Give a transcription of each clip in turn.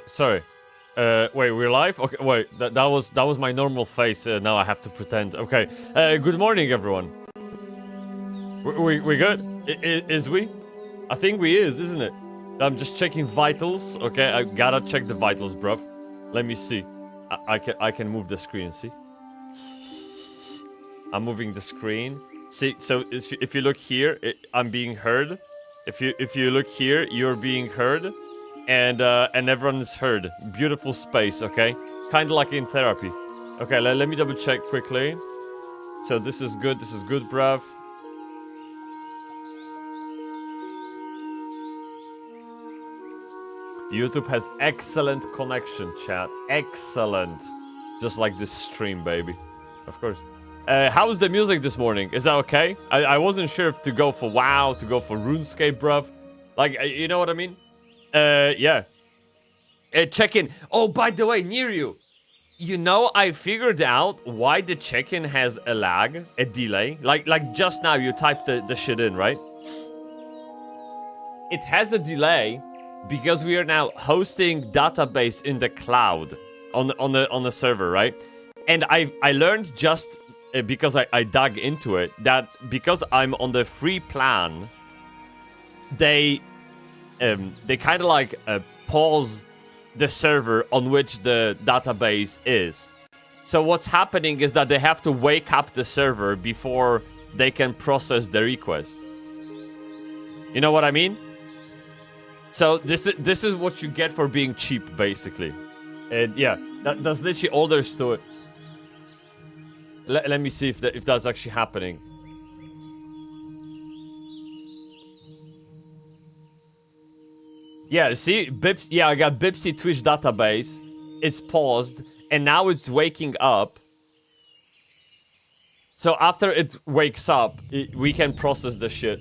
Sorry. Wait, we're live? Okay, wait, that was my normal face. Now I have to pretend. Okay. Good morning, everyone. We good? Is we? I think we isn't it? I'm just checking vitals. Okay, I gotta check the vitals, bruv. Let me see. I can move the screen. See? I'm moving the screen. See? So if you look here, I'm being heard. If you look here, you're being heard. And everyone is heard. Beautiful space, okay? Kind of like in therapy. Okay, let me double check quickly. So this is good, bruv. YouTube has excellent connection, chat. Excellent. Just like this stream, baby. Of course. How's the music this morning? Is that okay? I wasn't sure if to go for WoW, to go for RuneScape, bruv. Like, you know what I mean? Yeah. Check-in. Oh, by the way, near you. You know, I figured out why the check-in has a lag, a delay. Like just now, you typed the shit in, right? It has a delay because we are now hosting database in the cloud on the server, right? And I learned just because I dug into it that because I'm on the free plan, they kind of like pause the server on which the database is. So what's happening is that they have to wake up the server before they can process the request. You know what I mean? So this is what you get for being cheap, basically. And yeah, that's literally all there's to it. Let me see if that's actually happening. Yeah, see, yeah, I got Bybsie Twitch database. It's paused, and now it's waking up. So after it wakes up, we can process the shit.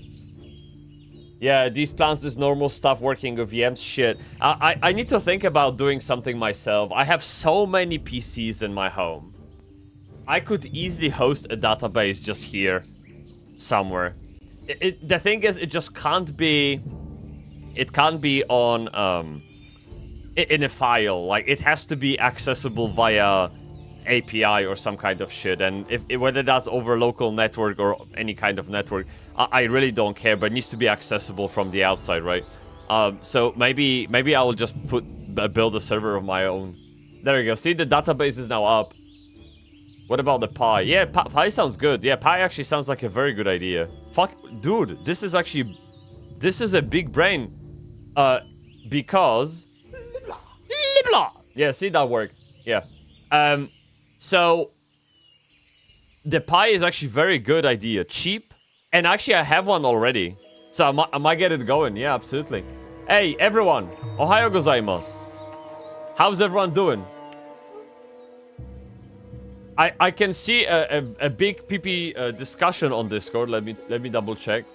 Yeah, these plans is normal stuff working with VMs. Shit, I need to think about doing something myself. I have so many PCs in my home. I could easily host a database just here. somewhere. The thing is, it just can't be. It can't be on in a file. Like, it has to be accessible via API or some kind of shit. And if whether that's over local network or any kind of network, I really don't care. But it needs to be accessible from the outside, right? So maybe I will just build a server of my own. There you go. See, the database is now up. What about the Pi? Yeah, Pi sounds good. Yeah, Pi actually sounds like a very good idea. Fuck, dude, this is a big brain. Because... Yeah, see, that worked. Yeah. So... The Pi is actually very good idea. Cheap. And actually, I have one already. So I might get it going. Yeah, absolutely. Hey, everyone. Ohayo gozaimasu. How's everyone doing? I can see a big PP discussion on Discord. Let me double check.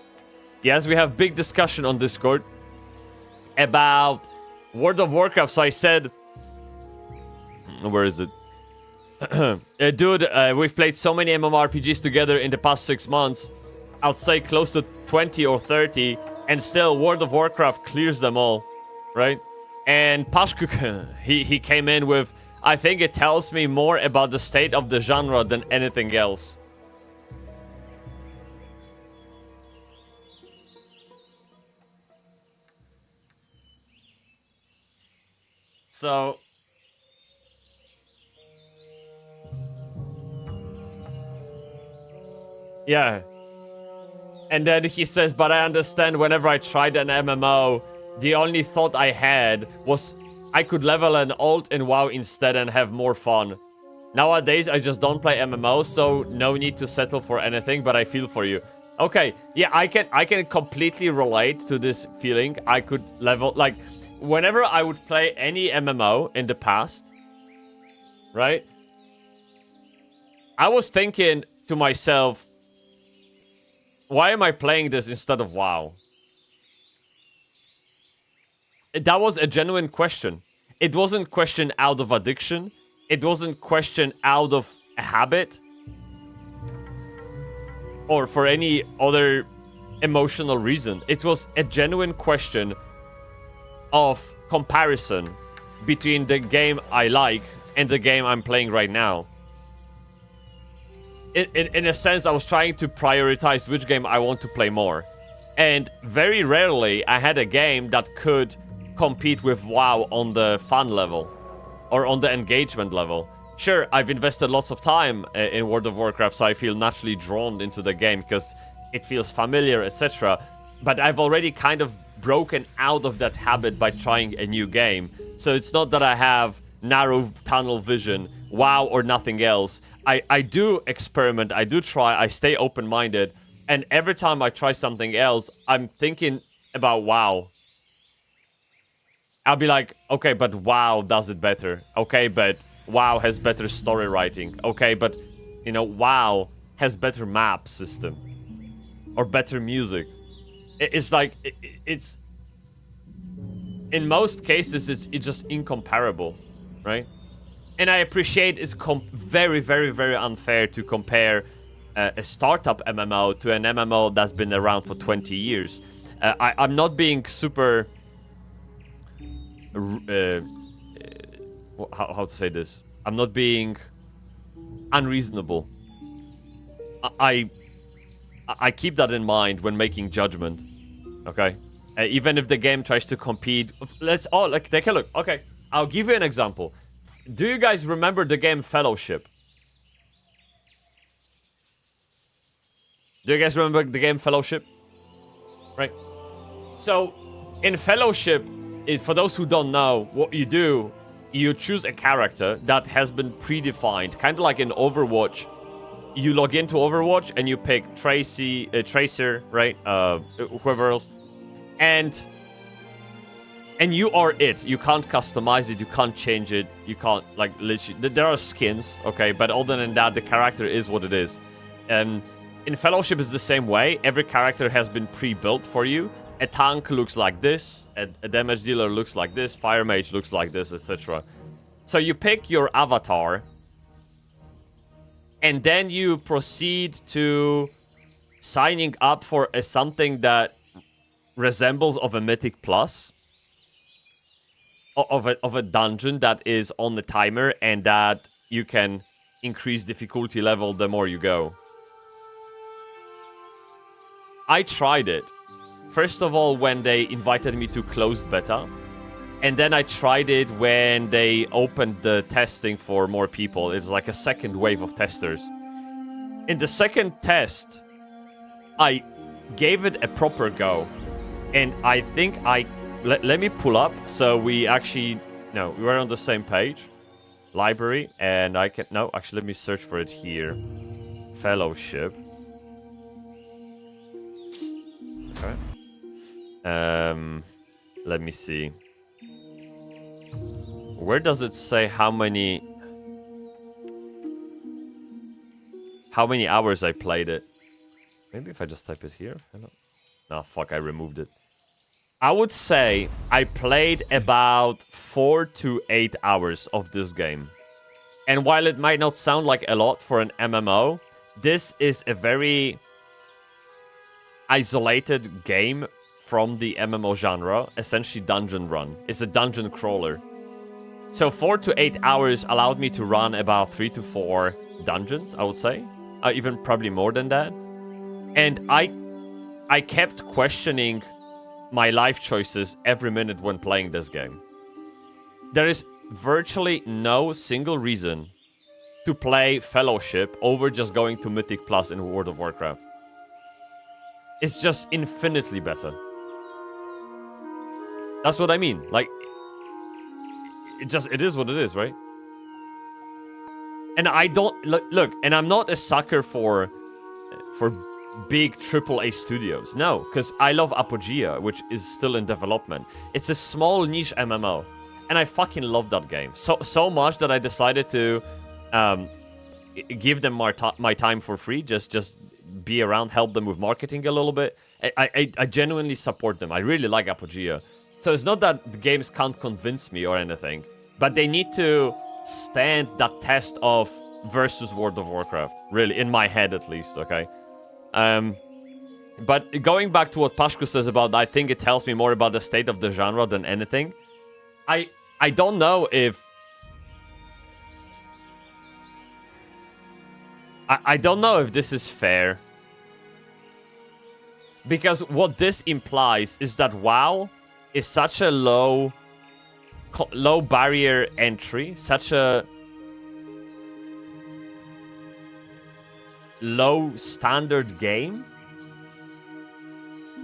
Yes, we have big discussion on Discord about World of Warcraft. So I said, where is it? Dude, we've played so many MMORPGs together in the past 6 months. I'd say close to 20 or 30, and still World of Warcraft clears them all, right? And Pashkuk, he came in with, I think it tells me more about the state of the genre than anything else. So... yeah. And then he says, but I understand whenever I tried an MMO, the only thought I had was I could level an alt in WoW instead and have more fun. Nowadays, I just don't play MMOs, so no need to settle for anything, but I feel for you. Okay, yeah, I can completely relate to this feeling. I could level, like, whenever I would play any MMO in the past, right? I was thinking to myself, why am I playing this instead of WoW? That was a genuine question. It wasn't question out of addiction. It wasn't question out of a habit. Or for any other emotional reason. It was a genuine question of comparison between the game I like and the game I'm playing right now. In a sense, I was trying to prioritize which game I want to play more. And very rarely I had a game that could compete with WoW on the fun level. Or on the engagement level. Sure, I've invested lots of time in World of Warcraft, so I feel naturally drawn into the game because it feels familiar, etc. But I've already kind of broken out of that habit by trying a new game. So it's not that I have narrow tunnel vision, WoW or nothing else. I do experiment, I do try, I stay open-minded, and every time I try something else, I'm thinking about WoW. I'll be like, okay, but WoW does it better. Okay, but WoW has better story writing. Okay, but, you know, WoW has better map system. Or better music. It's like, it's... in most cases, it's just incomparable, right? And I appreciate it's very, very, very unfair to compare a startup MMO to an MMO that's been around for 20 years. I'm not being super... how to say this? I'm not being unreasonable. I keep that in mind when making judgment. Okay? Even if the game tries to compete... let's all take a look. Okay, I'll give you an example. Do you guys remember the game Fellowship? Do you guys remember the game Fellowship? Right? So, in Fellowship, for those who don't know, what you do, you choose a character that has been predefined, kind of like in Overwatch. You log into Overwatch and you pick Tracer, right? Whoever else. And you are it. You can't customize it. You can't change it. You can't, like, literally... there are skins, okay? But other than that, the character is what it is. And in Fellowship, it's the same way. Every character has been pre-built for you. A tank looks like this. A damage dealer looks like this. Fire mage looks like this, etc. So you pick your avatar. And then you proceed to signing up for something that resembles of a Mythic Plus, of a dungeon that is on the timer and that you can increase difficulty level the more you go. I tried it. First of all, when they invited me to closed beta, and then I tried it when they opened the testing for more people. It's like a second wave of testers. In the second test, I gave it a proper go. And I think let me pull up so we actually... No, we're on the same page. Library, and I can... No, actually, let me search for it here. Fellowship. Okay. Let me see. Where does it say how many hours I played it? Maybe if I just type it here. No, fuck, I removed it. I would say I played about 4 to 8 hours of this game. And while it might not sound like a lot for an MMO, this is a very isolated game from the MMO genre, essentially dungeon run. It's a dungeon crawler. So 4 to 8 hours allowed me to run about 3 to 4 dungeons, I would say. Even probably more than that. And I kept questioning my life choices every minute when playing this game. There is virtually no single reason to play Fellowship over just going to Mythic Plus in World of Warcraft. It's just infinitely better. That's what I mean. Like, it is what it is, right? And I don't look, and I'm not a sucker for big AAA studios. No, because I love Apogea, which is still in development. It's a small niche MMO, and I fucking love that game so much that I decided to give them my time for free. Just be around, help them with marketing a little bit. I genuinely support them. I really like Apogea. So it's not that the games can't convince me or anything, but they need to stand that test of versus World of Warcraft. Really, in my head at least, okay? But going back to what Pashku says about, I think it tells me more about the state of the genre than anything. I don't know if... I don't know if this is fair. Because what this implies is that WoW is such a low barrier entry, such a low standard game,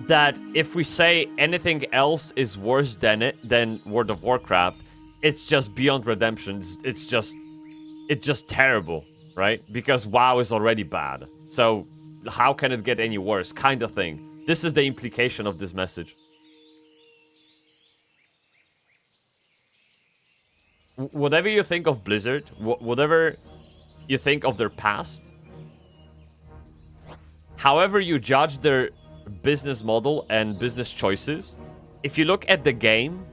that if we say anything else is worse than World of Warcraft, it's just beyond redemption. It's just terrible, right? Because WoW is already bad. So how can it get any worse? Kind of thing. This is the implication of this message. Whatever you think of Blizzard, whatever you think of their past, however you judge their business model and business choices, if you look at the game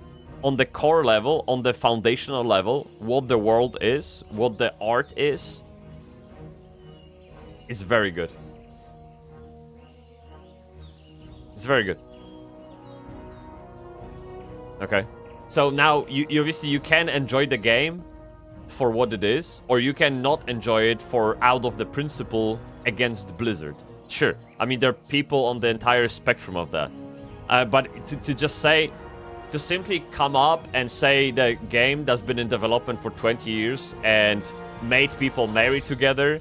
on the core level, on the foundational level, what the world is, what the art is, it's very good. It's very good. Okay. So now, you obviously, you can enjoy the game for what it is, or you can not enjoy it for out of the principle against Blizzard. Sure. I mean, there are people on the entire spectrum of that. But to just say, to simply come up and say the game that's been in development for 20 years and made people marry together,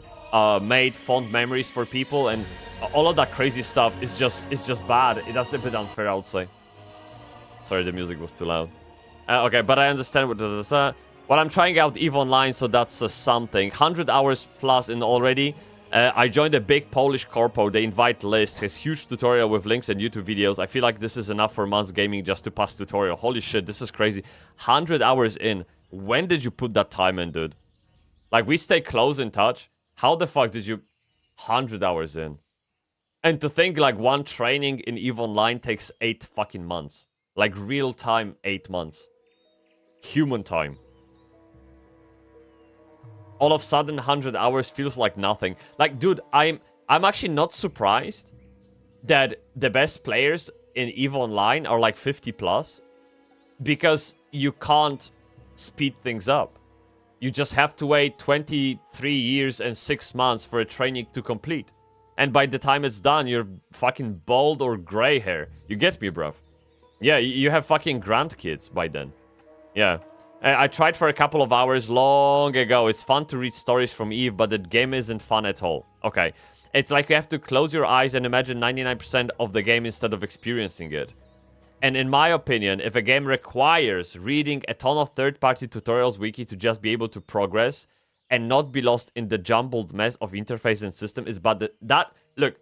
made fond memories for people, and all of that crazy stuff is just bad. That's a bit unfair, I would say. Sorry, the music was too loud. Okay, but I understand what I'm trying out EVE Online, so that's something. 100 hours plus in already. I joined a big Polish corpo. They invite lists. His huge tutorial with links and YouTube videos. I feel like this is enough for months gaming just to pass tutorial. Holy shit, this is crazy. 100 hours in. When did you put that time in, dude? Like, we stay close in touch. How the fuck did you... 100 hours in. And to think, like, one training in EVE Online takes 8 fucking months. Like, real time, 8 months. Human time. All of a sudden, 100 hours feels like nothing. Like, dude, I'm I'm actually not surprised that the best players in EVE Online are like 50 plus, because you can't speed things up. You just have to wait 23 years and 6 months for a training to complete. And by the time it's done, you're fucking bald or gray hair. You get me, bruv? Yeah, you have fucking grandkids by then. Yeah. I tried for a couple of hours long ago. It's fun to read stories from EVE, but the game isn't fun at all. Okay. It's like you have to close your eyes and imagine 99% of the game instead of experiencing it. And in my opinion, if a game requires reading a ton of third-party tutorials wiki to just be able to progress and not be lost in the jumbled mess of interface and system, is bad. Look,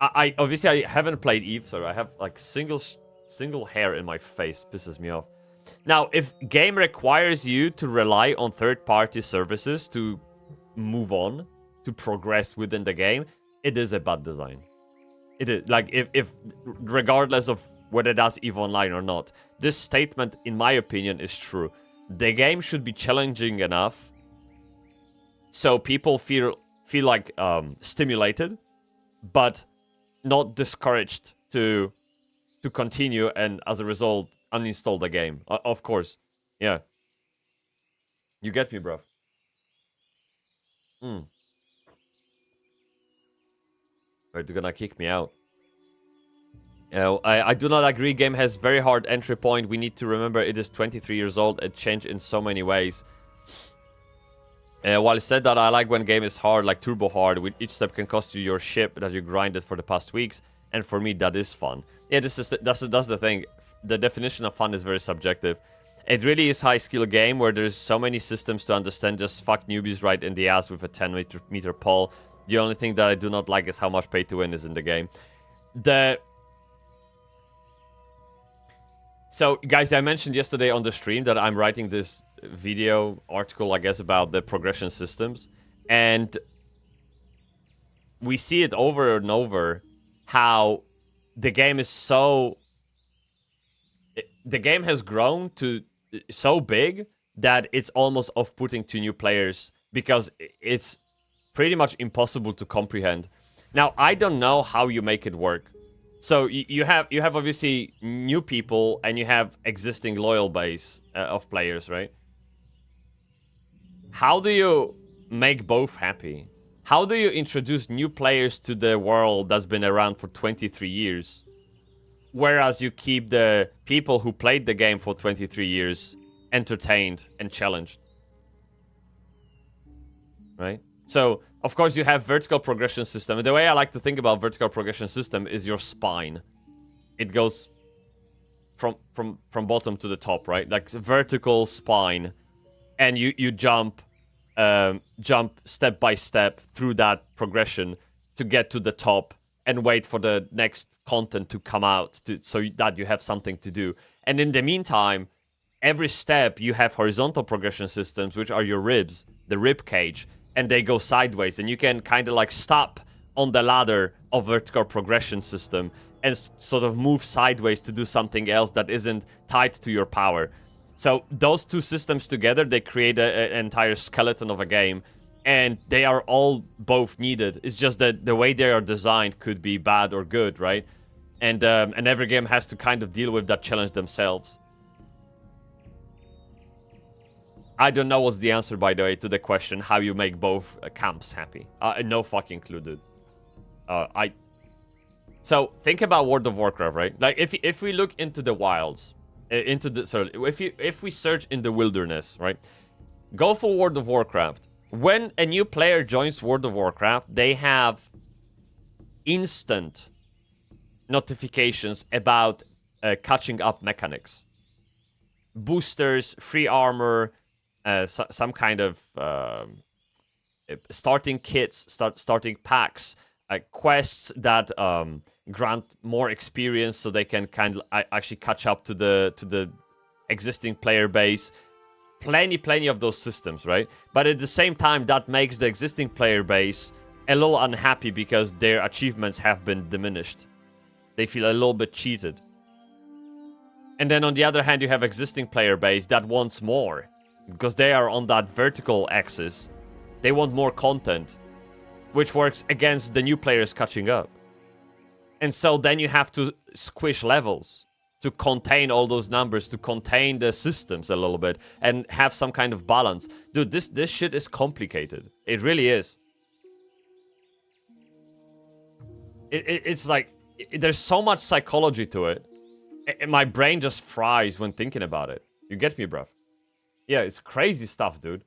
I obviously I haven't played EVE, so I have like single hair in my face. Pisses me off. Now, if game requires you to rely on third-party services to move on, to progress within the game, it is a bad design. It is, like, if regardless of whether that's EVE Online or not, this statement, in my opinion, is true. The game should be challenging enough so people feel like stimulated, but not discouraged to continue, and as a result, uninstall the game. Of course. Yeah. You get me, bro. They're gonna kick me out. I do not agree. Game has very hard entry point. We need to remember it is 23 years old. It changed in so many ways. While I said that, I like when game is hard, like turbo hard. With each step can cost you your ship that you grinded for the past weeks. And for me, that is fun. Yeah, that's the thing. The definition of fun is very subjective. It really is high skill game where there's so many systems to understand. Just fuck newbies right in the ass with a 10-meter pole. The only thing that I do not like is how much pay to win is in the game. So, guys, I mentioned yesterday on the stream that I'm writing this video article, I guess, about the progression systems. And we see it over and over how the game is so... The game has grown to so big that it's almost off-putting to new players because it's pretty much impossible to comprehend. Now, I don't know how you make it work. So you have obviously new people and you have existing loyal base of players, right? How do you make both happy? How do you introduce new players to the world that's been around for 23 years? Whereas you keep the people who played the game for 23 years entertained and challenged. Right? So, of course, you have vertical progression system. And the way I like to think about vertical progression system is your spine. It goes from bottom to the top, right? Like vertical spine. And you jump step by step through that progression to get to the top and wait for the next content to come out so that you have something to do. And in the meantime, every step you have horizontal progression systems, which are your ribs, the rib cage, and they go sideways, and you can kind of like stop on the ladder of vertical progression system and sort of move sideways to do something else that isn't tied to your power. So those two systems together, they create an entire skeleton of a game, and they are all both needed. It's just that the way they are designed could be bad or good, right? And every game has to kind of deal with that challenge themselves. I don't know what's the answer, by the way, to the question how you make both camps happy. No fucking clue, dude. So think about World of Warcraft, right? Like if we look into the wilds, if we search in the wilderness, right? Go for World of Warcraft. When a new player joins World of Warcraft, they have instant notifications about catching up mechanics. Boosters, free armor, some kind of starting kits, starting packs, quests that grant more experience so they can kind of actually catch up to the existing player base. Plenty of those systems, right? But at the same time, that makes the existing player base a little unhappy because their achievements have been diminished. They feel a little bit cheated. And then on the other hand, you have existing player base that wants more because they are on that vertical axis. They want more content. which works against the new players catching up. And so then you have to squish levels to contain all those numbers, to contain the systems a little bit, and have some kind of balance. Dude, this shit is complicated. It really is. It's like, there's so much psychology to it. My brain just fries when thinking about it. You get me, bruv? Yeah, it's crazy stuff, dude.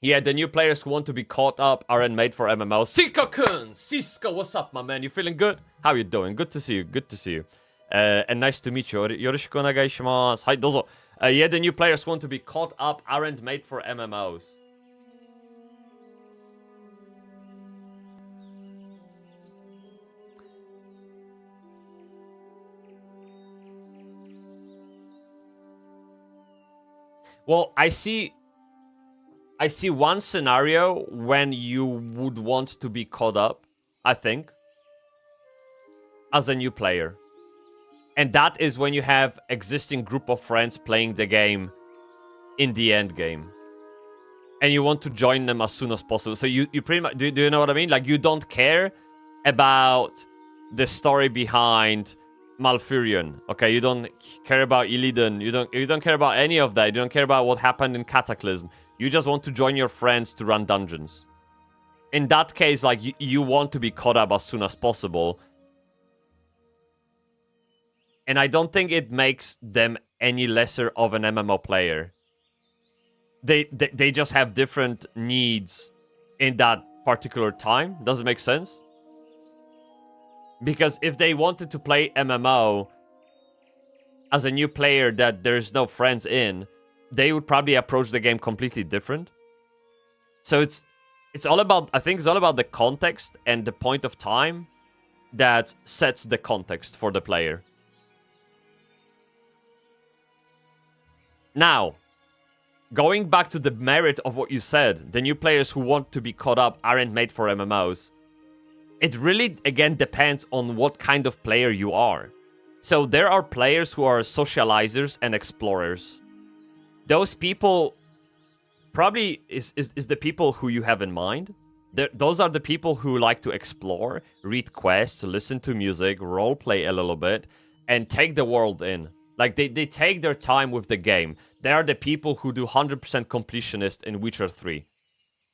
Yeah, the new players who want to be caught up aren't made for MMO. Siko-kun! Cisco, what's up, my man? You feeling good? How you doing? Good to see you. Good to see you. And nice to meet you. Yoroshiku onegai shimasu. Hai, dozo. Yeah, the new players who want to be caught up aren't made for MMOs. Well, I see one scenario when you would want to be caught up, I think, as a new player. And that is when you have existing group of friends playing the game in the end game. And you want to join them as soon as possible. So you pretty much, do you know what I mean? Like, you don't care about the story behind Malfurion, okay? You don't care about Illidan. You don't care about any of that. You don't care about what happened in Cataclysm. You just want to join your friends to run dungeons. In that case, like, you want to be caught up as soon as possible. And I don't think it makes them any lesser of an MMO player. They just have different needs in that particular time. Does it make sense? Because if they wanted to play MMO as a new player that there's no friends in, they would probably approach the game completely different. So it's all about, I think it's all about the context and the point of time that sets the context for the player. Now, going back to the merit of what you said, the new players who want to be caught up aren't made for MMOs. It really, again, depends on what kind of player you are. So there are players who are socializers and explorers. Those people probably is the people who you have in mind. Those are the people who like to explore, read quests, listen to music, roleplay a little bit, and take the world in. Like, they take their time with the game. They are the people who do 100% completionist in Witcher 3.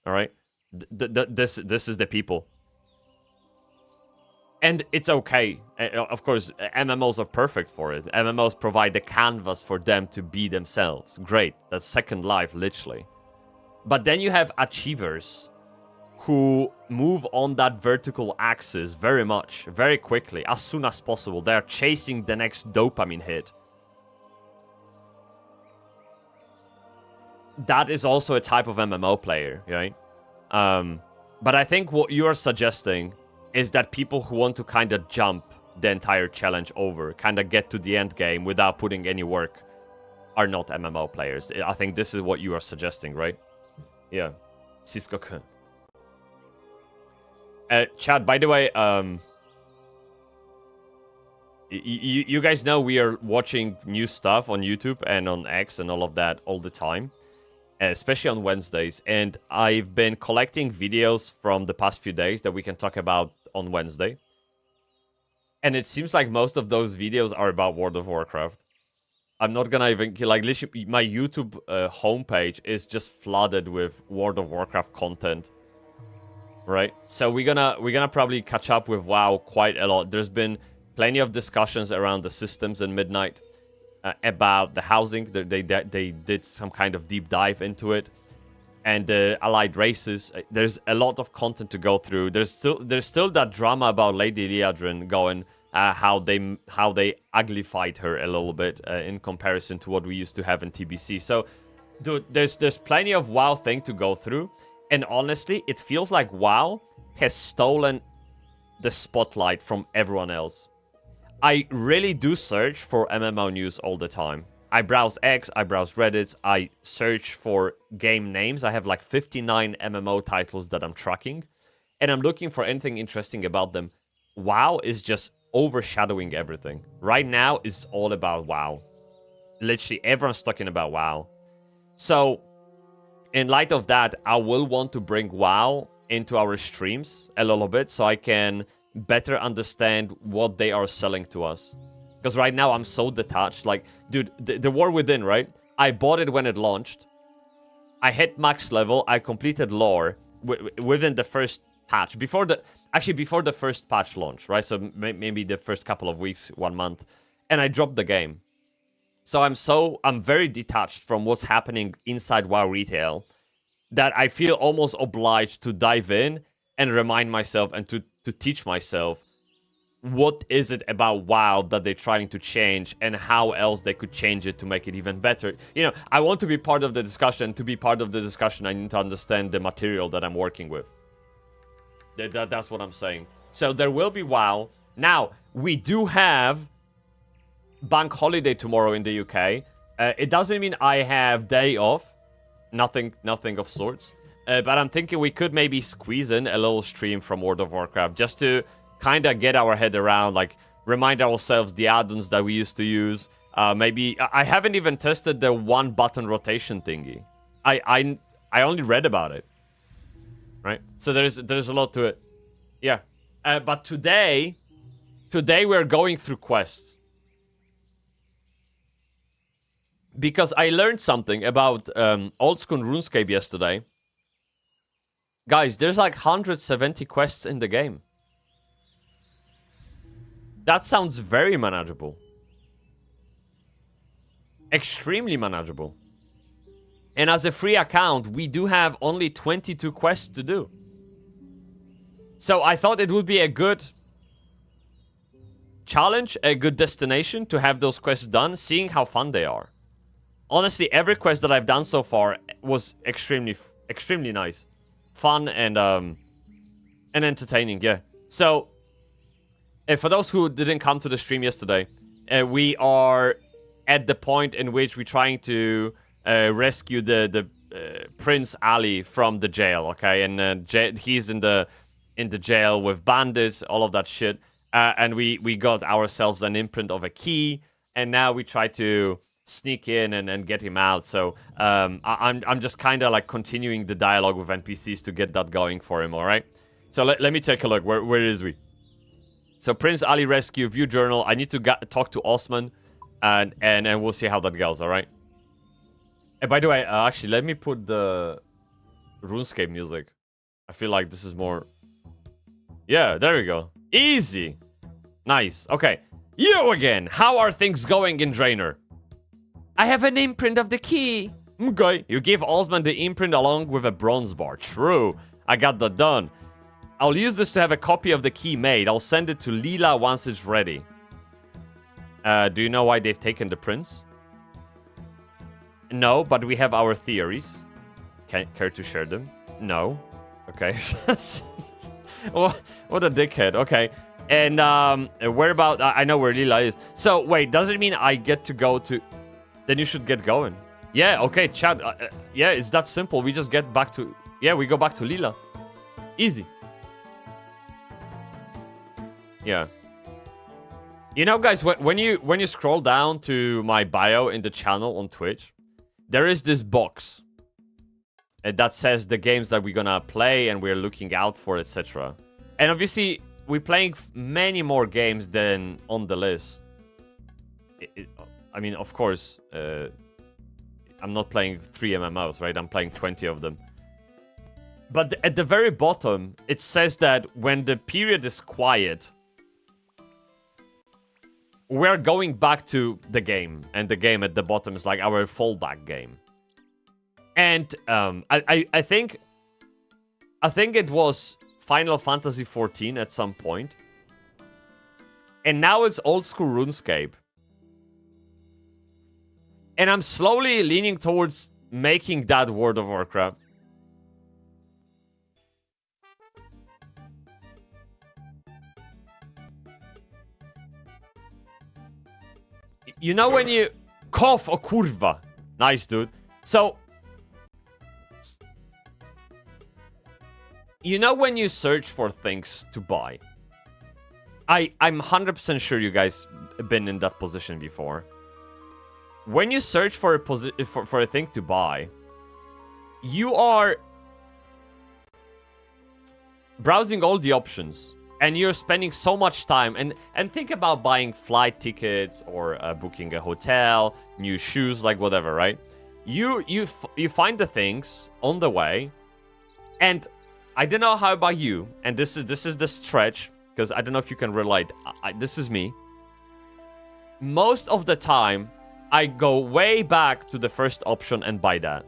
Alright? This is the people. And it's okay. Of course, MMOs are perfect for it. MMOs provide the canvas for them to be themselves. Great. That's Second Life, literally. But then you have achievers who move on that vertical axis very much, very quickly, as soon as possible. They're chasing the next dopamine hit. That is also a type of MMO player, right? But I think what you're suggesting is that people who want to kind of jump the entire challenge over, kind of get to the end game without putting any work, are not MMO players. I think this is what you are suggesting, right? Yeah. Cisco-kun. Chad, by the way, you guys know we are watching new stuff on YouTube and on X and all of that all the time. Especially on Wednesdays. And I've been collecting videos from the past few days that we can talk about on Wednesday. And it seems like most of those videos are about World of Warcraft. I'm not gonna even, like, literally, my YouTube homepage is just flooded with World of Warcraft content. Right? So we're gonna probably catch up with WoW quite a lot. There's been plenty of discussions around the systems in Midnight. About the housing. They did some kind of deep dive into it. And the allied races. There's a lot of content to go through. There's still that drama about Lady Liadrin going, how they uglified her a little bit in comparison to what we used to have in TBC. So, dude, there's plenty of WoW thing to go through. And honestly, it feels like WoW has stolen the spotlight from everyone else. I really do search for MMO news all the time. I browse X, I browse Reddit, I search for game names. I have like 59 MMO titles that I'm tracking. And I'm looking for anything interesting about them. WoW is just overshadowing everything. Right now, it's all about WoW. Literally, everyone's talking about WoW. So, in light of that, I will want to bring WoW into our streams a little bit so I can better understand what they are selling to us. Because right now I'm so detached. Like, dude, the War Within, right? I bought it when it launched. I hit max level. I completed lore within the first patch. Before the first patch launch, right? So maybe the first couple of weeks, 1 month. And I dropped the game. So I'm very detached from what's happening inside WoW retail that I feel almost obliged to dive in and remind myself and to teach myself what is it about WoW that they're trying to change and how else they could change it to make it even better. You know, I want to be part of the discussion. To be part of the discussion, I need to understand the material that I'm working with. That's what I'm saying. So there will be WoW. Now, we do have bank holiday tomorrow in the UK. It doesn't mean I have day off. Nothing of sorts. But I'm thinking we could maybe squeeze in a little stream from World of Warcraft just to kind of get our head around, like, remind ourselves the add-ons that we used to use. Maybe I haven't even tested the one button rotation thingy. I only read about it, right? So there's a lot to it. Yeah. But today we're going through quests because I learned something about old school RuneScape yesterday. Guys, there's like 170 quests in the game. That sounds very manageable. Extremely manageable. And as a free account, we do have only 22 quests to do. So I thought it would be a good challenge, a good destination to have those quests done, seeing how fun they are. Honestly, every quest that I've done so far was extremely nice. Fun and entertaining, yeah. So, for those who didn't come to the stream yesterday, we are at the point in which we're trying to rescue the Prince Ali from the jail, okay? And he's in the jail with bandits, all of that shit. And we got ourselves an imprint of a key, and now we try to sneak in and get him out. So I'm just kind of like continuing the dialogue with NPCs to get that going for him, all right? So let me take a look. Where is we? So Prince Ali rescue, view journal. I need to talk to Osman, and we'll see how that goes, all right? And by the way, actually, let me put the RuneScape music. I feel like this is more... Yeah, there we go. Easy. Nice. Okay. You again. How are things going in Draenor? I have an imprint of the key. Okay. You give Osman the imprint along with a bronze bar. True. I got that done. I'll use this to have a copy of the key made. I'll send it to Leela once it's ready. Do you know why they've taken the prince? No, but we have our theories. Care to share them? No. Okay. What a dickhead. Okay. And where about... I know where Leela is. So, wait. Does it mean I get to go to... Then you should get going. Yeah, okay, chat. Yeah, it's that simple. We just get back to... Yeah, we go back to Leela. Easy. Yeah. You know, guys, when you scroll down to my bio in the channel on Twitch, there is this box that says the games that we're gonna play and we're looking out for, etc. And obviously, we're playing many more games than on the list. I mean, of course, I'm not playing 3 MMOs, right? I'm playing 20 of them. But at the very bottom, it says that when the period is quiet, we're going back to the game. And the game at the bottom is like our fallback game. And I think it was Final Fantasy XIV at some point. And now it's old school RuneScape. And I'm slowly leaning towards making that World of Warcraft. You know when you... Cough, o kurwa. Nice, dude. So... You know when you search for things to buy? I'm 100% sure you guys have been in that position before. When you search for a thing to buy, you are browsing all the options, and you're spending so much time, and think about buying flight tickets or booking a hotel, new shoes, like whatever, right? You find the things on the way, and I don't know how about you, and this is the stretch, because I don't know if you can relate. This is me. Most of the time, I go way back to the first option and buy that.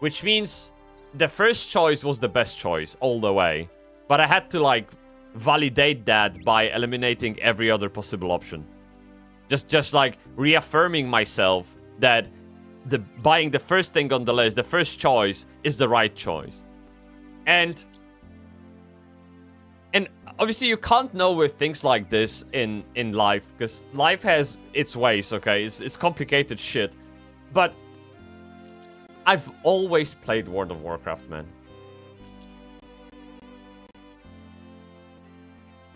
Which means the first choice was the best choice all the way. But I had to, like, validate that by eliminating every other possible option. Just like, reaffirming myself that buying the first thing on the list, the first choice, is the right choice. And obviously you can't know with things like this in life, because life has its ways, okay? It's complicated shit. But I've always played World of Warcraft, man.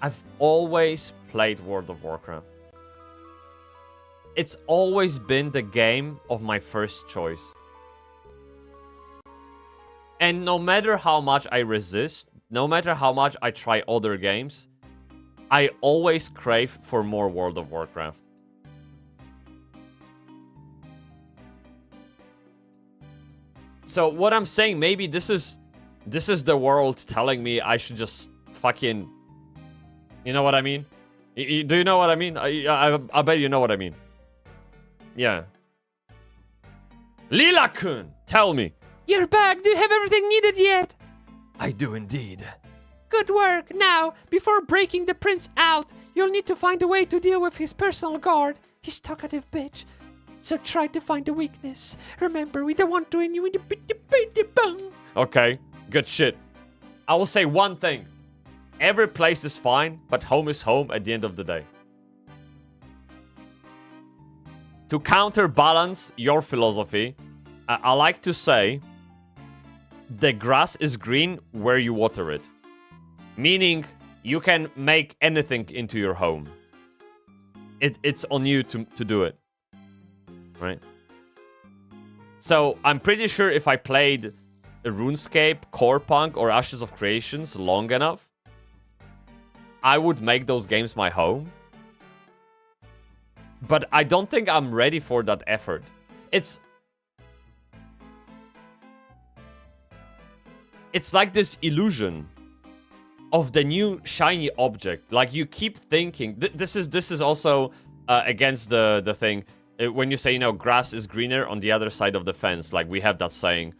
I've always played World of Warcraft. It's always been the game of my first choice. And no matter how much I resist, no matter how much I try other games, I always crave for more World of Warcraft. So what I'm saying, maybe this is the world telling me I should just fucking... You know what I mean? Do you know what I mean? I bet you know what I mean. Yeah. Lila-kun, tell me. You're back. Do you have everything needed yet? I do indeed. Good work. Now, before breaking the prince out, you'll need to find a way to deal with his personal guard. He's talkative bitch. So try to find a weakness. Remember, we don't want to end you in the... Okay, good shit. I will say one thing. Every place is fine, but home is home at the end of the day. To counterbalance your philosophy, I like to say, the grass is green where you water it. Meaning, you can make anything into your home. It's on you to do it. Right? So, I'm pretty sure if I played RuneScape, Core Punk, or Ashes of Creations long enough, I would make those games my home. But I don't think I'm ready for that effort. It's like this illusion of the new shiny object. Like, you keep thinking... This is also against the thing. When you say, you know, grass is greener on the other side of the fence. Like, we have that saying.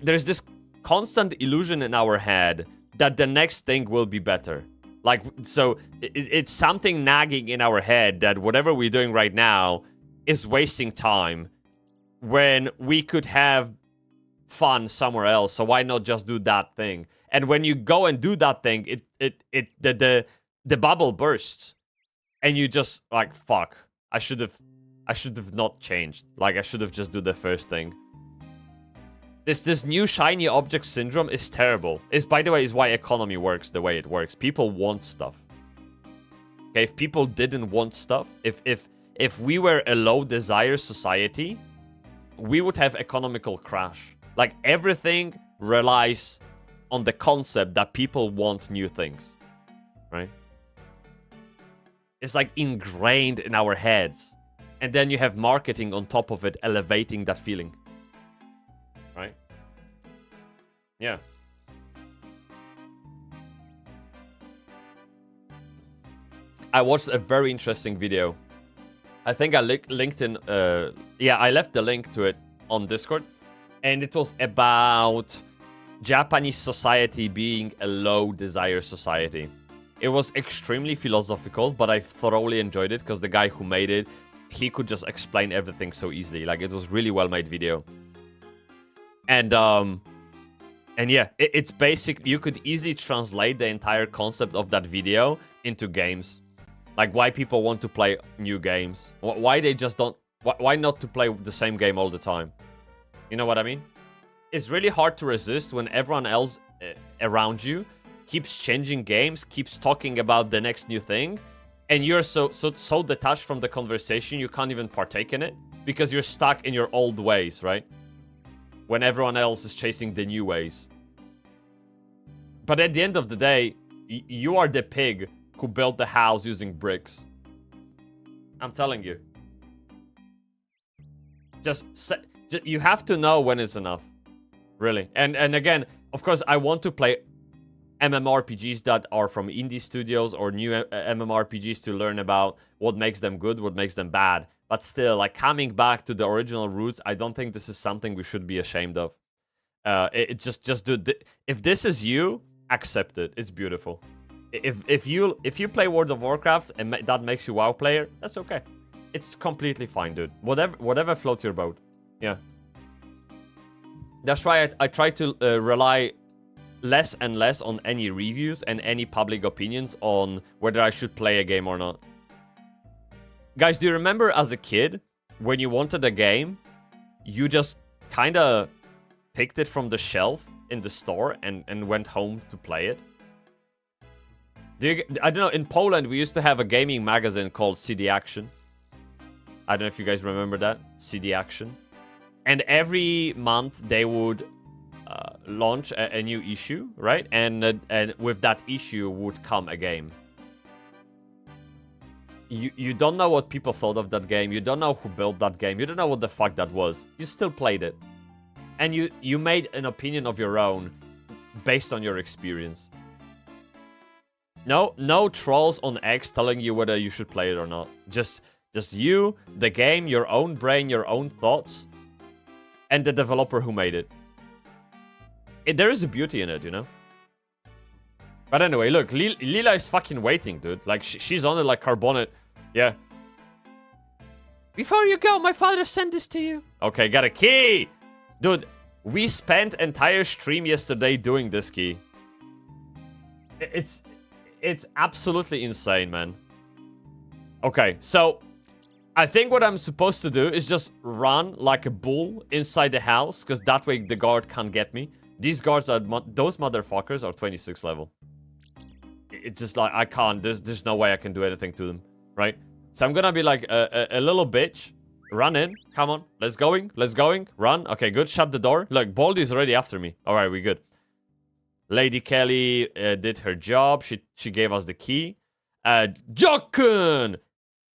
There's this constant illusion in our head that the next thing will be better. Like, so it's something nagging in our head that whatever we're doing right now is wasting time when we could have fun somewhere else. So why not just do that thing? And when you go and do that thing, the bubble bursts, and you just like, fuck, I should have not changed. Like, I should have just do the first thing. This new shiny object syndrome is terrible. By the way, is why economy works the way it works. People want stuff. Okay, if people didn't want stuff, if we were a low desire society, we would have economical crash. Like, everything relies on the concept that people want new things, right? It's like ingrained in our heads. And then you have marketing on top of it, elevating that feeling. Right? Yeah. I watched a very interesting video. I think I linked in... I left the link to it on Discord. And it was about Japanese society being a low desire society. It was extremely philosophical, but I thoroughly enjoyed it because the guy who made it, he could just explain everything so easily. Like, it was really well made video. And yeah, it's basic. You could easily translate the entire concept of that video into games. Like, why people want to play new games. Why they just don't... Why not to play the same game all the time? You know what I mean? It's really hard to resist when everyone else around you keeps changing games, keeps talking about the next new thing, and you're so detached from the conversation you can't even partake in it because you're stuck in your old ways, right? when everyone else is chasing the new ways. But at the end of the day, you are the pig who built the house using bricks. I'm telling you. Just you have to know when it's enough. Really. And again, of course, I want to play MMORPGs that are from indie studios or new MMORPGs to learn about what makes them good, what makes them bad. But still, like, coming back to the original roots, I don't think this is something we should be ashamed of. Just do. If this is you, accept it. It's beautiful. If you play World of Warcraft and that makes you WoW player, that's okay. It's completely fine, dude. Whatever floats your boat. Yeah. That's why I try to rely less and less on any reviews and any public opinions on whether I should play a game or not. Guys, do you remember as a kid, when you wanted a game, you just kind of picked it from the shelf in the store and went home to play it? I don't know, in Poland, we used to have a gaming magazine called CD Action. I don't know if you guys remember that, CD Action. And every month, they would launch a new issue, right? And with that issue would come a game. You don't know what people thought of that game. You don't know who built that game. You don't know what the fuck that was. You still played it. And you made an opinion of your own based on your experience. No trolls on X telling you whether you should play it or not. Just you, the game, your own brain, your own thoughts, and the developer who made it. There is a beauty in it, you know? But anyway, look, Lila is fucking waiting, dude. Like, she's on it like carbonate. Yeah. Before you go, my father sent this to you. Okay, got a key! Dude, we spent entire stream yesterday doing this key. It's absolutely insane, man. Okay, so I think what I'm supposed to do is just run like a bull inside the house, because that way the guard can't get me. These guards are... those motherfuckers are 26 level. It's just like, I can't. There's no way I can do anything to them, right? So I'm gonna be like a little bitch. Run in. Come on. Let's going. Run. Okay, good. Shut the door. Look, Baldy's already after me. All right, we good. Lady Kelly did her job. She gave us the key. Jokken!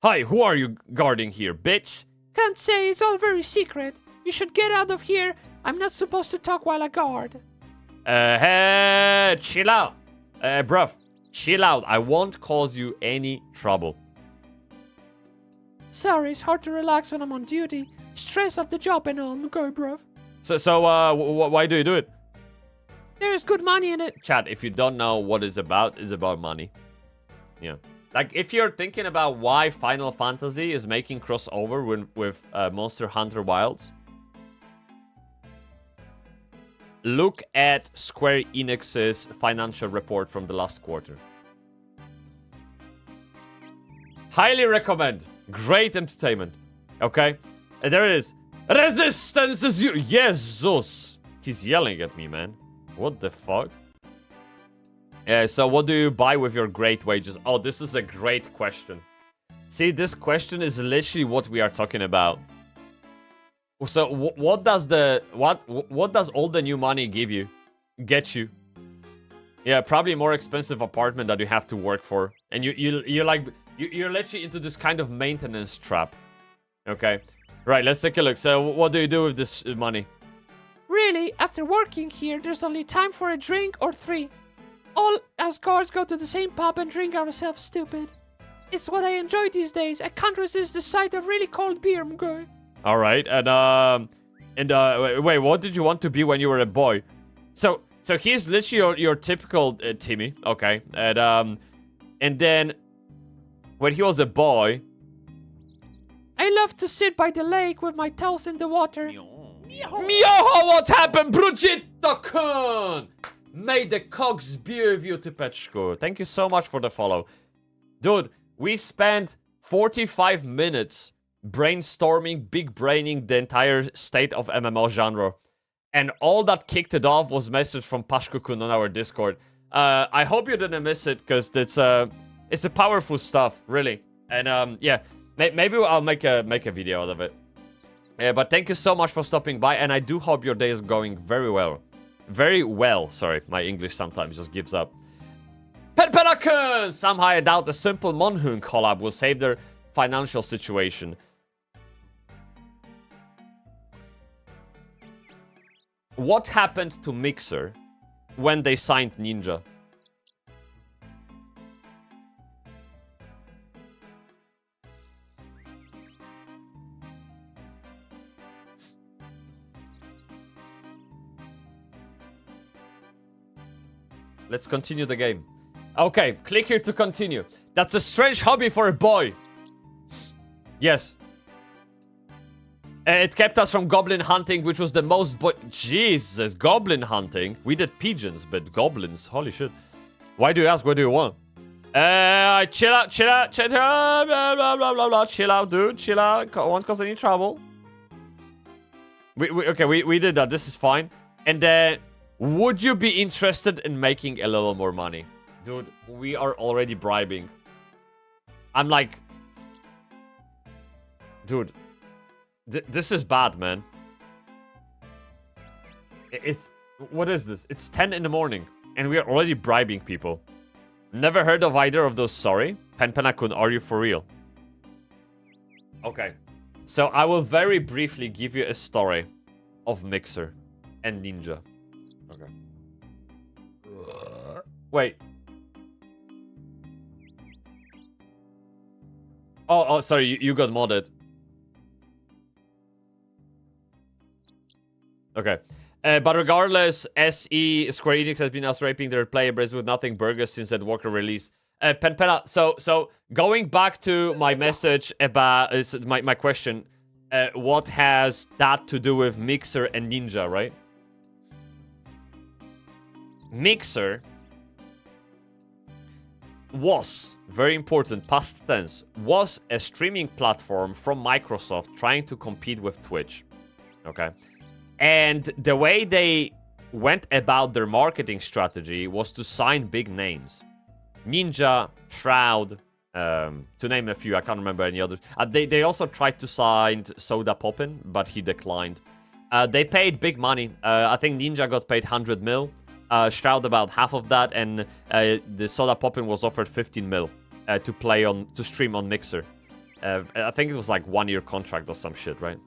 Hi, who are you guarding here, bitch? Can't say, it's all very secret. You should get out of here. I'm not supposed to talk while I guard. Hey, chill out. Bruv, chill out. I won't cause you any trouble. Sorry, it's hard to relax when I'm on duty. Stress of the job and all. Go, bruv. So why do you do it? There's good money in it. Chat, if you don't know what it's about money. Yeah. Like, if you're thinking about why Final Fantasy is making crossover with Monster Hunter Wilds, look at Square Enix's financial report from the last quarter. Highly recommend. Great entertainment. Okay? And there it is. Resistance is you. Jesus. He's yelling at me, man. What the fuck? So what do you buy with your great wages? Oh, this is a great question. See, this question is literally what we are talking about. So what does all the new money get you? Yeah, probably a more expensive apartment that you have to work for, and you're literally into this kind of maintenance trap. Okay, right. Let's take a look. So what do you do with this money? Really, after working here, there's only time for a drink or three. All us guards go to the same pub and drink ourselves stupid. It's what I enjoy these days. I can't resist the sight of really cold beer, guy. All right, and wait, what did you want to be when you were a boy? So he's literally your typical Timmy, okay, and then when he was a boy, I love to sit by the lake with my toes in the water. Mioho, what happened, Brugitto-kun? May the cogs be with you, Typeczku. Thank you so much for the follow. Dude, we spent 45 minutes brainstorming, big braining the entire state of MMO genre. And all that kicked it off was message from Pashku-kun on our Discord. I hope you didn't miss it, because it's a powerful stuff, really. And yeah, maybe I'll make a video out of it. But thank you so much for stopping by, and I do hope your day is going very well. Very well, sorry. My English sometimes just gives up. Penpenakun! Somehow I doubt a simple Monhoon collab will save their financial situation. What happened to Mixer when they signed Ninja? Let's continue the game. Okay, click here to continue. That's a strange hobby for a boy. Yes. It kept us from goblin hunting, which was the most Jesus, goblin hunting? We did pigeons, but goblins, holy shit. Why do you ask? What do you want? Chill out, blah, blah, blah, blah, blah. Chill out, dude, chill out. Won't cause any trouble. We did that, this is fine. And would you be interested in making a little more money? Dude, we are already bribing. I'm like... Dude. This is bad, man. It's... What is this? It's 10 in the morning. And we are already bribing people. Never heard of either of those, sorry. Penpenakun, are you for real? Okay. So I will very briefly give you a story of Mixer and Ninja. Okay. Wait. Oh, sorry, you got modded. Okay. But regardless, SE, Square Enix has been us raping their player base with nothing burgers since that Walker release. Penpena, so going back to my message about my question, what has that to do with Mixer and Ninja, right? Mixer was, very important, past tense, was a streaming platform from Microsoft trying to compete with Twitch. Okay? And the way they went about their marketing strategy was to sign big names. Ninja, Shroud, to name a few, I can't remember any others. They also tried to sign Soda Poppin, but he declined. They paid big money. I think Ninja got paid 100 mil. Shroud about half of that, and the Soda Poppin was offered 15 mil to stream on Mixer. I think it was like 1-year contract or some shit, right?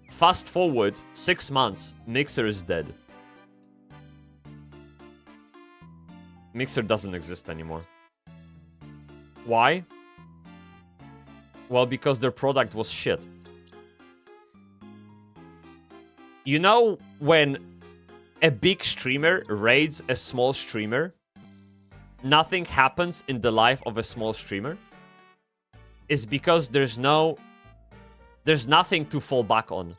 Fast forward 6 months, Mixer is dead. Mixer doesn't exist anymore. Why? Well, because their product was shit. You know when a big streamer raids a small streamer, nothing happens in the life of a small streamer? It's because there's nothing to fall back on.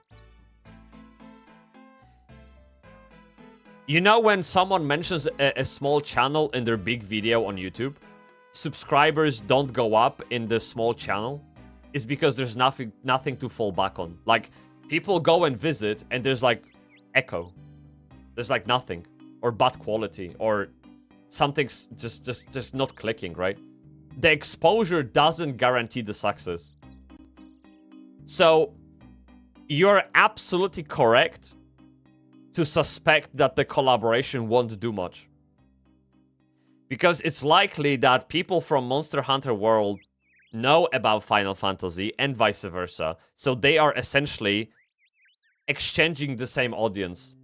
You know when someone mentions a small channel in their big video on YouTube, subscribers don't go up in the small channel? It's because there's nothing to fall back on. Like, people go and visit and there's like echo. There's like nothing. Or bad quality. Or something's just not clicking, right? The exposure doesn't guarantee the success. So, you're absolutely correct to suspect that the collaboration won't do much. Because it's likely that people from Monster Hunter World know about Final Fantasy and vice versa. So they are essentially exchanging the same audience.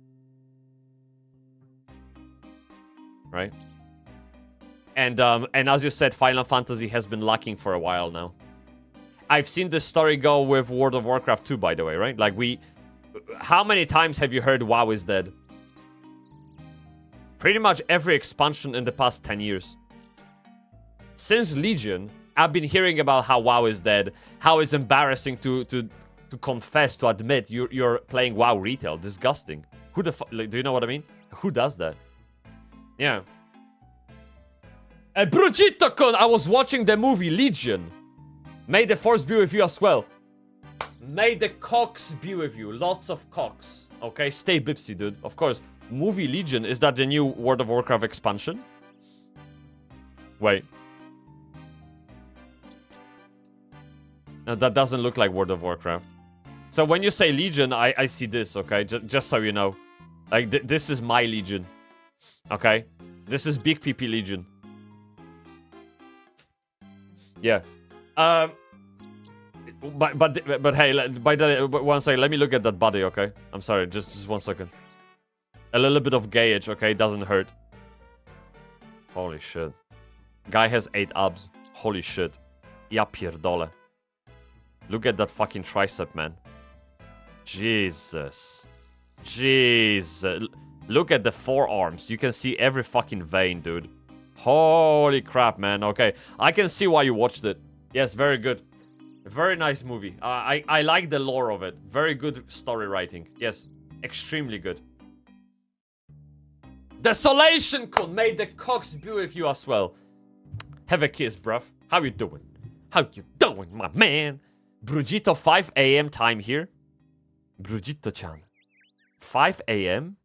Right? And as you said, Final Fantasy has been lacking for a while now. I've seen this story go with World of Warcraft 2, by the way, right? Like, how many times have you heard WoW is dead? Pretty much every expansion in the past 10 years. Since Legion, I've been hearing about how WoW is dead, how it's embarrassing to confess, to admit you're playing WoW retail. Disgusting. Who the fuck? Like, do you know what I mean? Who does that? Yeah. Brujito-kun, I was watching the movie Legion. May the force be with you as well. May the cocks be with you. Lots of cocks. Okay, stay Bybsie, dude. Of course. Movie Legion, is that the new World of Warcraft expansion? Wait. No, that doesn't look like World of Warcraft. So when you say Legion, I see this, okay? Just so you know. Like, this is my Legion. Okay? This is Big PP Legion. Yeah. But hey, by the one second, let me look at that body, okay? I'm sorry, just 1 second. A little bit of gauge, okay? Doesn't hurt. Holy shit. Guy has 8 abs. Holy shit. Ja pierdolę. Look at that fucking tricep, man. Jesus. Jesus. Look at the forearms. You can see every fucking vein, dude. Holy crap, man. Okay. I can see why you watched it. Yes, very good. Very nice movie. I like the lore of it. Very good story writing. Yes. Extremely good. Desolation Kun made the cocks be with you as well. Have a kiss, bruv. How you doing? How you doing, my man? Brujito 5 a.m. time here. Brujito-chan. 5 a.m.?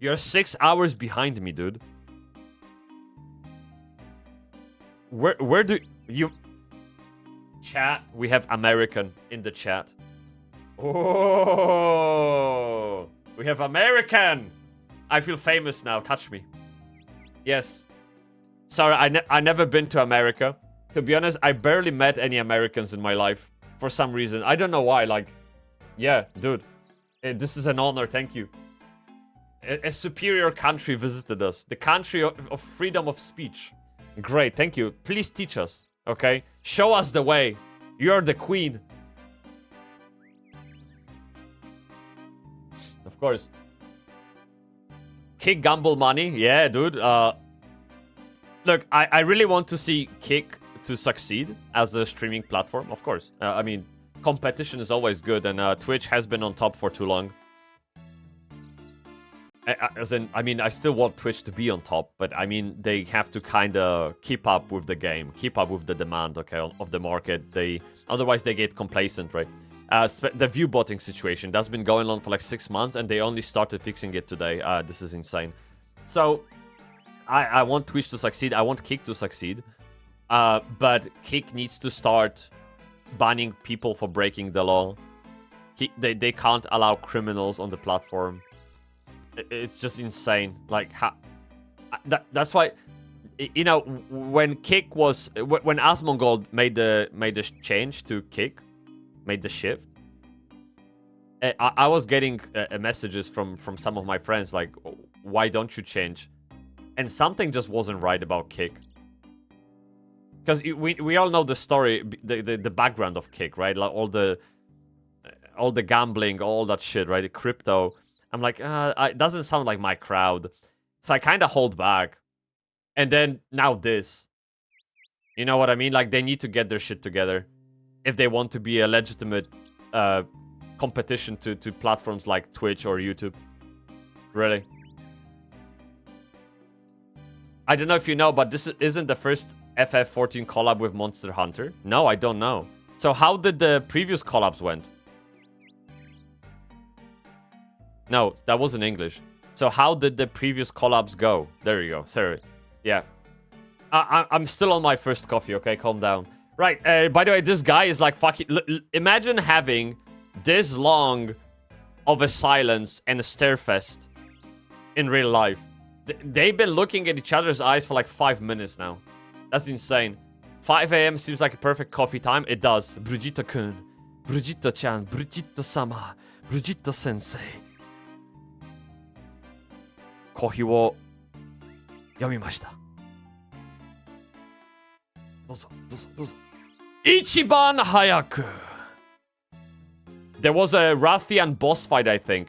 You're 6 hours behind me, dude. Where do you... Chat, we have American in the chat. Oh, we have American. I feel famous now. Touch me. Yes. Sorry, I never been to America. To be honest, I barely met any Americans in my life. For some reason. I don't know why. Like, yeah, dude. This is an honor. Thank you. A superior country visited us. The country of freedom of speech. Great. Thank you. Please teach us. Okay? Show us the way. You're the queen. Of course. Kick gamble money. Yeah, dude. Look, I really want to see Kick to succeed as a streaming platform. Of course. I mean, competition is always good. And Twitch has been on top for too long. As in, I mean, I still want Twitch to be on top, but I mean, they have to kind of keep up with the game, keep up with the demand, okay, of the market. Otherwise they get complacent, right? The view botting situation, that's been going on for like 6 months, and they only started fixing it today. This is insane. So, I want Twitch to succeed. I want Kick to succeed. But Kick needs to start banning people for breaking the law. They can't allow criminals on the platform. It's just insane. Like, that's why, you know, when Kick was, when Asmongold made the change to Kick, made the shift, I was getting messages from some of my friends like, why don't you change? And something just wasn't right about Kick. Because we all know the story, the background of Kick, right? Like all the gambling, all that shit, right? The crypto. I'm like, it doesn't sound like my crowd. So I kind of hold back. And then now this. You know what I mean? Like, they need to get their shit together if they want to be a legitimate competition to platforms like Twitch or YouTube. Really. I don't know if you know, but this isn't the first FF14 collab with Monster Hunter. No, I don't know. So how did the previous collabs went? No, that was in English. So how did the previous collabs go? There you go. Sorry. Yeah. I'm still on my first coffee, okay? Calm down. Right. By the way, this guy is like fucking... Imagine having this long of a silence and a stare fest in real life. They've been looking at each other's eyes for like 5 minutes now. That's insane. 5 a.m. seems like a perfect coffee time. It does. Brujito-kun. Brujito-chan. Brujito-sama. Brujito-sensei. コーヒーを読みました。どうぞ、どうぞ、どうぞ。一番早く。There was a Rathian boss fight, I think.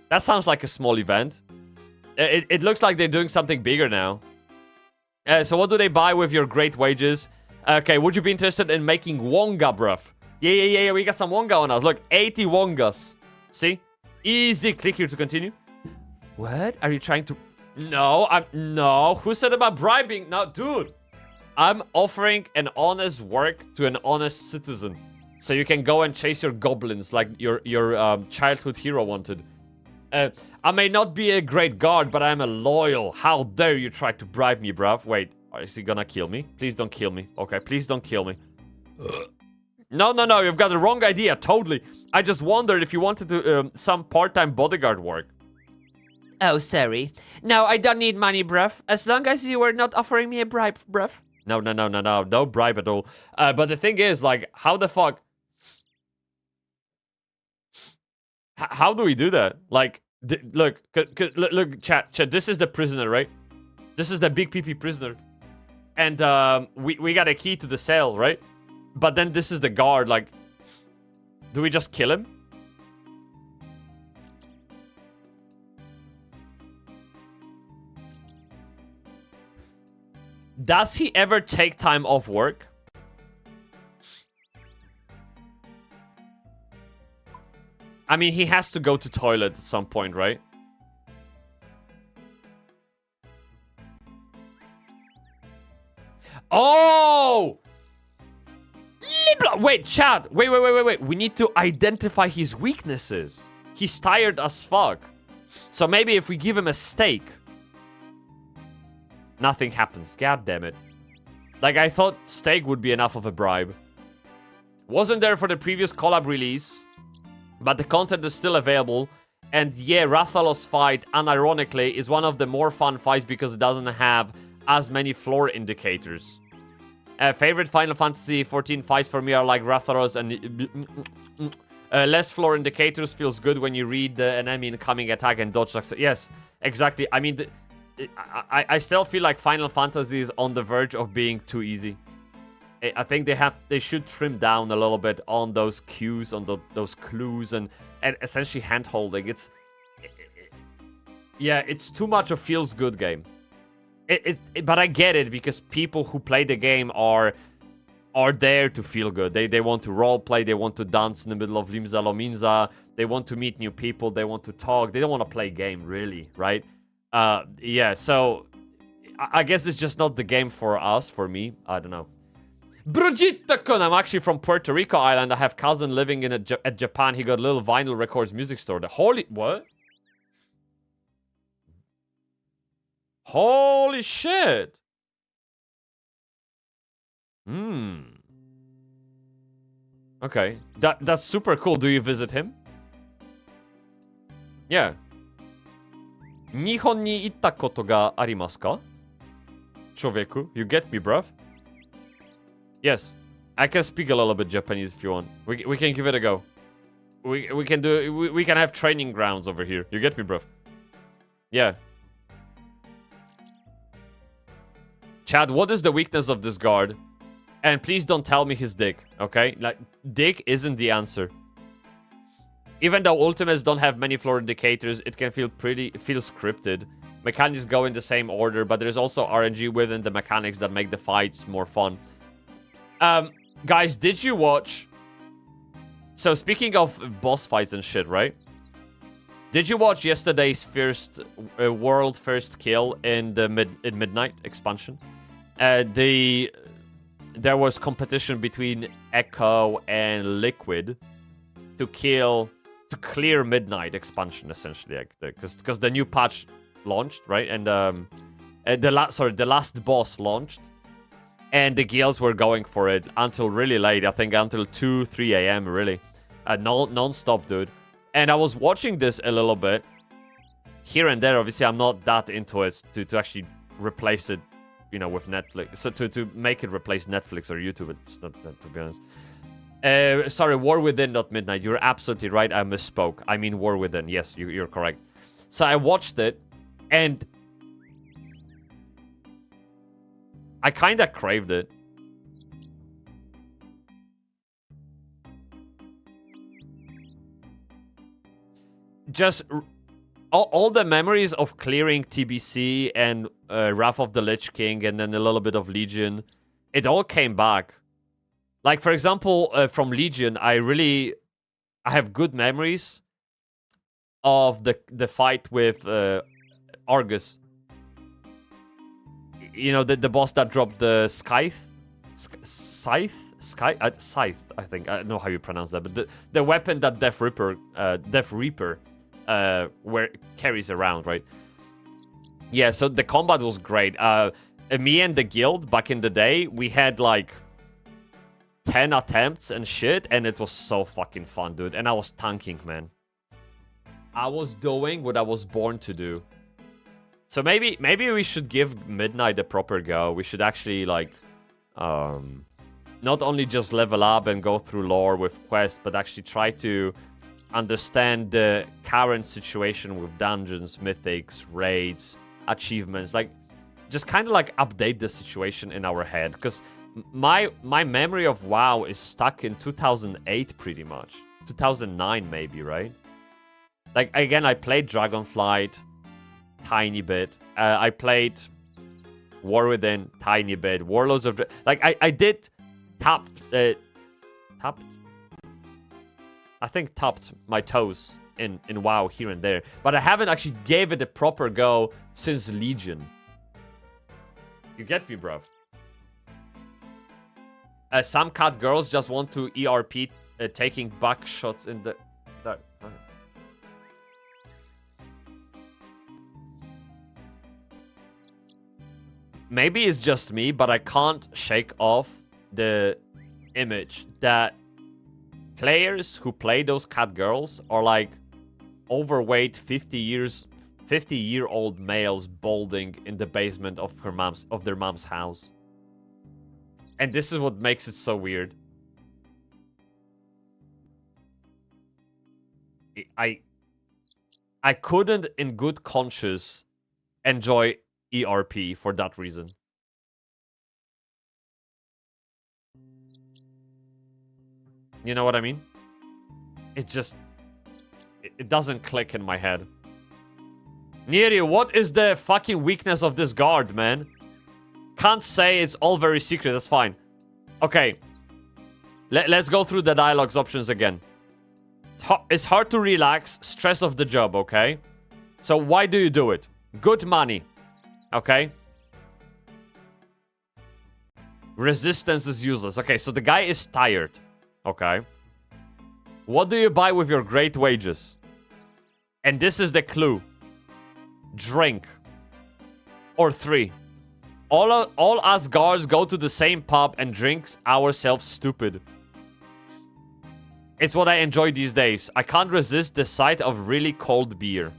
That sounds like a small event. It looks like they're doing something bigger now. So what do they buy with your great wages? Okay, would you be interested in making Wonga, bruv? Yeah, we got some Wonga on us. Look, 80 Wongas. See? Easy. Click here to continue. What? Are you trying to... No, No. Who said about bribing? No, dude. I'm offering an honest work to an honest citizen. So you can go and chase your goblins like your childhood hero wanted. I may not be a great guard, but I'm a loyal. How dare you try to bribe me, bruv? Wait, is he gonna kill me? Please don't kill me. Okay, please don't kill me. No, you've got the wrong idea, totally. I just wondered if you wanted to some part-time bodyguard work. Oh, sorry. No, I don't need money, bruv. As long as you are not offering me a bribe, bruv. No, no bribe at all. But the thing is, like, how the fuck... How do we do that? Like, look, chat, this is the prisoner, right? This is the big PP prisoner. And we got a key to the cell, right? But then this is the guard, like... Do we just kill him? Does he ever take time off work? I mean, he has to go to toilet at some point, right? Oh! Wait, chat. Wait. We need to identify his weaknesses. He's tired as fuck. So maybe if we give him a steak, nothing happens. God damn it. Like, I thought steak would be enough of a bribe. Wasn't there for the previous collab release, but the content is still available. And yeah, Rathalos fight, unironically, is one of the more fun fights because it doesn't have as many floor indicators. Favorite Final Fantasy 14 fights for me are like Rathalos and... less floor indicators feels good when you read an enemy incoming attack and dodge. Yes, exactly. I mean, I still feel like Final Fantasy is on the verge of being too easy. I think they should trim down a little bit on those cues, on those clues, and essentially hand holding. Yeah, it's too much a feels good game. But I get it because people who play the game are there to feel good. They want to role play. They want to dance in the middle of Limsa Lominsa. They want to meet new people. They want to talk. They don't want to play game, really, right? Yeah, so I guess it's just not the game for us, for me. I don't know. Brujita-kun, I'm actually from Puerto Rico Island. I have cousin living in at Japan. He got a little vinyl records music store. What? Holy shit. Okay. That's super cool. Do you visit him? Yeah. 日本に行ったことがありますか? Człowieku, you get me, bruv? Yes. I can speak a little bit Japanese if you want. We can give it a go. We can have training grounds over here. You get me, bruv? Yeah. Chad, what is the weakness of this guard? And please don't tell me his dick, okay? Like, dick isn't the answer. Even though ultimates don't have many floor indicators, it can feel scripted. Mechanics go in the same order, but there's also RNG within the mechanics that make the fights more fun. Guys, did you watch... So, speaking of boss fights and shit, right? Did you watch yesterday's world first kill in the Midnight expansion? There was competition between Echo and Liquid to clear Midnight expansion, essentially, because the new patch launched, right? And the last boss launched, and the guilds were going for it until really late. I think until 2-3 a.m. really, non-stop, dude. And I was watching this a little bit here and there. Obviously, I'm not that into it to actually replace it, you know, with Netflix. So to make it replace Netflix or YouTube, it's not that, to be honest. Sorry, War Within, not Midnight. You're absolutely right. I misspoke. I mean War Within. Yes, you're correct. So I watched it, and I kind of craved it. Just all the memories of clearing TBC and Wrath of the Lich King and then a little bit of Legion, it all came back. Like, for example, from Legion, I have good memories of the fight with Argus. You know, the boss that dropped the Scythe, I think. I don't know how you pronounce that, but the weapon that Death Reaper where it carries around, right? Yeah, so the combat was great. Me and the guild back in the day, we had like 10 attempts and shit, and it was so fucking fun, dude. And I was tanking, man. I was doing what I was born to do. So maybe we should give Midnight a proper go. We should actually like not only just level up and go through lore with quests, but actually try to understand the current situation with dungeons, mythics, raids, achievements. Like, just kind of like update the situation in our head. Because my memory of WoW is stuck in 2008 pretty much. 2009 maybe, right? Like, again, I played Dragonflight, tiny bit. I played War Within, tiny bit. Warlords of... Like, I did tapped my toes in WoW here and there. But I haven't actually gave it a proper go since Legion. You get me, bro? Some cat girls just want to ERP taking back shots in the... Maybe it's just me, but I can't shake off the image that players who play those cat girls are like overweight 50-year-old males balding in the basement of their mom's house. And this is what makes it so weird. I couldn't in good conscience enjoy ERP for that reason. You know what I mean? It just... It doesn't click in my head. Neri, what is the fucking weakness of this guard, man? Can't say, it's all very secret, that's fine. Okay. Let's go through the dialogues options again. It's hard to relax, stress of the job, okay? So why do you do it? Good money. Okay. Resistance is useless. Okay, so the guy is tired. Okay. What do you buy with your great wages? And this is the clue. Drink. Or 3. All us guards go to the same pub and drinks ourselves stupid. It's what I enjoy these days. I can't resist the sight of really cold beer.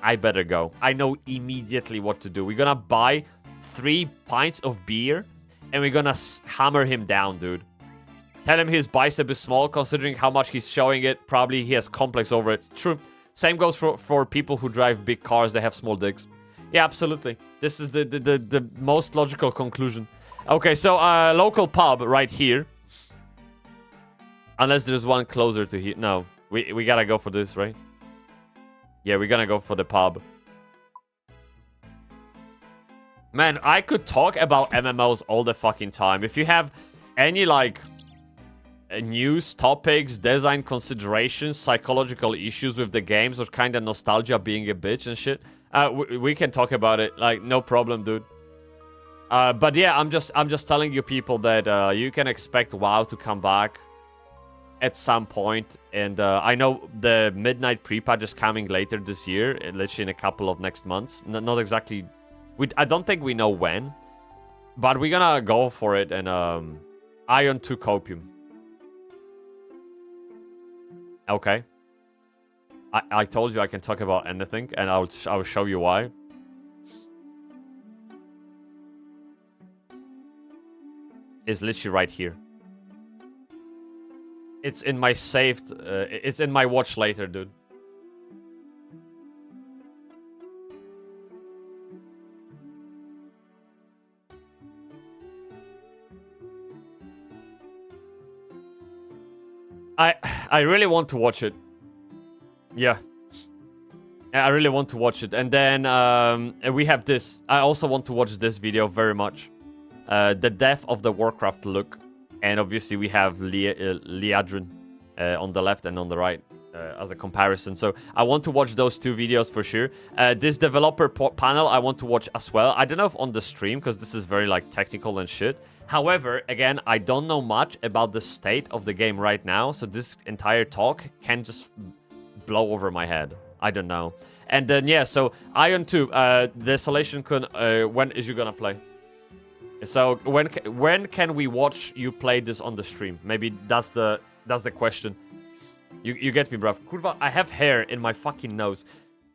I better go. I know immediately what to do. We're gonna buy 3 pints of beer and we're gonna hammer him down, dude. Tell him his bicep is small, considering how much he's showing it. Probably he has complex over it. True. Same goes for people who drive big cars. They have small dicks. Yeah, absolutely. This is the most logical conclusion. Okay, so local pub right here. Unless there's one closer to here. No, we gotta go for this, right? Yeah, we're gonna go for the pub. Man, I could talk about MMOs all the fucking time. If you have any, like, news, topics, design considerations, psychological issues with the games, or kind of nostalgia being a bitch and shit, we can talk about it. Like, no problem, dude. But yeah, I'm just telling you people that you can expect WoW to come back at some point, and I know the Midnight pre-patch is coming later this year, literally in a couple of next months. Not exactly, I don't think we know when, but we're gonna go for it. And Iron 2 Copium. Okay. I told you I can talk about anything, and I'll show you why. It's literally right here. It's in my saved... it's in my watch later, dude. I really want to watch it. Yeah. I really want to watch it. And then we have this. I also want to watch this video very much. The Death of the Warcraft look. And obviously we have Liadrin on the left and on the right as a comparison. So I want to watch those 2 videos for sure. This developer panel I want to watch as well. I don't know if on the stream, because this is very like technical and shit. However, again, I don't know much about the state of the game right now. So this entire talk can just blow over my head. I don't know. And then, yeah, so Iron 2, Desolation Kun, when is you gonna play? So when can we watch you play this on the stream? Maybe that's the question. You get me, bruv. Kurwa, I have hair in my fucking nose.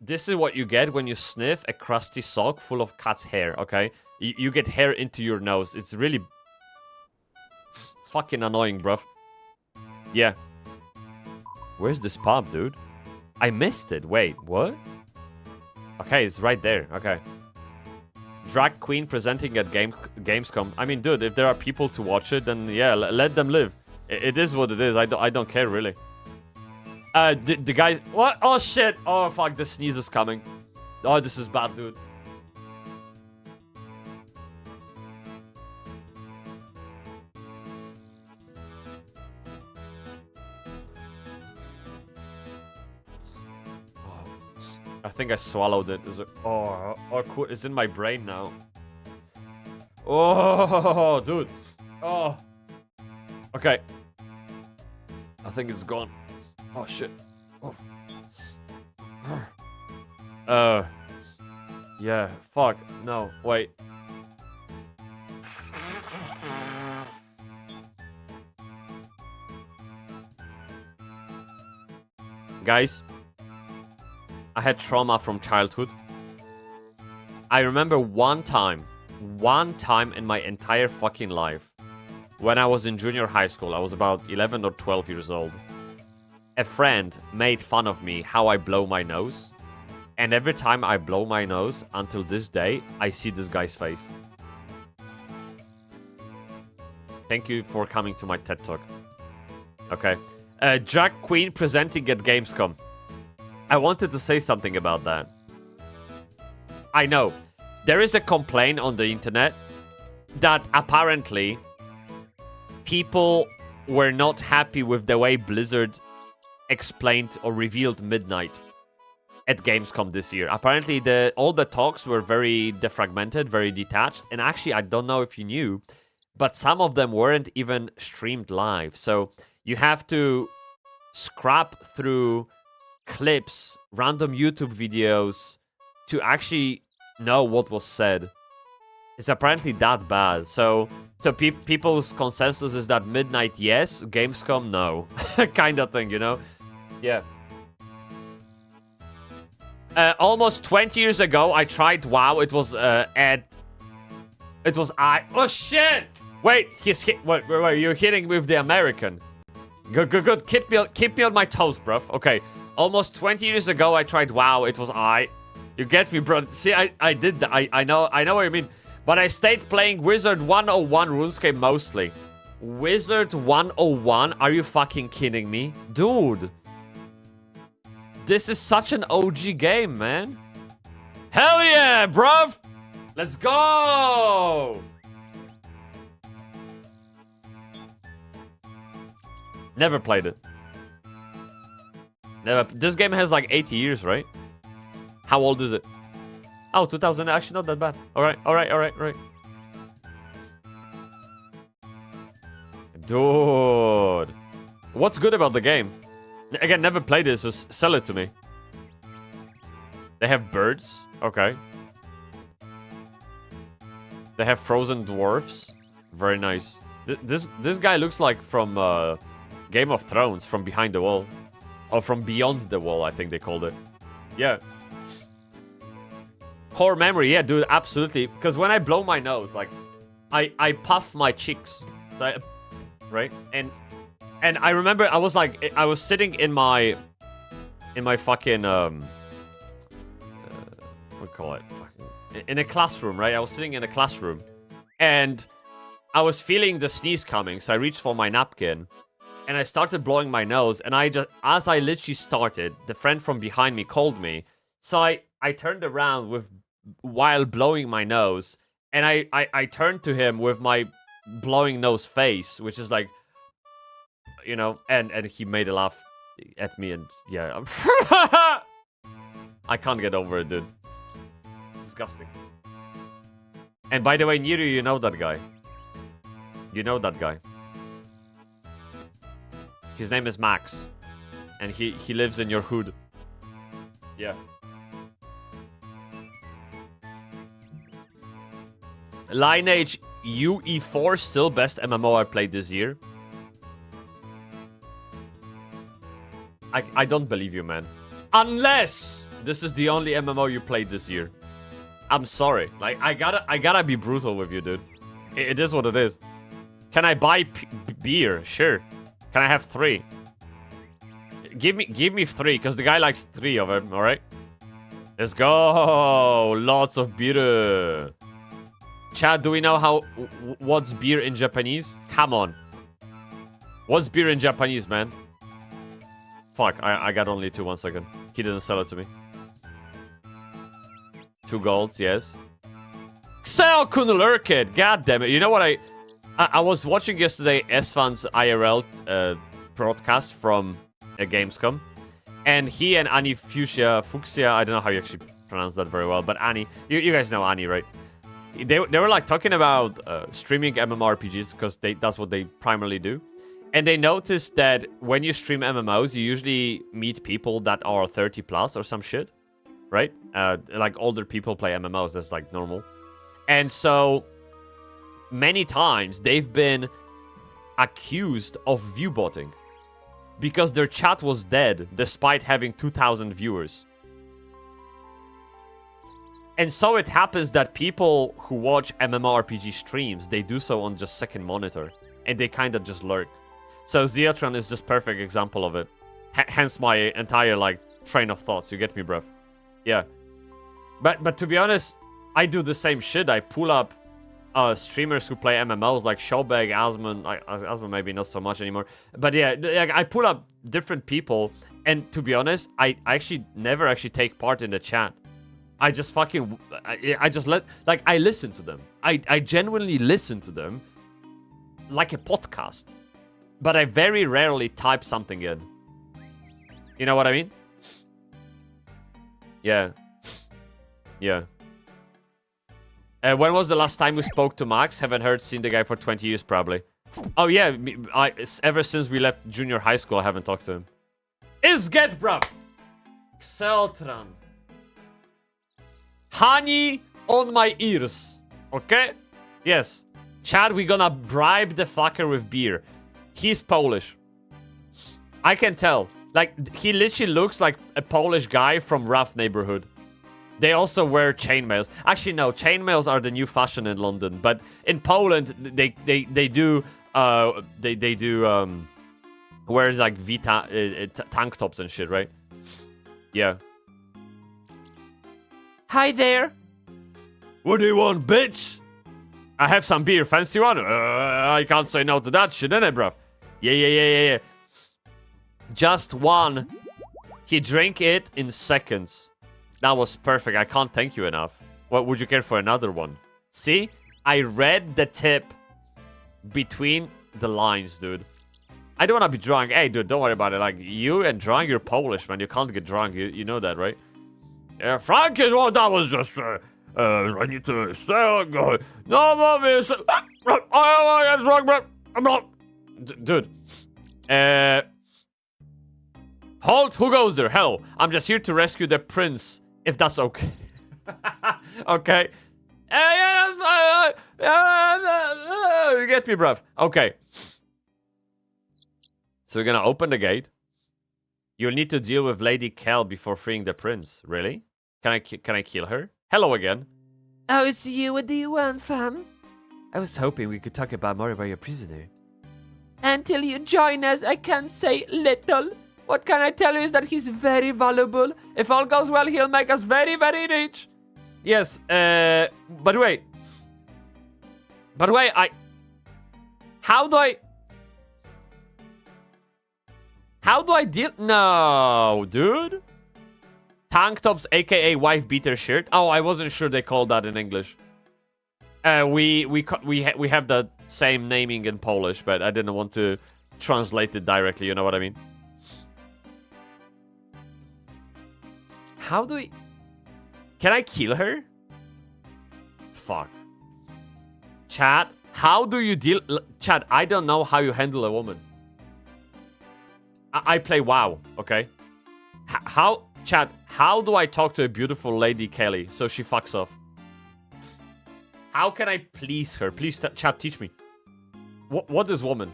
This is what you get when you sniff a crusty sock full of cat's hair, okay? You get hair into your nose. It's really fucking annoying, bruv. Yeah. Where's this pub, dude? I missed it. Wait, what? Okay, it's right there. Okay. Drag queen presenting at Gamescom. I mean, dude, if there are people to watch it, then yeah, let them live. It is what it is. I don't care, really. The guy... What? Oh, shit. Oh, fuck. The sneeze is coming. Oh, this is bad, dude. I think I swallowed it. Oh, cool. It's in my brain now. Oh, dude. Oh. Okay. I think it's gone. Oh, shit. Oh. Yeah. Fuck. No. Wait. Guys. I had trauma from childhood. I remember one time in my entire fucking life, when I was in junior high school, I was about 11 or 12 years old. A friend made fun of me how I blow my nose. And every time I blow my nose, until this day, I see this guy's face. Thank you for coming to my TED Talk. Okay. Drag queen presenting at Gamescom. I wanted to say something about that. I know. There is a complaint on the internet that apparently people were not happy with the way Blizzard explained or revealed Midnight at Gamescom this year. Apparently all the talks were very defragmented, very detached. And actually, I don't know if you knew, but some of them weren't even streamed live. So you have to scrap through clips, random YouTube videos to actually know what was said. It's apparently that bad. So people's consensus is that Midnight yes, Gamescom no. Kind of thing, you know? Yeah. Almost 20 years ago, I tried WoW. It was oh shit! Wait, wait, you're hitting with the American. Good. Keep me on my toes, bruv. Okay. Almost 20 years ago, I tried WoW. It was You get me, bro. See, I did that. I know what you mean. But I stayed playing Wizard 101 RuneScape mostly. Wizard 101? Are you fucking kidding me? Dude. This is such an OG game, man. Hell yeah, bruv. Let's go. Never played it. This game has like 80 years, right? How old is it? Oh, 2000. Actually, not that bad. All right. Dude. What's good about the game? Again, never played this, so sell it to me. They have birds. Okay. They have frozen dwarfs. Very nice. This guy looks like from Game of Thrones, from behind the wall. Or from beyond the wall, I think they called it. Yeah. Core memory, yeah, dude, absolutely. Because when I blow my nose, like, I puff my cheeks, right? And I remember I was like, I was sitting in my fucking what do you call it? In a classroom, right? I was sitting in a classroom, and I was feeling the sneeze coming, so I reached for my napkin. And I started blowing my nose, and as I literally started, the friend from behind me called me. So I turned around while blowing my nose, and I turned to him with my blowing nose face, which is like, you know, and he made a laugh at me, and yeah. I can't get over it, dude. Disgusting. And by the way, Niru, you know that guy. You know that guy. His name is Max, and he lives in your hood. Yeah. Lineage UE4 still best MMO I played this year. I don't believe you, man. Unless this is the only MMO you played this year. I'm sorry. Like, I gotta be brutal with you, dude. It is what it is. Can I buy beer? Sure. Can I have 3? Give me 3, because the guy likes 3 of them, alright? Let's go! Lots of beer. Chat, do we know what's beer in Japanese? Come on. What's beer in Japanese, man? Fuck, I got only 2, 1 second. He didn't sell it to me. 2 golds, yes. Xel Kunlurkid, god damn it. You know what I was watching yesterday Esfan's IRL broadcast from Gamescom. And he and Annie Fuchsia, I don't know how you actually pronounce that very well, but Annie, you guys know Annie, right? They were like talking about streaming MMORPGs because that's what they primarily do. And they noticed that when you stream MMOs, you usually meet people that are 30 plus or some shit, right? Like older people play MMOs, that's like normal. And so many times they've been accused of viewbotting because their chat was dead despite having 2,000 viewers. And so it happens that people who watch MMORPG streams, they do so on just second monitor. And they kind of just lurk. So Zeotron is just perfect example of it. Hence my entire, like, train of thoughts. You get me, bruv? Yeah. But to be honest, I do the same shit. I pull up streamers who play MMOs like Showbag, Asmon. Asmon maybe not so much anymore. But yeah, I pull up different people. And to be honest, I actually never actually take part in the chat. I just fucking... I just let... Like, I listen to them. I genuinely listen to them like a podcast. But I very rarely type something in. You know what I mean? Yeah. Yeah. When was the last time we spoke to Max? Haven't heard, seen the guy for 20 years probably. Oh yeah, ever since we left junior high school, I haven't talked to him. Get bruv! Xeltran. Honey on my ears. Okay? Yes. Chad, we gonna bribe the fucker with beer. He's Polish. I can tell. Like, he literally looks like a Polish guy from rough neighborhood. They also wear chainmails. Actually, no, chainmails are the new fashion in London. But in Poland, they do wear like Vita tank tops and shit, right? Yeah. Hi there. What do you want, bitch? I have some beer. Fancy one? I can't say no to that shit, innit, bruv? Yeah. Just one. He drank it in seconds. That was perfect. I can't thank you enough. What would you care for another one? See? I read the tip between the lines, dude. I don't want to be drunk. Hey, dude, don't worry about it. Like, you and drunk, you're Polish, man. You can't get drunk. You know that, right? Yeah, Frank is well, that was just... I need to stay. No, mommy. I am drunk, bro. I'm not. Dude. Halt. Who goes there? Hell, I'm just here to rescue the prince. If that's okay. Okay. Yeah, that's fine. You get me, bruv. Okay. So we're gonna open the gate. You'll need to deal with Lady Kel before freeing the prince. Really? Can I kill her? Hello again. Oh, it's you. What do you want, fam? I was hoping we could talk about more about your prisoner. Until you join us, I can't say little. What can I tell you is that he's very valuable. If all goes well, he'll make us very, very rich. Yes, but wait. How do I deal? No, dude. Tank tops, aka wife beater shirt. Oh, I wasn't sure they called that in English. We have the same naming in Polish, but I didn't want to translate it directly. You know what I mean? How do we? Can I kill her? Fuck. Chat, how do you deal? Chat, I don't know how you handle a woman. I play WoW, okay? How? Chat, how do I talk to a beautiful lady, Kelly, so she fucks off? How can I please her? Please, chat, teach me. What is woman?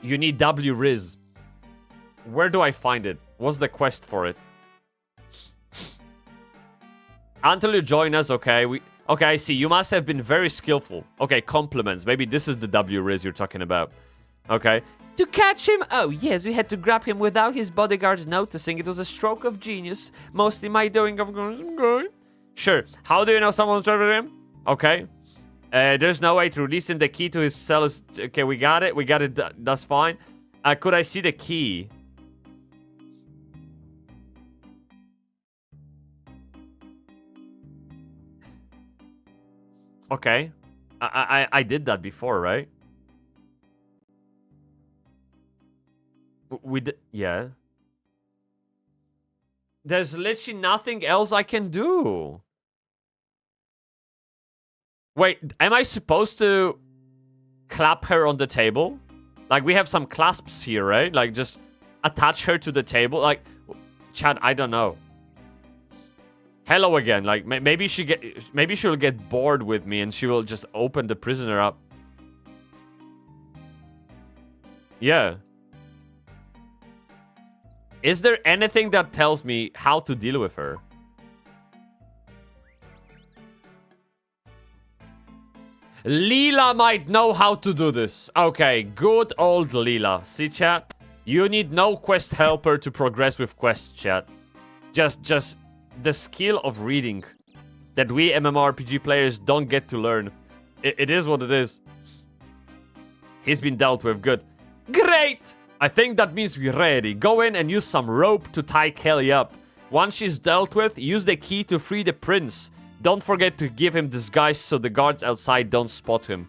You need W Riz. Where do I find it? What's the quest for it? Until you join us, okay. Okay, I see. You must have been very skillful. Okay, compliments. Maybe this is the W Riz you're talking about. Okay. To catch him? Oh, yes, we had to grab him without his bodyguards noticing. It was a stroke of genius. Mostly my doing, of course. Sure. How do you know someone's traveling him? Okay. There's no way to release him. The key to his cell is... Okay, we got it. We got it. That's fine. Could I see the key? Okay. I did that before, right? We did... Yeah. There's literally nothing else I can do. Wait, am I supposed to clap her on the table? Like, we have some clasps here, right? Like, just attach her to the table. Like, chat, I don't know. Hello again. Like, maybe she'll get bored with me and she will just open the prisoner up. Yeah. Is there anything that tells me how to deal with her? Leela might know how to do this. Okay, good old Leela. See, chat? You need no quest helper to progress with quest, chat. Just the skill of reading that we MMORPG players don't get to learn. It is what it is. He's been dealt with. Good. Great! I think that means we're ready. Go in and use some rope to tie Kelly up. Once she's dealt with, use the key to free the prince. Don't forget to give him disguise so the guards outside don't spot him.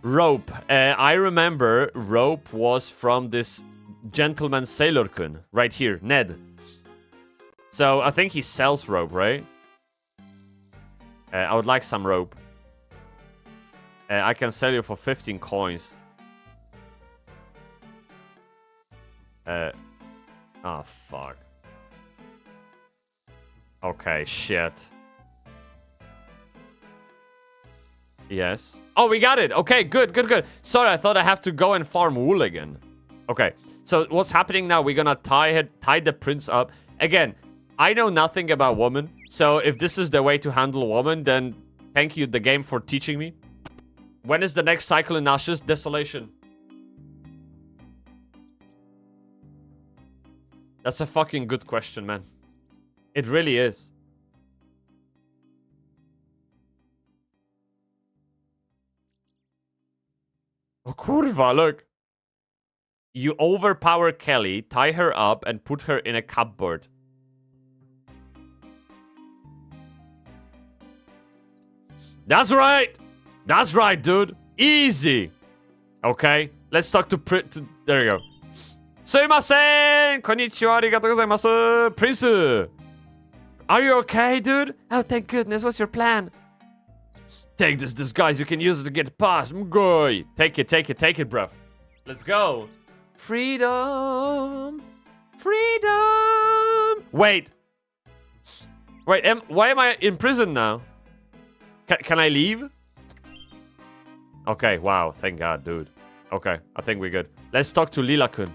Rope. I remember rope was from this gentleman sailor-kun. Right here, Ned. So I think he sells rope, right? I would like some rope. I can sell you for 15 coins. Oh, fuck. Okay, shit. Yes. Oh, we got it. Okay, good, good, good. Sorry, I thought I have to go and farm wool again. Okay, so what's happening now? We're gonna tie the prince up. Again, I know nothing about women. So if this is the way to handle women, then thank you, the game, for teaching me. When is the next cycle in Ashes? Desolation. That's a fucking good question, man. It really is. Oh, kurva, look. You overpower Kelly, tie her up, and put her in a cupboard. That's right! That's right, dude. Easy. Okay, let's talk to there you go. Sumimasen! Konnichiwa, arigatou gozaimasu. Prince! Are you okay, dude? Oh, thank goodness. What's your plan? Take this disguise. You can use it to get past. Mgoy. Take it, bruv. Let's go. Freedom. Freedom. Wait. Why am I in prison now? Can I leave? Okay, wow. Thank God, dude. Okay, I think we're good. Let's talk to Leela-kun.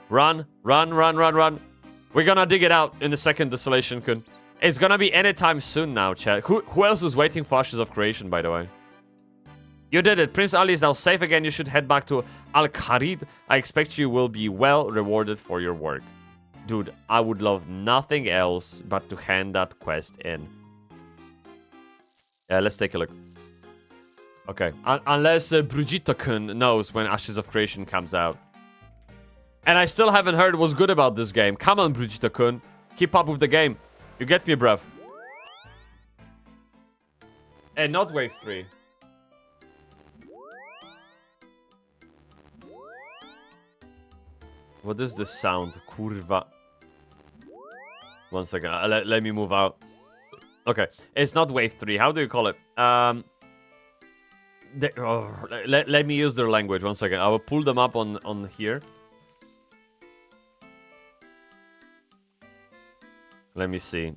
Run. We're gonna dig it out in the second Desolation-kun. It's gonna be anytime soon now, chat. Who else is waiting for Ashes of Creation, by the way? You did it. Prince Ali is now safe again. You should head back to Al-Kharid. I expect you will be well rewarded for your work. Dude, I would love nothing else but to hand that quest in. Let's take a look. Okay. Unless Brigitte-kun knows when Ashes of Creation comes out. And I still haven't heard what's good about this game. Come on, Brigitte-kun. Keep up with the game. You get me, bruv. And not wave 3. What is this sound? Kurva. One second. Let me move out. Okay. It's not wave 3. How do you call it? Let me use their language 1 second. I will pull them up on here. Let me see.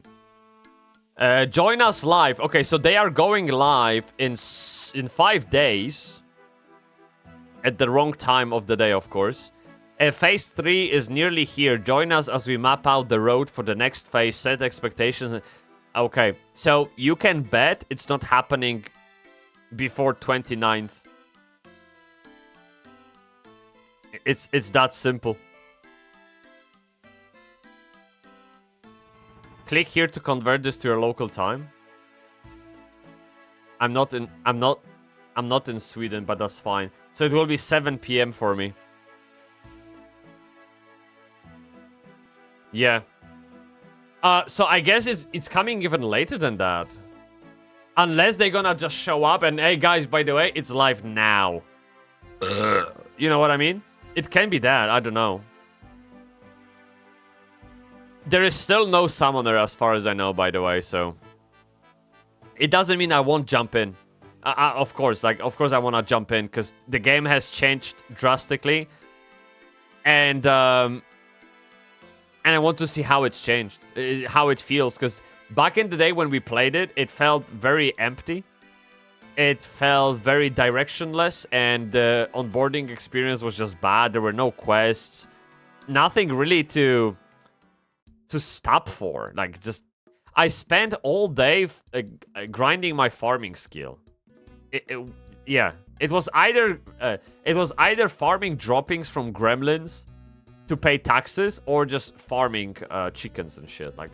Join us live. Okay, so they are going live in 5 days. At the wrong time of the day, of course. Phase 3 is nearly here. Join us as we map out the road for the next phase. Set expectations. Okay, so you can bet it's not happening before 29th. It's that simple. Click here to convert this to your local time. I'm not in Sweden, but that's fine. So it will be 7 p.m. for me. Yeah. So I guess it's coming even later than that. Unless they're gonna just show up and, hey guys, by the way, it's live now. You know what I mean? It can be that, I don't know. There is still no summoner as far as I know, by the way, so... It doesn't mean I won't jump in. Of course I want to jump in, because the game has changed drastically. And I want to see how it's changed, how it feels, because back in the day when we played it, it felt very empty. It felt very directionless, and the onboarding experience was just bad. There were no quests, nothing really to stop for. Like, just I spent all day grinding my farming skill. It was either farming droppings from gremlins to pay taxes, or just farming chickens and shit. Like,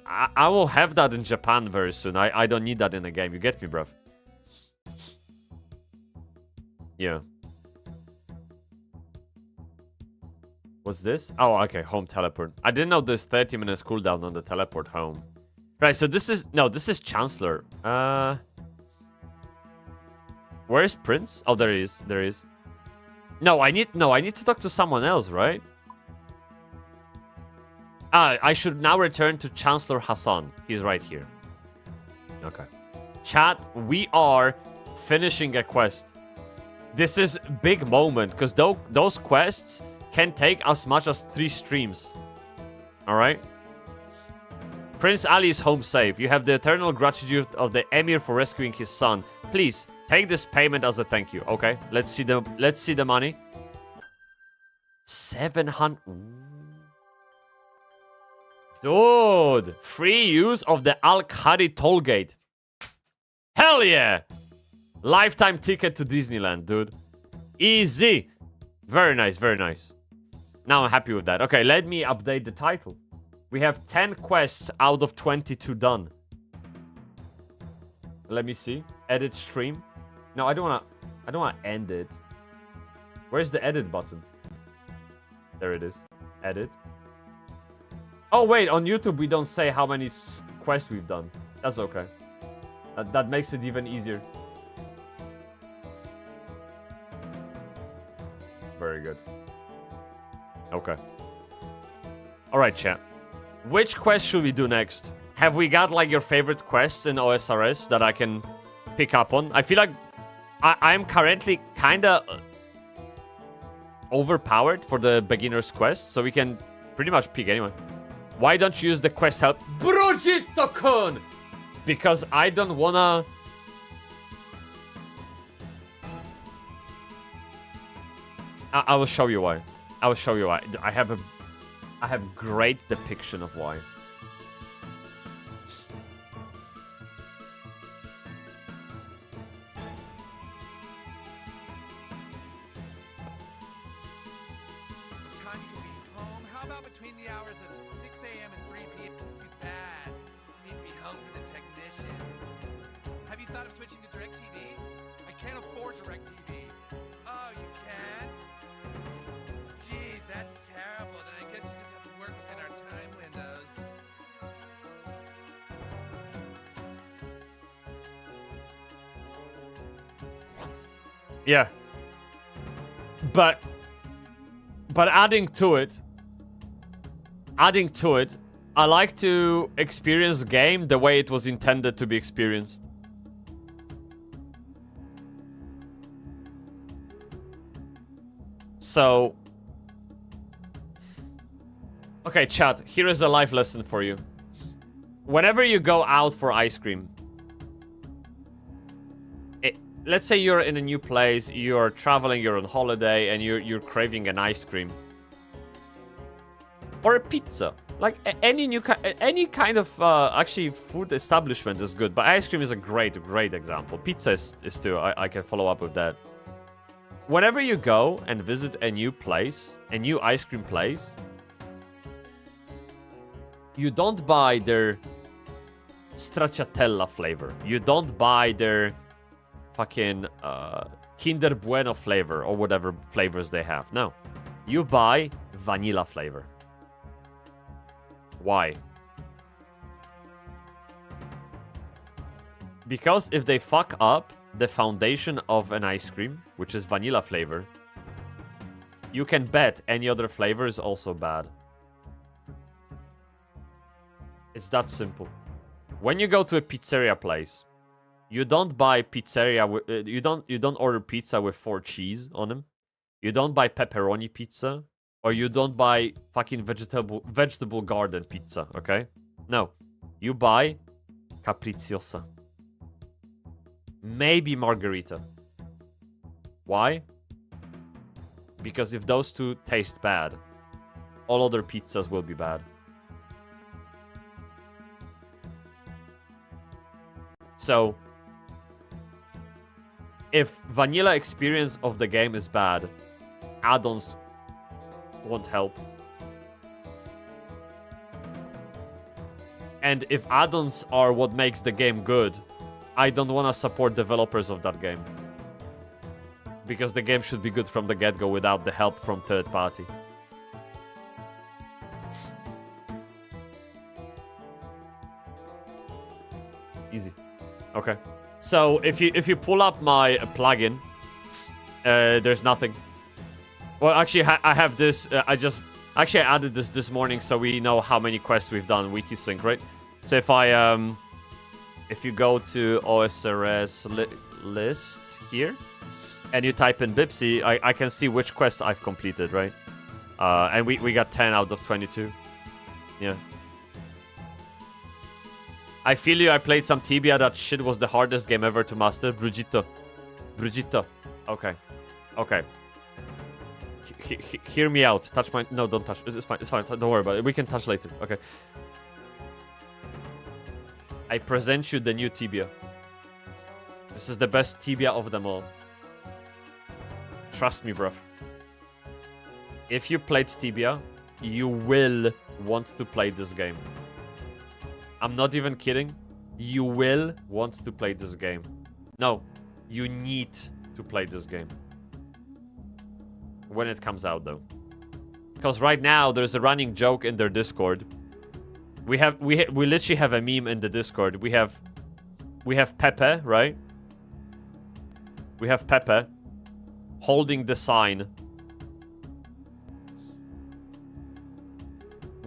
I will have that in Japan very soon. I don't need that in a game. You get me, bruv? Yeah. What's this? Oh, okay. Home teleport. I didn't know there's 30 minutes cooldown on the teleport home. Right, so this is... No, this is Chancellor. Where is Prince? Oh, there he is. There he is. No, I need to talk to someone else, right? I should now return to Chancellor Hassan. He's right here. Okay. Chat, we are finishing a quest. This is big moment, because those quests can take as much as 3 streams. Alright? Prince Ali is home safe. You have the eternal gratitude of the Emir for rescuing his son. Please, take this payment as a thank you. Okay, let's see the money. 700... Dude! Free use of the Al-Khari tollgate. Hell yeah! Lifetime ticket to Disneyland, dude. Easy! Very nice, very nice. Now I'm happy with that. Okay, let me update the title. We have 10 quests out of 22 done. Let me see. Edit stream. No, I don't wanna end it. Where's the edit button? There it is. Edit. Oh wait, on YouTube we don't say how many quests we've done. That's okay. That makes it even easier. Very good. Okay. Alright, chat. Which quest should we do next? Have we got like your favorite quests in OSRS that I can pick up on? I feel like I'm currently kinda overpowered for the beginner's quest, so we can pretty much pick anyone. Why don't you use the quest help? Brujito-kun! Because I don't wanna... I will show you why. I will show you why. I have great depiction of why. Time you can be home. How about between the hours of 6 a.m. and 3 p.m.? It's too bad. You need to be home for the technician. Have you thought of switching to DirecTV? I can't afford DirecTV. Oh, you can't? Jeez, that's terrible. Then I guess you just have to work within our time windows. Yeah. But adding to it, I like to experience the game the way it was intended to be experienced. So... Okay, chat, here is a life lesson for you. Whenever you go out for ice cream, let's say you're in a new place, you're traveling, you're on holiday, and you're craving an ice cream. Or a pizza. Like, any kind of, actually, food establishment is good, but ice cream is a great example. Pizza is too, I can follow up with that. Whenever you go and visit a new place, a new ice cream place, you don't buy their stracciatella flavor. You don't buy their fucking Kinder Bueno flavor or whatever flavors they have. No. You buy vanilla flavor. Why? Because if they fuck up the foundation of an ice cream, which is vanilla flavor, you can bet any other flavor is also bad. It's that simple. When you go to a pizzeria place, you don't buy pizzeria with, you don't order pizza with 4 cheese on them. You don't buy pepperoni pizza, or you don't buy fucking vegetable garden pizza, okay? No. You buy capricciosa. Maybe margarita. Why? Because if those two taste bad, all other pizzas will be bad. So, if vanilla experience of the game is bad, add-ons won't help. And if add-ons are what makes the game good, I don't want to support developers of that game. Because the game should be good from the get-go without the help from third party. Easy. Okay. So if you pull up my plugin, there's nothing. Well, actually, I have this. I added this morning so we know how many quests we've done. Wiki sync, right? So if you go to OSRS list here, and you type in Bybsie, I can see which quests I've completed, right? And we got 10 out of 22. Yeah. I feel you, I played some Tibia, that shit was the hardest game ever to master. Brigitto. Okay. Okay. Hear me out. Touch my... No, don't touch. It's fine. Don't worry about it. We can touch later. Okay. I present you the new Tibia. This is the best Tibia of them all. Trust me, bruv. If you played Tibia, you will want to play this game. I'm not even kidding. You will want to play this game. No, you need to play this game. When it comes out, though. Because right now, there's a running joke in their Discord. We literally have a meme in the Discord. We have Pepe, right? We have Pepe holding the sign.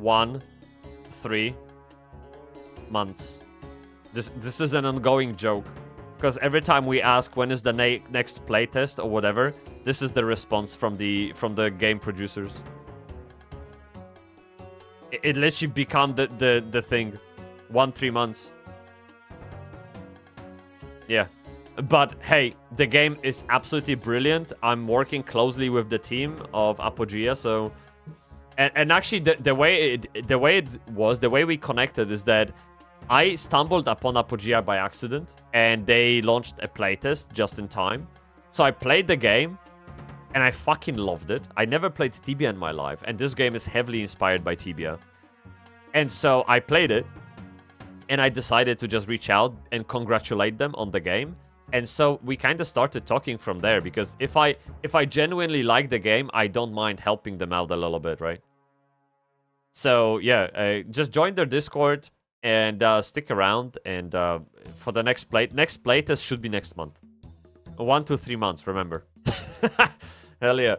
1, 3 months. This is an ongoing joke. Because every time we ask when is the next playtest or whatever, this is the response from the game producers. It literally become the thing. 1-3 months. Yeah. But hey, the game is absolutely brilliant. I'm working closely with the team of Apogea, so and actually the way we connected is that I stumbled upon Apogea by accident, and they launched a playtest just in time. So I played the game, and I fucking loved it. I never played Tibia in my life, and this game is heavily inspired by Tibia. And so I played it, and I decided to just reach out and congratulate them on the game. And so we kind of started talking from there, because if I genuinely like the game, I don't mind helping them out a little bit, right? So yeah, just join their Discord and stick around. And for the next playtest should be next month, 1 to 3 months. Remember, hell yeah.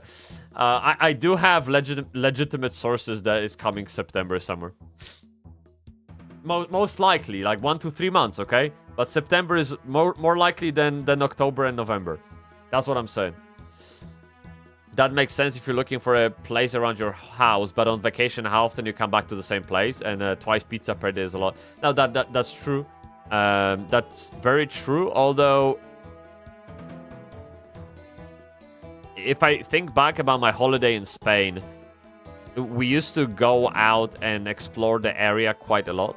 I do have legitimate sources that is coming September somewhere. Most likely, like 1 to 3 months, okay? But September is more likely than October and November. That's what I'm saying. That makes sense if you're looking for a place around your house, but on vacation, how often you come back to the same place? And twice pizza per day is a lot. No, that's true. That's very true, although... If I think back about my holiday in Spain, we used to go out and explore the area quite a lot.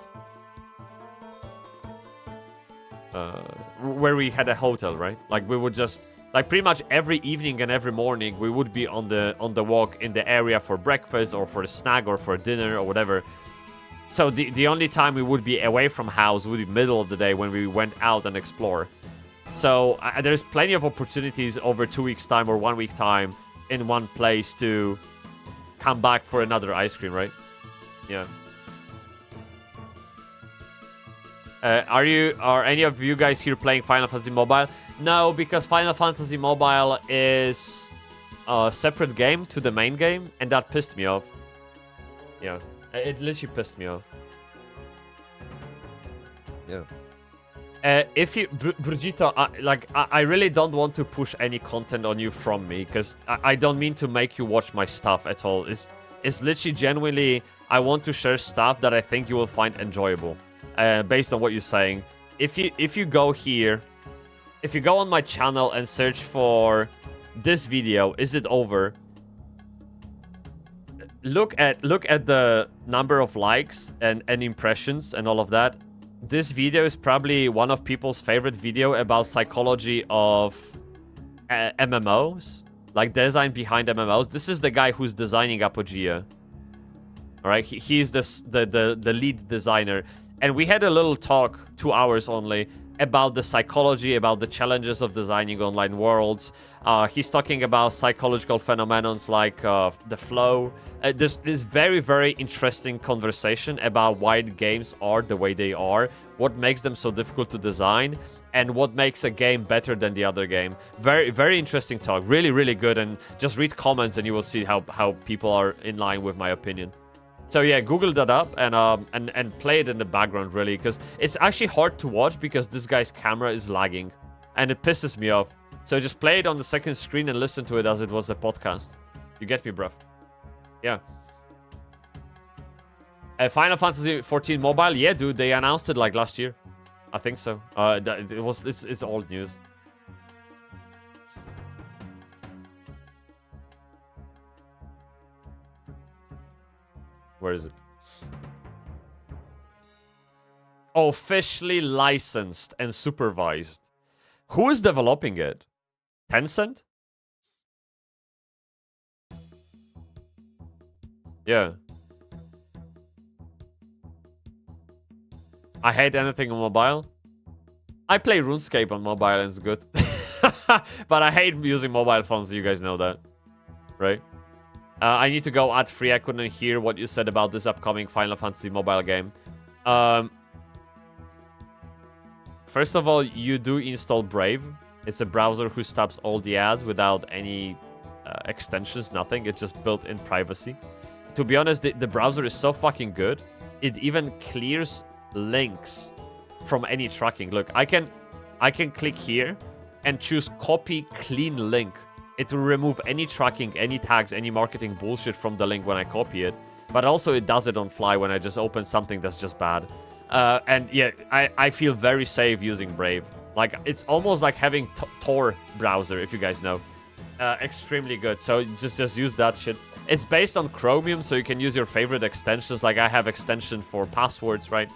Where we had a hotel, right? Like we would just... Like pretty much every evening and every morning, we would be on the walk in the area for breakfast or for a snack or for dinner or whatever. So the only time we would be away from house would be middle of the day when we went out and explore. So there's plenty of opportunities over 2 weeks time or 1 week time in one place to come back for another ice cream, right? Yeah. Are any of you guys here playing Final Fantasy Mobile? No, because Final Fantasy Mobile is a separate game to the main game, and that pissed me off. Yeah, it literally pissed me off. Yeah. If you, Brigitte, I really don't want to push any content on you from me, because I don't mean to make you watch my stuff at all. It's literally genuinely, I want to share stuff that I think you will find enjoyable, based on what you're saying. If you go here, if you go on my channel and search for this video, is it over? Look at the number of likes and impressions and all of that. This video is probably one of people's favorite video about psychology of MMOs, like design behind MMOs. This is the guy who's designing Apogea. All right, he's the lead designer, and we had a little talk, 2 hours only, about the psychology, about the challenges of designing online worlds. He's talking about psychological phenomena like the flow. This very, very interesting conversation about why games are the way they are, what makes them so difficult to design, and what makes a game better than the other game. Very, very interesting talk. Really, really good. And just read comments and you will see how people are in line with my opinion. So yeah, Google that up and play it in the background, really, because it's actually hard to watch because this guy's camera is lagging, and it pisses me off. So just play it on the second screen and listen to it as it was a podcast. You get me, bruv? Yeah. Final Fantasy 14 Mobile, yeah, dude, they announced it like last year. I think so. It's old news. Where is it? Officially licensed and supervised. Who is developing it? Tencent? Yeah. I hate anything on mobile. I play RuneScape on mobile and it's good. But I hate using mobile phones, you guys know that. Right? I need to go ad-free. I couldn't hear what you said about this upcoming Final Fantasy mobile game. First of all, you do install Brave. It's a browser who stops all the ads without any extensions, nothing. It's just built-in privacy. To be honest, the browser is so fucking good. It even clears links from any tracking. Look, I can click here and choose copy clean link. It will remove any tracking, any tags, any marketing bullshit from the link when I copy it. But also it does it on fly when I just open something that's just bad. And yeah, I feel very safe using Brave. Like, it's almost like having Tor browser, if you guys know. Extremely good. So just use that shit. It's based on Chromium, so you can use your favorite extensions. Like, I have extension for passwords, right?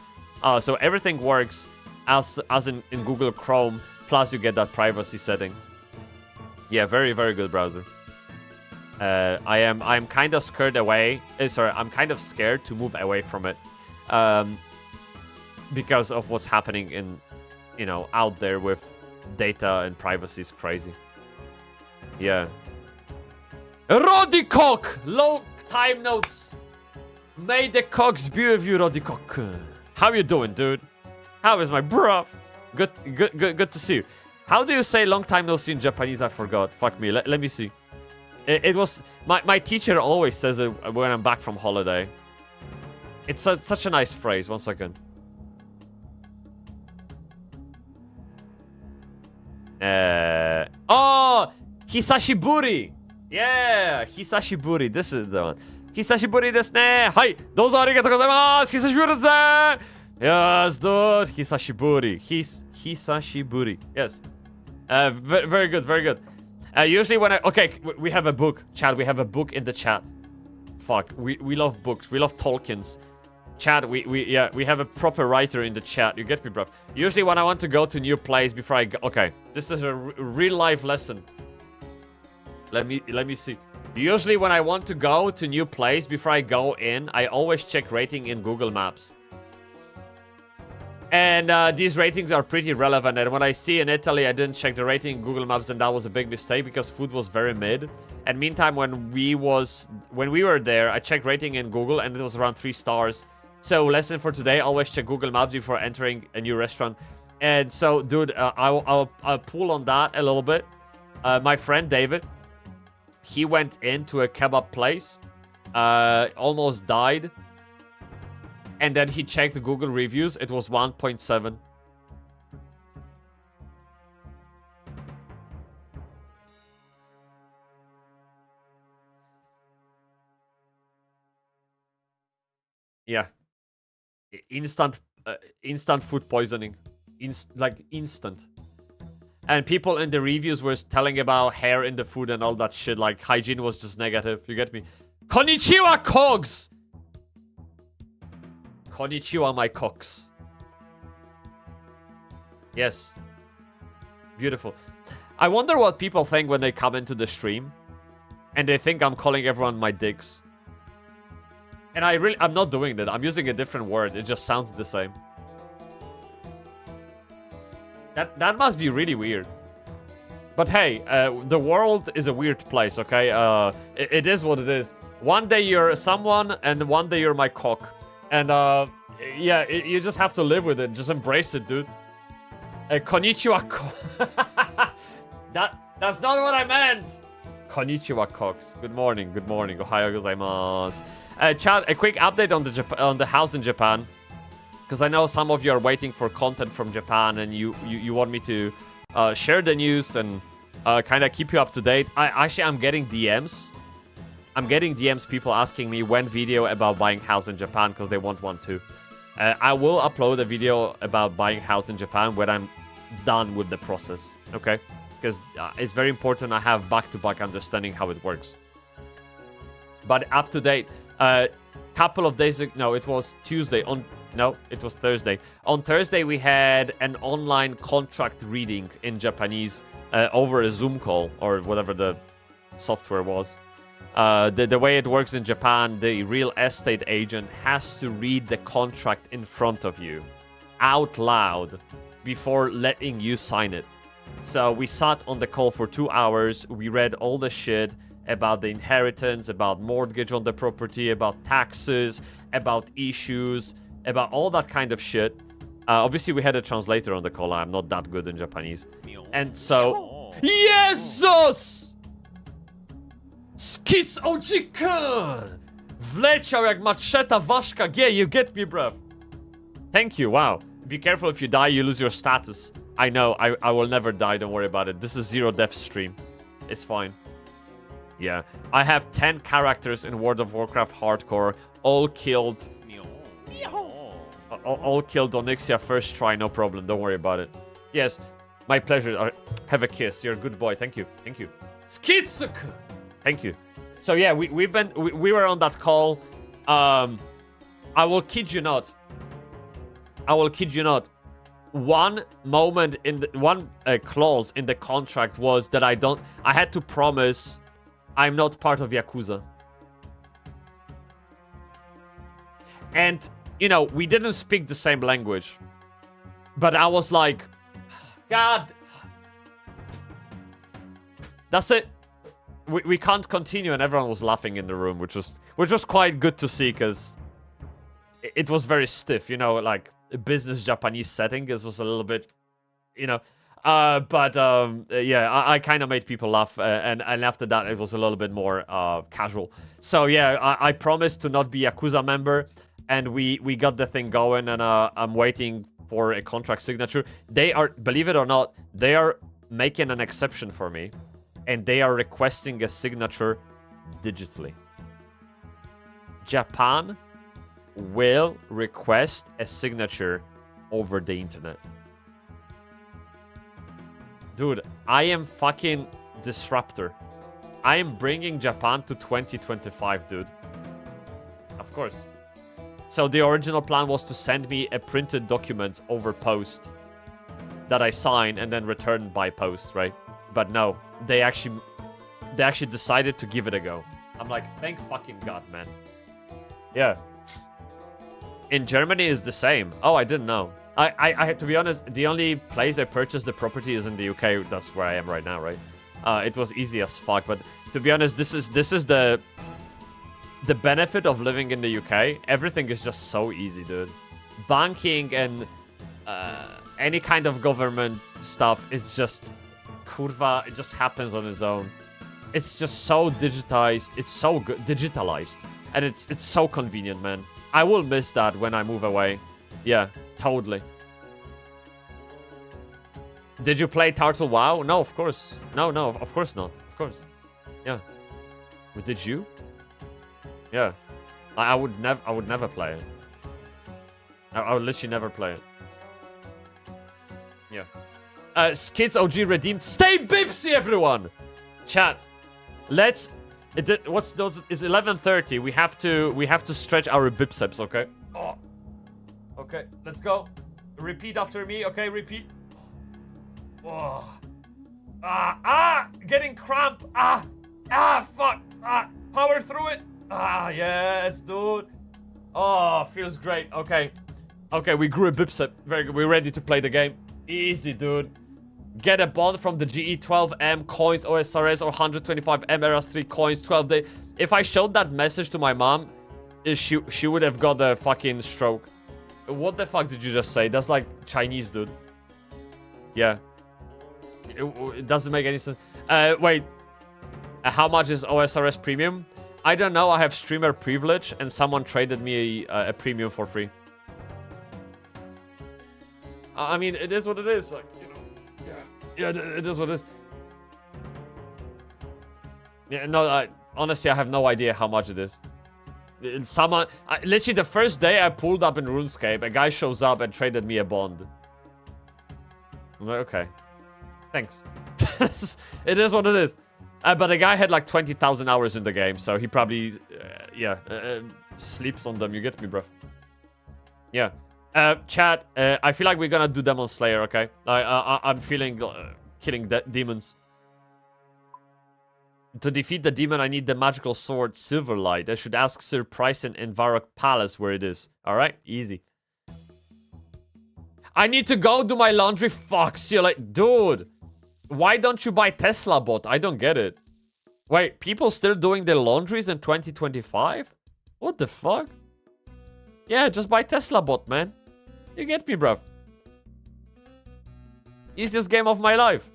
So everything works as in Google Chrome, plus you get that privacy setting. Yeah, very, very good browser. I'm kind of scared away. I'm kind of scared to move away from it, because of what's happening in, out there with data and privacy is crazy. Yeah. Rodicock! Long time notes. May the cocks be with you, Rodicock. How you doing, dude? How is my bruv? Good to see you. How do you say long time no see in Japanese? I forgot. Fuck me. Let me see. It was... My teacher always says it when I'm back from holiday. It's such a nice phrase. 1 second. Oh! Hisashiburi! Yeah, Hisashiburi. This is the one. Hisashiburi desu ne. Hai, dozo arigatou gozaimasu. Hisashiburi desu. Yes, dude. Hisashiburi. Hisashiburi. Yes. Very good, very good. Usually when okay, we have a book, chat. We have a book in the chat. Fuck, we love books. We love Tolkien's. Chat, we have a proper writer in the chat. You get me, bro? Usually when I want to go to a new place before I go... Okay, this is a real life lesson. Let me see. Usually when I want to go to a new place before I go in, I always check rating in Google Maps. And these ratings are pretty relevant. And when I see in Italy, I didn't check the rating in Google Maps, and that was a big mistake because food was very mid. And meantime, when we were there, I checked rating in Google, and it was around 3 stars. So lesson for today: always check Google Maps before entering a new restaurant. And so, dude, I'll pull on that a little bit. My friend David, he went into a kebab place, almost died. And then he checked the Google reviews. It was 1.7. Yeah. Instant food poisoning. Instant. And people in the reviews were telling about hair in the food and all that shit. Like, hygiene was just negative. You get me? Konnichiwa, Cogs! Konnichiwa, my cocks. Yes. Beautiful. I wonder what people think when they come into the stream. And they think I'm calling everyone my dicks. And I'm not doing that. I'm using a different word. It just sounds the same. That must be really weird. But hey, the world is a weird place, okay? It is what it is. One day you're someone, and one day you're my cock. And, yeah, you just have to live with it. Just embrace it, dude. Konnichiwa, That's not what I meant! Konnichiwa, Cox. Good morning, good morning. Ohayo gozaimasu. Chat, a quick update on the house in Japan. Because I know some of you are waiting for content from Japan, and you want me to share the news and kind of keep you up to date. I'm getting DMs. I'm getting DMs, people asking me when video about buying house in Japan, because they want one too. I will upload a video about buying house in Japan when I'm done with the process, okay? Because it's very important I have back-to-back understanding how it works. But up to date, couple of days ago, no, it was Tuesday. No, it was Thursday. On Thursday, we had an online contract reading in Japanese over a Zoom call or whatever the software was. The way it works in Japan, the real estate agent has to read the contract in front of you out loud before letting you sign it. So we sat on the call for 2 hours. We read all the shit about the inheritance, about mortgage on the property, about taxes, about issues, about all that kind of shit. Obviously, we had a translator on the call. I'm not that good in Japanese. And so... Jezus! Skic ojikan! Wleciał jak maczeta ważka G. You get me, bruv. Thank you, wow. Be careful, if you die, you lose your status. I know, I will never die, don't worry about it. This is zero death stream. It's fine. Yeah. I have 10 characters in World of Warcraft Hardcore, all killed. All killed Onyxia first try, no problem, don't worry about it. Yes, my pleasure. Have a kiss, you're a good boy, thank you. Thank you. Skitsuku! Thank you. So yeah, we were on that call. I will kid you not. I will kid you not. One moment in the one clause in the contract was that I had to promise I'm not part of Yakuza. And you know, we didn't speak the same language. But I was like, God, that's it. We can't continue, and everyone was laughing in the room, which was quite good to see, because it was very stiff, you know, like a business Japanese setting. It was a little bit, you know, yeah, I kind of made people laugh, and after that it was a little bit more casual. So yeah, I promised to not be Yakuza member, and we got the thing going, and I'm waiting for a contract signature. They are, believe it or not, they are making an exception for me. and they are requesting a signature digitally. Japan will request a signature over the internet. Dude, I am fucking disruptor. I am bringing Japan to 2025, dude. Of course. So the original plan was to send me a printed document over post that I sign and then return by post, right? But no, they actually decided to give it a go. I'm like, thank fucking God, man. Yeah. In Germany is the same. Oh, I didn't know. I to be honest, the only place I purchased the property is in the UK. That's where I am right now, right? It was easy as fuck, but to be honest, this is the benefit of living in the UK. Everything is just so easy, dude. Banking and any kind of government stuff is just kurva. It just happens on its own. It's just so digitized. It's so good, digitalized, and it's so convenient, man. I will miss that when I move away. Yeah, totally. Did you play Turtle WoW? No, of course. No, of course not. Of course. Yeah. But did you? Yeah. I would never play it. I would literally never play it. Yeah. Skids OG redeemed. Stay Bybsie, everyone! Chat. Let's... what's those? It's 11:30. We have to stretch our biceps, okay? Oh. Okay, let's go. Repeat after me, okay? Repeat. Oh. Getting cramp. Fuck. Power through it. Yes, dude. Oh, feels great. Okay. Okay, we grew a bicep. Very good. We're ready to play the game. Easy, dude. Get a bond from the GE12M coins, OSRS, or 125M Eras 3 coins, 12 days. If I showed that message to my mom, she would have got a fucking stroke. What the fuck did you just say? That's like Chinese, dude. Yeah. It doesn't make any sense. Wait. How much is OSRS premium? I don't know. I have streamer privilege, and someone traded me a premium for free. I mean, it is what it is. Like, you know. Yeah, it is what it is. Yeah, no, honestly, I have no idea how much it is. Someone, literally the first day I pulled up in RuneScape, a guy shows up and traded me a bond. I'm like, okay. Thanks. It is what it is. But the guy had like 20,000 hours in the game, so he probably, sleeps on them. You get me, bruv? Yeah. Chat, I feel like we're gonna do Demon Slayer, okay? I'm feeling killing demons. To defeat the demon, I need the magical sword Silverlight. I should ask Sir Pryson in Varrock Palace where it is. Alright, easy. I need to go do my laundry. Fuck, see you later. Dude, why don't you buy Tesla bot? I don't get it. Wait, people still doing their laundries in 2025? What the fuck? Yeah, just buy Tesla bot, man. You get me, bruv. Easiest game of my life.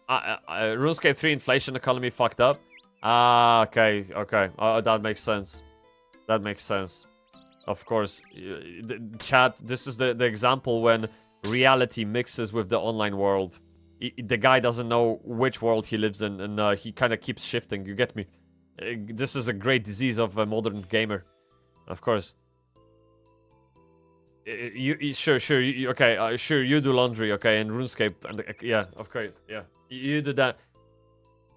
RuneScape 3 inflation economy fucked up. Okay. That makes sense. That makes sense. Of course. Chat, this is the example when reality mixes with the online world. The guy doesn't know which world he lives in, and he kind of keeps shifting. You get me? This is a great disease of a modern gamer. Of course. Sure. Okay, sure. You do laundry, okay, and RuneScape, and yeah, of course, yeah. You do that.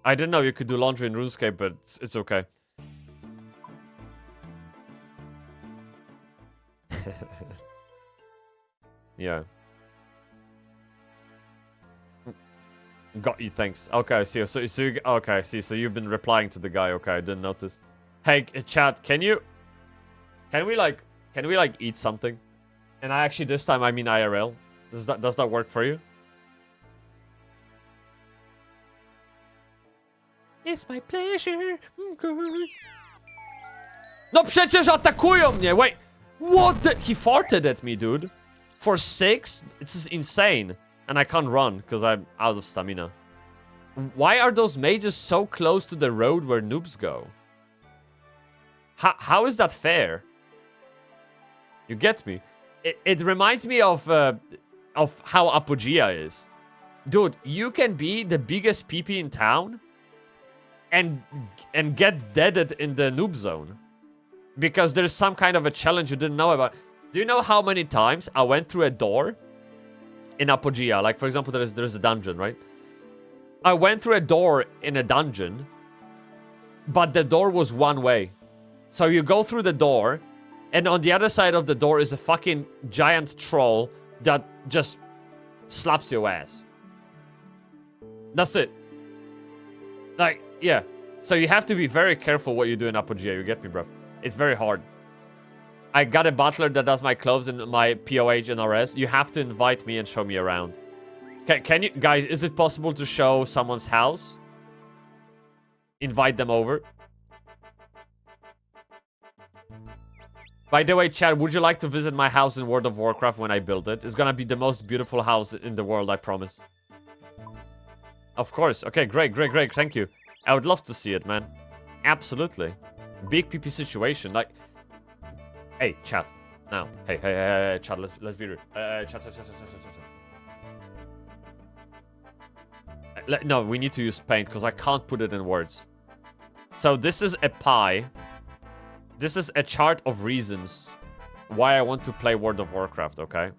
I didn't know you could do laundry in RuneScape, but it's okay. Yeah. Got you, thanks. Okay, I see. So you, okay, I see. So you've been replying to the guy. Okay, I didn't notice. Hey, chat, can we eat something? And I actually this time I mean IRL. Does that work for you? It's my pleasure. No przecież atakują mnie. Wait. What the? He farted at me, dude. For 6? It's insane. And I can't run because I'm out of stamina. Why are those mages so close to the road where noobs go? How is that fair? You get me? It reminds me of how Apogea is. Dude, you can be the biggest PP in town and get deaded in the noob zone. Because there's some kind of a challenge you didn't know about. Do you know how many times I went through a door in Apogea? Like, for example, there's a dungeon, right? I went through a door in a dungeon, but the door was one way. So you go through the door, and on the other side of the door is a fucking giant troll that just slaps your ass. That's it. Like, yeah. So you have to be very careful what you do in Apogea. You get me, bro? It's very hard. I got a butler that does my clothes and my POH and RS. You have to invite me and show me around. Can you... Guys, is it possible to show someone's house? Invite them over. By the way, Chad, would you like to visit my house in World of Warcraft when I build it? It's gonna be the most beautiful house in the world, I promise. Of course. Okay, great. Thank you. I would love to see it, man. Absolutely. Big PP situation. Like, hey, chat. Now, hey, chat. Let's be rude. Chat. No, we need to use paint because I can't put it in words. So this is a pie. This is a chart of reasons why I want to play World of Warcraft. Okay.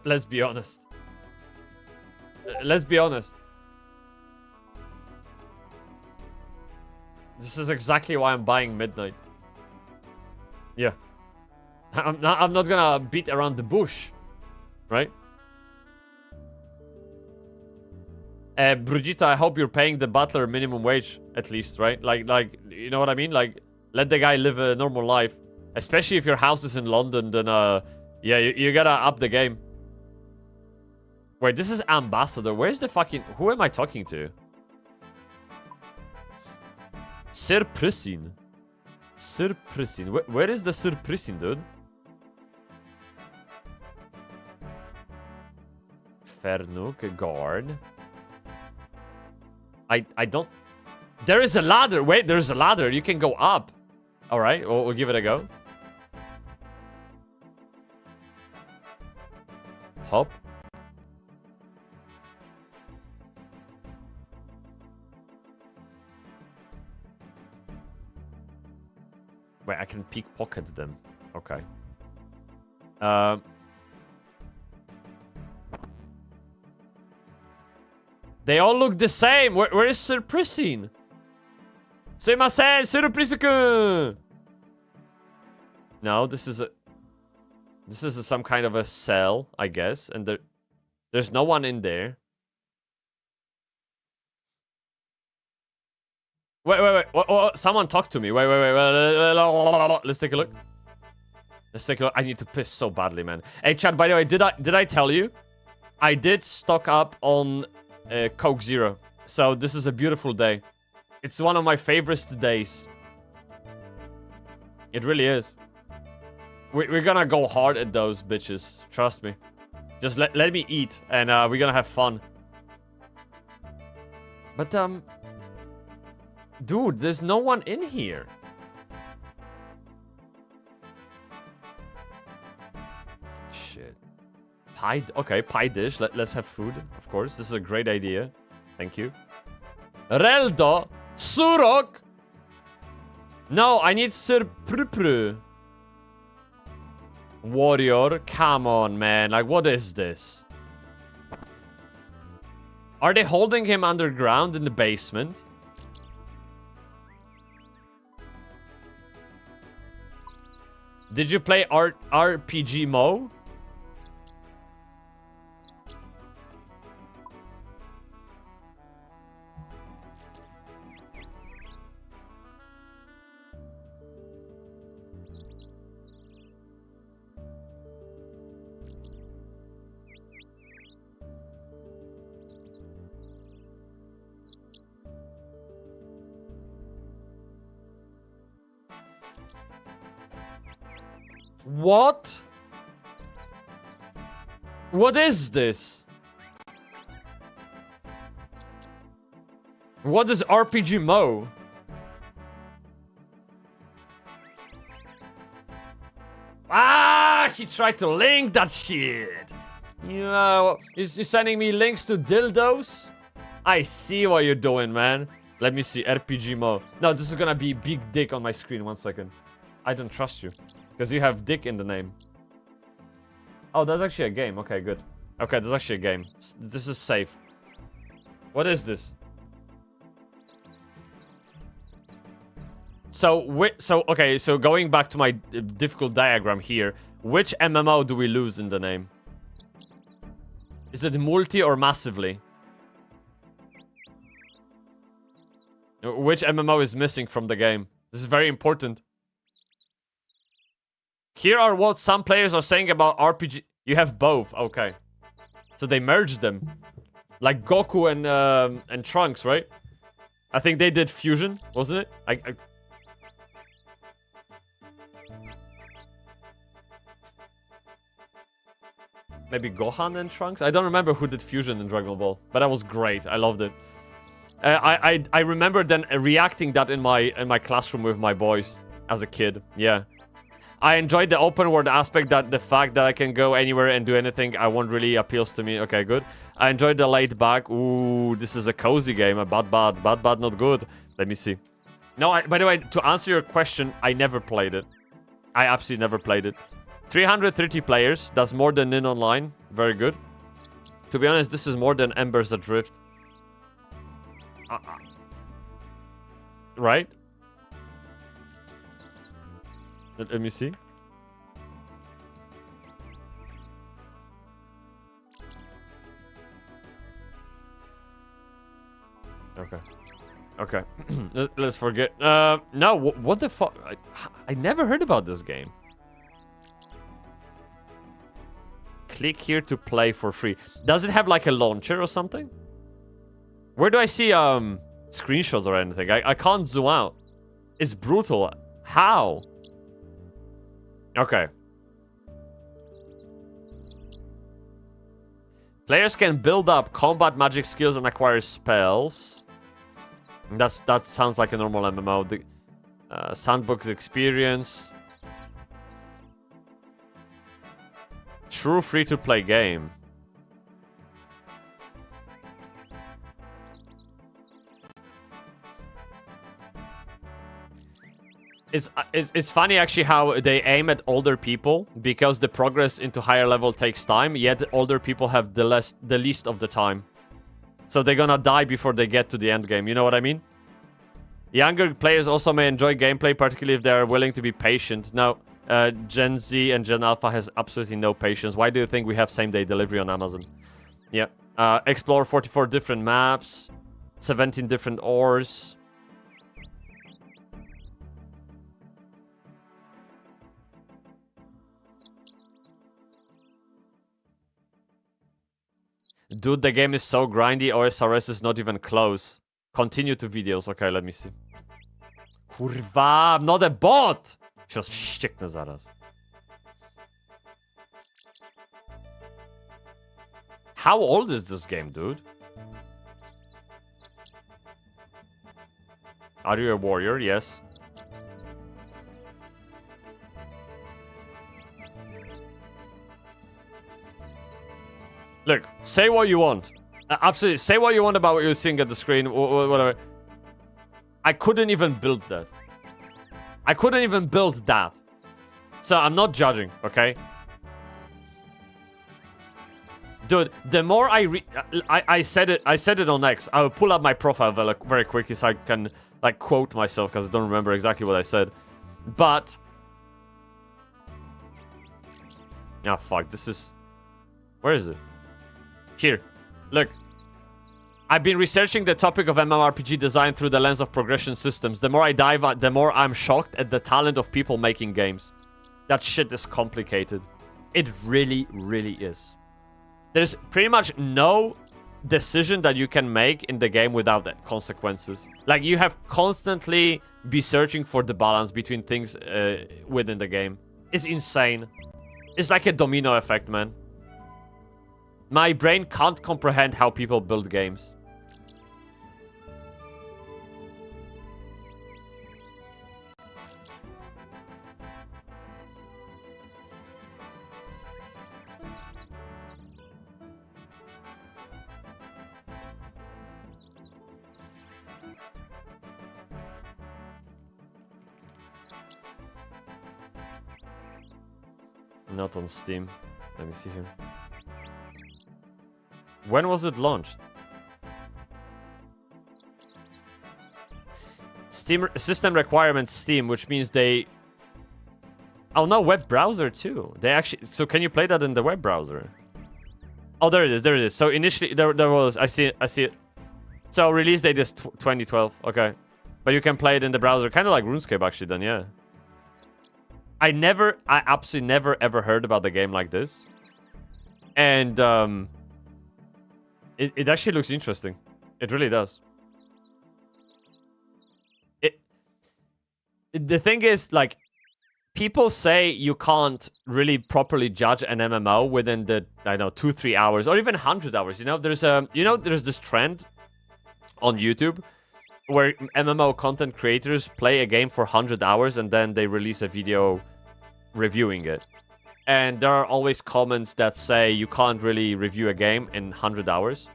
Let's be honest. Let's be honest. This is exactly why I'm buying Midnight. Yeah. I'm not gonna beat around the bush. Right? Brigitte, I hope you're paying the butler minimum wage, at least, right? Like, you know what I mean? Like, let the guy live a normal life. Especially if your house is in London, then, yeah, you gotta up the game. Wait, this is Ambassador. Where's the fucking... Who am I talking to? Sir Prissin. Sir Prissin. Where is the Sir Prissin, dude? Fernuk, guard. I don't... There is a ladder. Wait, there's a ladder. You can go up. Alright, we'll give it a go. Hop. Wait, I can pickpocket them. Okay. They all look the same. Where is Sir Prissin? Sumimasen, Sir Prissin. No, this is some kind of a cell, I guess, and there's no one in there. Wait. Someone talk to me. Wait. Let's take a look. Let's take a look. I need to piss so badly, man. Hey, chat, by the way, did I tell you? I did stock up on Coke Zero. So this is a beautiful day. It's one of my favorite days. It really is. We're gonna go hard at those bitches. Trust me. Just let me eat, and we're gonna have fun. But, dude, there's no one in here. Shit. Pie... Okay, pie dish. Let's have food, of course. This is a great idea. Thank you. Reldo! Surok! No, I need Sir Prupru. Warrior, come on, man. Like, what is this? Are they holding him underground in the basement? Did you play RPG Mo? What? What is this? What is RPG Mo? Ah, he tried to link that shit. You know, is you sending me links to dildos? I see what you're doing, man. Let me see, RPG Mo. No, this is gonna be big dick on my screen. 1 second. I don't trust you. Because you have dick in the name. Oh, that's actually a game. Okay, good. Okay, that's actually a game. This is safe. What is this? Okay, so going back to my difficult diagram here, which MMO do we lose in the name? Is it multi or massively? Which MMO is missing from the game? This is very important. Here are what some players are saying about RPG. You have both, okay. So they merged them. Like Goku and Trunks, right? I think they did fusion, wasn't it? Maybe Gohan and Trunks? I don't remember who did fusion in Dragon Ball, but that was great. I loved it. I remember then reacting that in my classroom with my boys as a kid. Yeah. I enjoyed the open world aspect, that the fact that I can go anywhere and do anything I want really appeals to me. Okay, good. I enjoyed the laid back. Ooh, this is a cozy game. A bad, not good. Let me see. No, by the way, to answer your question, I never played it. I absolutely never played it. 330 players. That's more than Nin Online. Very good. To be honest, this is more than Embers Adrift. Right? Let me see. Okay. Okay. Let's forget. No, what the fuck? I never heard about this game. Click here to play for free. Does it have like a launcher or something? Where do I see screenshots or anything? I can't zoom out. It's brutal. How? Okay. Players can build up combat magic skills and acquire spells. That sounds like a normal MMO. The sandbox experience. True free-to-play game. It's funny actually how they aim at older people because the progress into higher level takes time, yet older people have the least of the time. So they're gonna die before they get to the end game, you know what I mean? Younger players also may enjoy gameplay, particularly if they are willing to be patient. Now, Gen Z and Gen Alpha has absolutely no patience. Why do you think we have same-day delivery on Amazon? Yeah. Explore 44 different maps, 17 different ores. Dude, the game is so grindy, OSRS is not even close. Continue to videos. Okay, let me see. Kurwa, I'm not a bot! Się wścieknę zaraz. How old is this game, dude? Are you a warrior? Yes. Look, say what you want. Absolutely, say what you want about what you're seeing at the screen, whatever. I couldn't even build that. I couldn't even build that. So I'm not judging, okay? Dude, the more I said it on X. I will pull up my profile very quickly so I can like quote myself because I don't remember exactly what I said. But ah, fuck, this is, where is it? Here, look. I've been researching the topic of MMORPG design through the lens of progression systems. The more I dive, the more I'm shocked at the talent of people making games. That shit is complicated. It really, really is. There's pretty much no decision that you can make in the game without consequences. Like, you have constantly be searching for the balance between things within the game. is insane. It's like a domino effect, man. My brain can't comprehend how people build games. Not on Steam. Let me see here. When was it launched? Steam system requirements Steam, which means they... Oh no, web browser too. They actually... So can you play that in the web browser? Oh, there it is, there it is. So initially, there was... I see it. So release date is 2012, okay. But you can play it in the browser, kind of like RuneScape actually then, yeah. I absolutely never ever heard about the game like this. And it actually looks interesting. It really does. The thing is, like, people say you can't really properly judge an MMO within the, I don't know, 2-3 hours or even 100 hours. You know, there's this trend on YouTube where MMO content creators play a game for 100 hours and then they release a video reviewing it. And there are always comments that say you can't really review a game in 100 hours.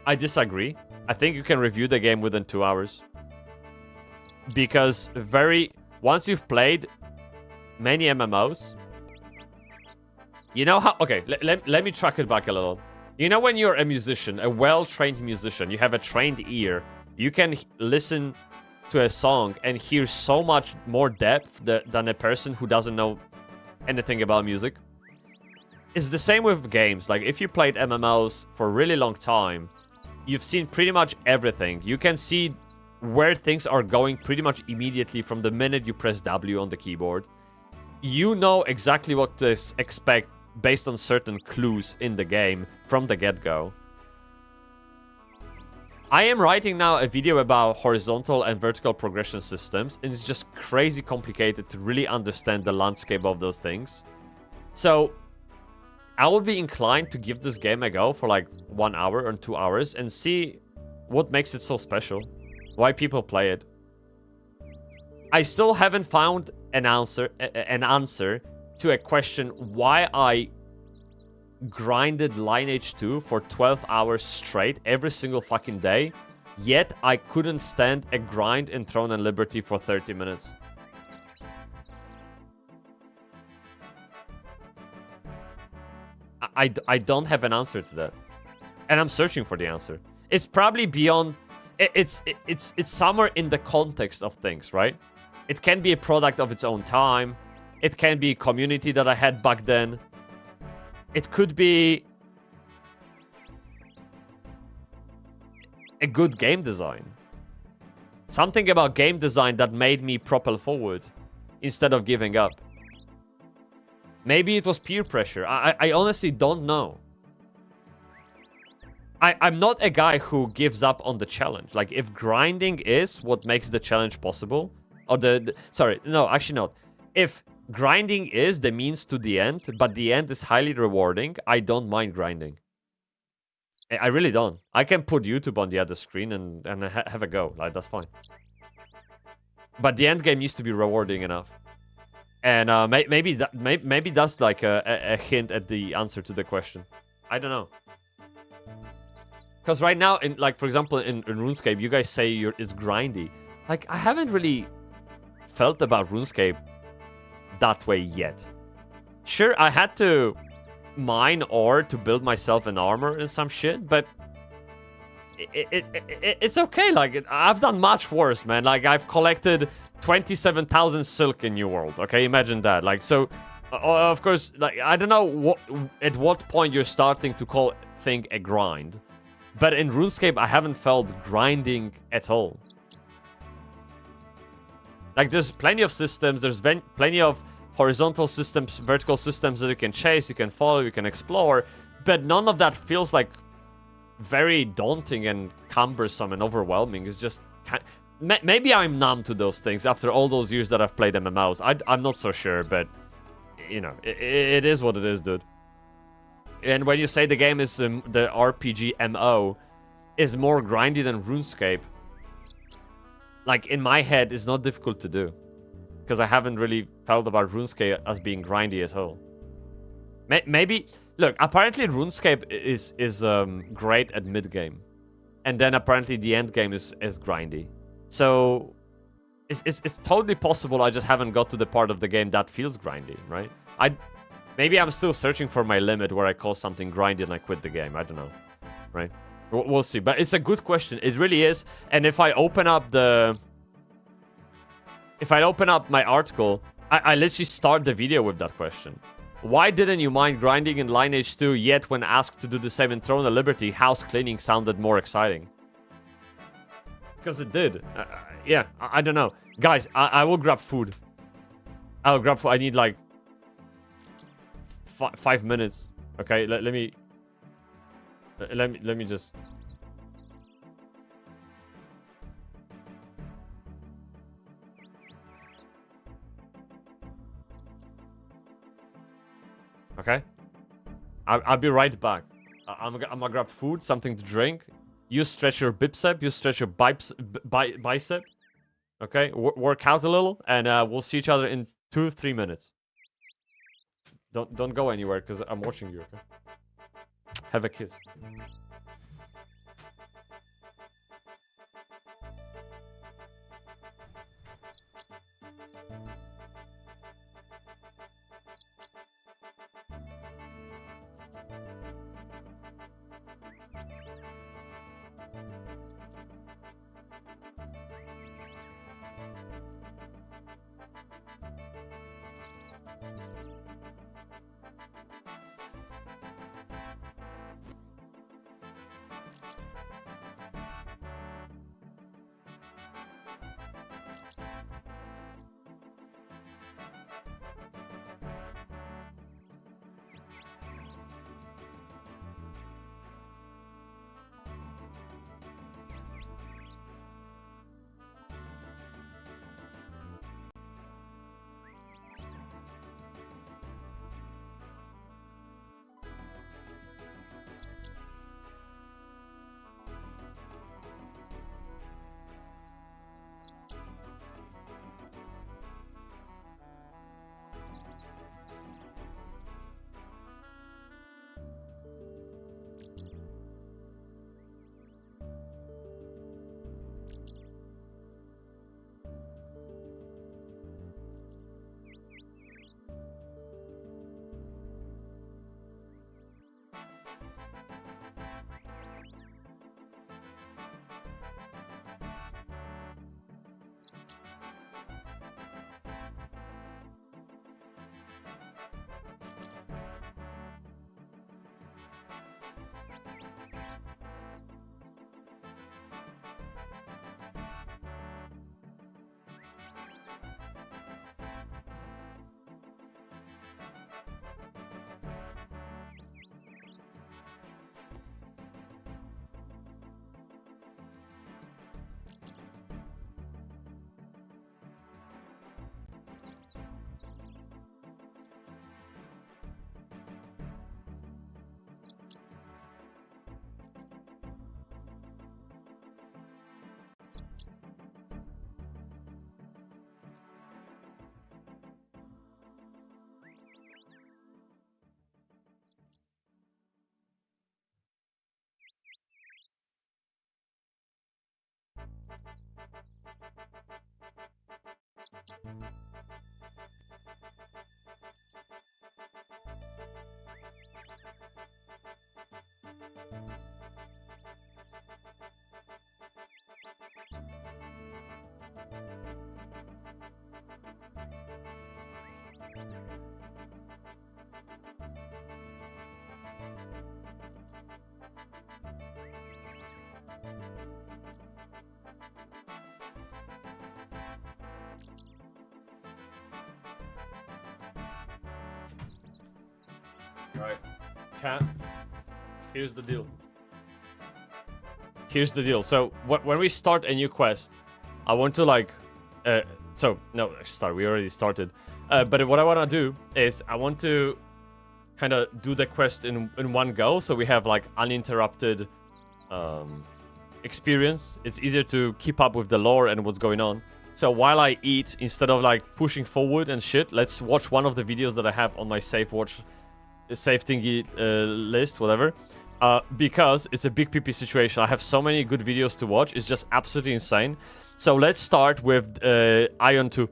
I disagree. I think you can review the game within 2 hours. Because once you've played many MMOs, you know how... Okay, let me track it back a little. You know when you're a musician, a well-trained musician, you have a trained ear, you can listen to a song and hear so much more depth than a person who doesn't know anything about music. It's the same with games. Like, if you played MMOs for a really long time, you've seen pretty much everything. You can see where things are going pretty much immediately from the minute you press W on the keyboard. You know exactly what to expect based on certain clues in the game from the get-go. I am writing now a video about horizontal and vertical progression systems, and it's just crazy complicated to really understand the landscape of those things. So I would be inclined to give this game a go for like 1 hour or 2 hours and see what makes it so special, why people play it. I still haven't found an answer to a question why I grinded Lineage 2 for 12 hours straight every single fucking day, yet I couldn't stand a grind in Throne and Liberty for 30 minutes. I don't have an answer to that. And I'm searching for the answer. It's probably beyond... It's somewhere in the context of things, right? It can be a product of its own time. It can be a community that I had back then. It could be a good game design. Something about game design that made me propel forward instead of giving up. Maybe it was peer pressure. I honestly don't know. I'm not a guy who gives up on the challenge. Like, if grinding is what makes the challenge possible, or sorry, no, actually not. If grinding is the means to the end, but the end is highly rewarding, I don't mind grinding. I really don't. I can put YouTube on the other screen and have a go. Like, that's fine. But the end game needs to be rewarding enough. And maybe that's like a hint at the answer to the question. I don't know. Because right now, like, for example, in RuneScape, you guys say it's grindy. Like, I haven't really felt about RuneScape that way yet. Sure, I had to mine ore to build myself an armor and some shit, but it's okay. Like, I've done much worse, man. Like, I've collected 27,000 silk in New World. Okay, imagine that. Like, so, of course, like, I don't know at what point you're starting to call thing a grind, but in RuneScape, I haven't felt grinding at all. Like, there's plenty of systems, there's plenty of horizontal systems, vertical systems that you can chase, you can follow, you can explore, but none of that feels like very daunting and cumbersome and overwhelming. It's just... maybe I'm numb to those things after all those years that I've played MMOs. I'm not so sure, but you know, it is what it is, dude. And when you say the game is the RPG MO is more grindy than RuneScape, like in my head, it's not difficult to do because I haven't really felt about RuneScape as being grindy at all. Maybe look, apparently RuneScape is great at mid game, and then apparently the end game is grindy. So it's totally possible I just haven't got to the part of the game that feels grindy, right? Maybe I'm still searching for my limit where I call something grindy and I quit the game. I don't know, right? We'll see. But it's a good question. It really is. And if I open up my article, I literally start the video with that question. Why didn't you mind grinding in Lineage 2, yet when asked to do the same in Throne of Liberty, house cleaning sounded more exciting? Because it did. Yeah, I don't know. Guys, I will grab food. I'll grab food. I need like 5 minutes. Okay, let me just... Okay. I'll be right back. I'm gonna grab food, something to drink. You stretch your bicep, you stretch your bicep. Okay, work out a little, and we'll see each other in 2-3 minutes. Don't go anywhere, because I'm watching you, okay? Have a kiss. Alright, chat, here's the deal. Here's the deal. So, when we start a new quest, I want to like, so no, start. We already started. But what I want to do is I want to kind of do the quest in one go, so we have like uninterrupted experience. It's easier to keep up with the lore and what's going on. So while I eat, instead of like pushing forward and shit, let's watch one of the videos that I have on my save thingy list, whatever. Because it's a big PP situation. I have so many good videos to watch. It's just absolutely insane. So let's start with Iron 2.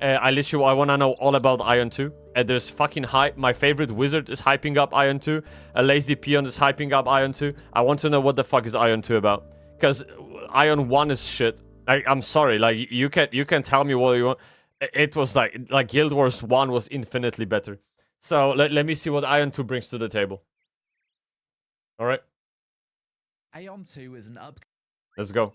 I want to know all about Iron 2. There's fucking hype. My favorite wizard is hyping up Iron 2. A lazy peon is hyping up Iron 2. I want to know what the fuck is Iron 2 about. Because Iron 1 is shit. I'm sorry. Like, you can tell me what you want. It was like Guild Wars 1 was infinitely better. So let me see what Iron 2 brings to the table. Alright. Aeon 2 is an Let's go.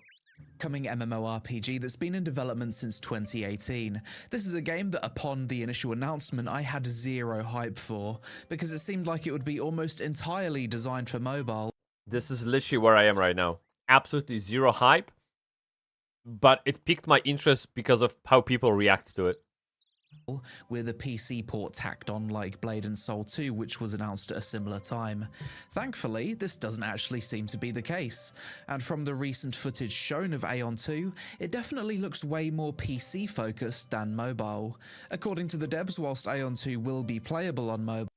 upcoming MMORPG that's been in development since 2018. This is a game that upon the initial announcement I had zero hype for, because it seemed like it would be almost entirely designed for mobile. This is literally where I am right now. Absolutely zero hype. But it piqued my interest because of how people react to it. With a PC port tacked on like Blade and Soul 2, which was announced at a similar time. Thankfully, this doesn't actually seem to be the case, and from the recent footage shown of Aeon 2, it definitely looks way more PC focused than mobile. According to the devs, whilst Aeon 2 will be playable on mobile,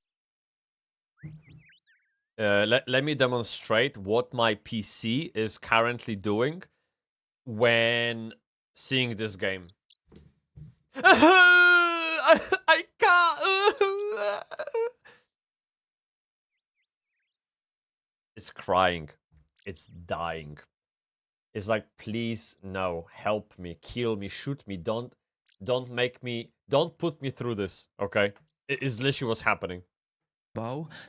Let me demonstrate what my PC is currently doing when seeing this game. I can't. It's crying. It's dying. It's like, please, no, help me, kill me, shoot me. Don't put me through this. Okay, it is literally what's happening.